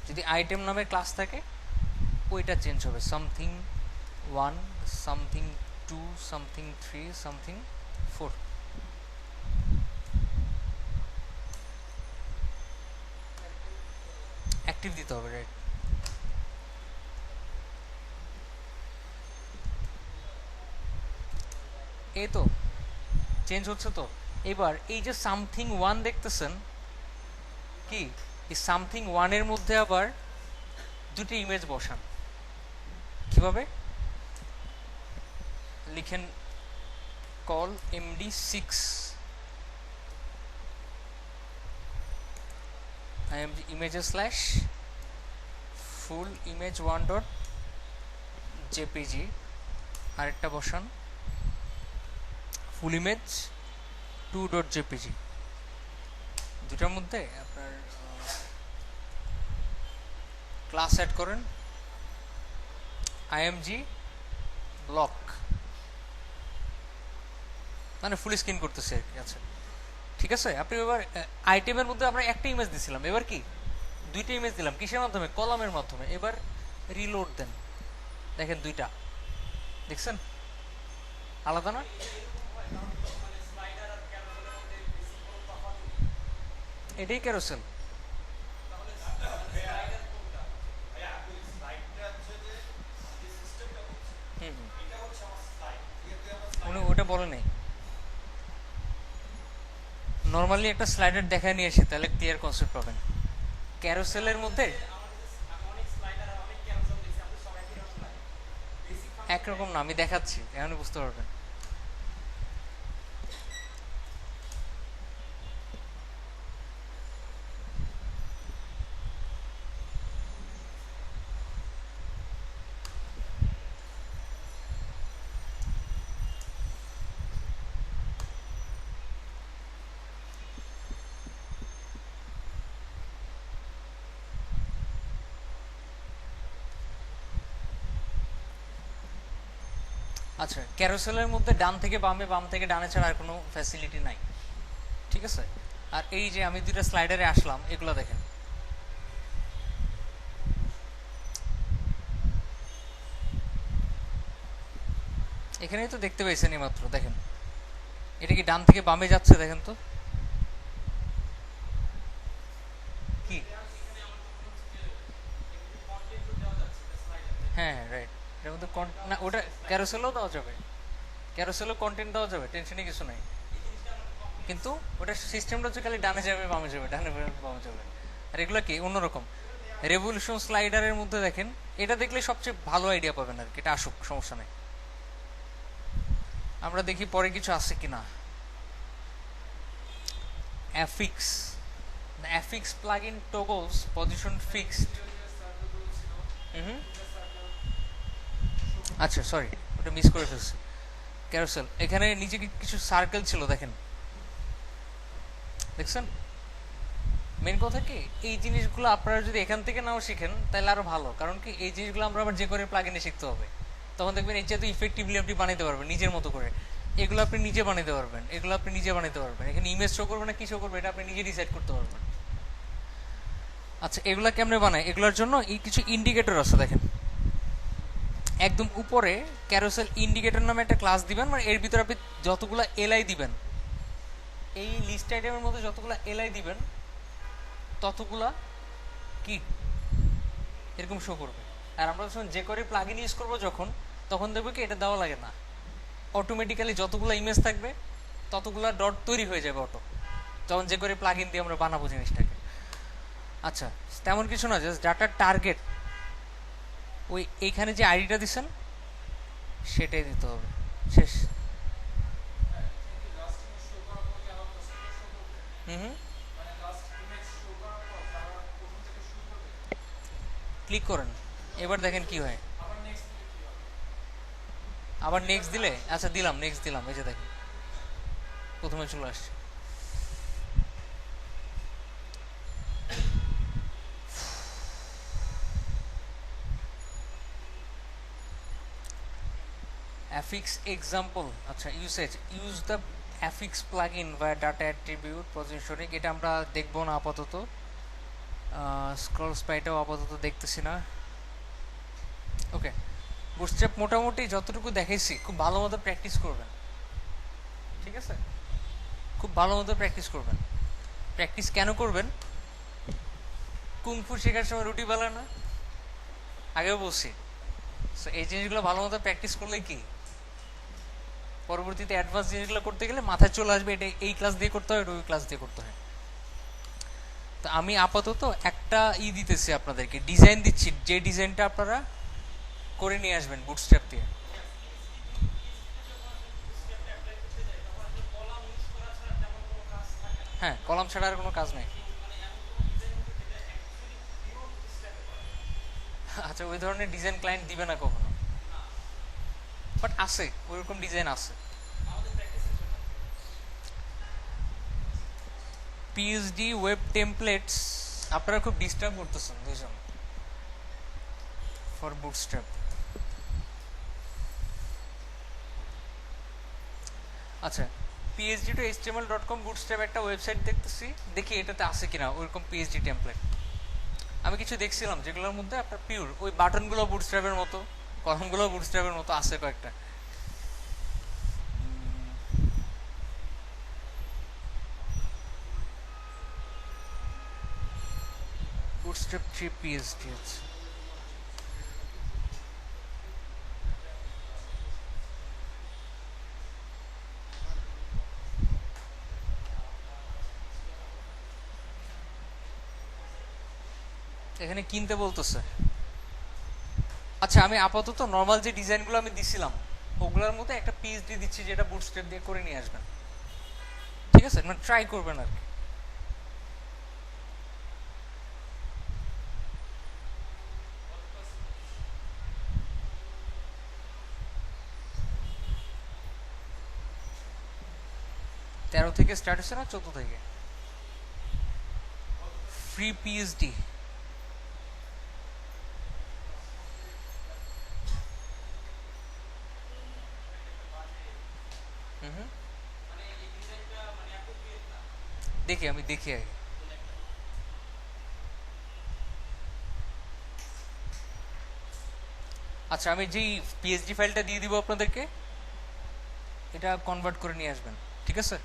যদি আইটেম নামের ক্লাস থাকে ওইটা চেঞ্জ হবে। Something 1, something 2, something 3, something 4। Active দিতে হবে, রাইট। এই তো চেঞ্জ হচ্ছে তো। এবার এই যে সামথিং 1 দেখতেছেন কি, এই সামথিং 1 এর মধ্যে আবার দুটি ইমেজ বসান। কিভাবে? লিখেন call md6 images slash full image 1 dot jpg, আরেকটা বসান ফুল ইমেজ 2 ডট জেপিজি। দুটার মধ্যে আপনার ক্লাস অ্যাড করেন আইএমজি ব্লক, মানে ফুল স্ক্রিন করতেছে। আচ্ছা ঠিক আছে। আপনি এবার আইটেমের মধ্যে আমরা একটা ইমেজ দিছিলাম, এবার কি দুইটা ইমেজ দিলাম। কিসের মাধ্যমে? কলামের মাধ্যমে। এবার রিলোড দেন, দেখেন দুইটা, দেখছেন আলাদা না? এটাই ক্যারোসেল। উনি ওটা বলে নেই। নর্মালি একটা স্লাইডার দেখায় নিয়ে এসে তাহলে ক্লিয়ার কনসেপ্ট পাবেন। ক্যারোসেলের মধ্যে একরকম না, আমি দেখাচ্ছি এখনই বুঝতে পারবেন। আচ্ছা, ক্যারোসেলের মধ্যে ডান থেকে বামে, বাম থেকে ডানে ছাড়া আর কোনো ফ্যাসিলিটি নাই, ঠিক আছে। আর এই যে আমি দুইটা স্লাইডারে আসলাম, এগুলো দেখেন, এখানেই তো দেখতে পেয়েছেন মাত্র। দেখেন এটা কি ডান থেকে বামে যাচ্ছে? দেখেন তো কি। হ্যাঁ রাইট, এর মধ্যে না ওটা ক্যারোসেলও দেওয়া যাবে, ক্যারোসেলও কন্টেন্ট দেওয়া যাবে, টেনশনই কিছু নাই। কিন্তু ওটা সিস্টেমটা হচ্ছে খালি ডানে যাবে বামে যাবে, ডানে যাবে বামে যাবে। আর এগুলো কি অন্যরকম। রেভলিউশন স্লাইডারের মধ্যে দেখেন, এটা দেখলে সবচেয়ে ভালো আইডিয়া পাবেন আর কি। এটা আসুক, সমস্যা নেই। আমরা দেখি পরে কিছু আছে কিনা। Affix, affix plugin toggles position fixed. Hmm, আচ্ছা সরি, ওটা মিস করে ফেলছি। ক্যারোসেল এখানে নিচে কিছু সার্কেল ছিল, দেখেন, দেখছেন। মেন কথা কি, এই জিনিসগুলো আপনারা যদি এখান থেকে নাও শিখেন তাহলে আরো ভালো। কারণ কি, এই জিনিসগুলো আমরা আবার যে করে প্লাগইনে শিখতে হবে, তখন দেখবেন এর চেয়ে ইফেক্টিভলি আপনি বানাইতে পারবেন নিজের মতো করে। এগুলো আপনি নিজে বানাইতে পারবেন, এগুলো আপনি নিজে বানাইতে পারবেন। এখানে ইমেজ শো করবে না কি শো করবে এটা আপনি নিজে ডিসাইড করতে পারবেন। আচ্ছা, এগুলা কেমনে বানায়? এগুলোর জন্য এই কিছু ইন্ডিকেটর আছে, দেখেন একদম উপরে ক্যারোসেল ইন্ডিকেটর নামে একটা ক্লাস দিবেন। মানে এর ভিতরে আপনি যতগুলা এলআই দিবেন, এই লিস্ট আইটেমের মধ্যে যতগুলা এলআই দিবেন ততগুলা কি এরকম শো করবে। আর আমরা যখন যে করে প্লাগইন ইউজ করবো যখন, তখন দেখবো কি এটা দেওয়া লাগে না, অটোমেটিক্যালি যতগুলো ইমেজ থাকবে ততগুলো ডট তৈরি হয়ে যাবে অটো, যখন যে করে প্লাগ ইন দিয়ে আমরা বানাবো জিনিসটাকে। আচ্ছা, তেমন কিছু না, জাস্ট ডাটার টার্গেট ওই এইখানে যে আইডিটা দিচ্ছেন সেটাই দিতে হবে, শেষ। হুম হুম, ক্লিক করেন, এবার দেখেন কি হয়। আবার নেক্সট দিলে, আচ্ছা দিলাম, নেক্সট দিলাম, এই যে দেখেন প্রথমে চলে আসছে। affix example, আচ্ছা usage, use the affix plugin via data attribute positioning, এটা আমরা দেখবো না আপাতত। স্ক্রল স্পাইটাও আপাতত দেখতেছি না। ওকে, বুটস্ট্র্যাপ মোটামুটি যতটুকু দেখাইছি খুব ভালো মতো প্র্যাকটিস করবেন, ঠিক আছে? খুব ভালো মতো প্র্যাকটিস করবেন। প্র্যাকটিস কেন করবেন? কুংফু শেখার সময় রুটি বেলা না, আগেও বলছি। সো এই জিনিসগুলো ভালো মতো প্র্যাকটিস করলে কি পরবর্তীতে অ্যাডভান্স জিনিসগুলো করতে গেলে মাথায় চলে আসবে এটা এই ক্লাস দিয়ে করতে হয়, এটা ওই ক্লাস দিয়ে করতে হয়। তো আমি আপাতত একটা দিতেছি আপনাদেরকে, ডিজাইন দিচ্ছি, যে ডিজাইনটা আপনারা করে নিয়ে আসবেন বুটস্ট্র্যাপ দিয়ে। হ্যাঁ, কলাম ছাড়া আর কোনো কাজ নেই। আচ্ছা, ওই ধরনের ডিজাইন ক্লায়েন্ট দিবে না কখনো, বাট আছে, ওইরকম ডিজাইন আছে। পিএইচডি ওয়েব টেমপ্লেটস, আপনারা খুব ডিস্টার্ব করতেছেন দুইজন ফর বুটস্ট্র্যাপ। আচ্ছা, phd2html.com বুটস্ট্র্যাপ একটা ওয়েবসাইট দেখতেছি, দেখি এটাতে আছে কিনা ওইরকম পিএইচডি টেমপ্লেট। আমি কিছু দেখছিলাম যেগুলোর মধ্যে আপনার পিওর ওই বাটনগুলো বুটস্ট্র্যাপের মতো, কলমগুলো বুটস্ট্র্যাপের মতো আছে কয়েকটা। বুটস্ট্র্যাপ 3 পিএইচডি আছে। এখানে কিনতে বলতেছে। আচ্ছা, আমি আপাতত নর্মাল যে ডিজাইনগুলো আমি দিছিলাম ওগুলোর মধ্যে একটা পিএইচডি দিচ্ছি, যেটা বুটস্ট্র্যাপ দিয়ে করে নিয়ে আসবেন, ঠিক আছে? মানে ট্রাই করবেন আর কি। তেরো থেকে স্টার্ট হচ্ছে না, 14 থেকে ফ্রি পিএইচডি। হুম, দেখি, আমি দেখি আগে। আচ্ছা, আমি যেই পিএইচডি ফাইলটা দিয়ে দিব আপনাদেরকে, এটা কনভার্ট করে নিয়ে আসবেন, ঠিক আছে?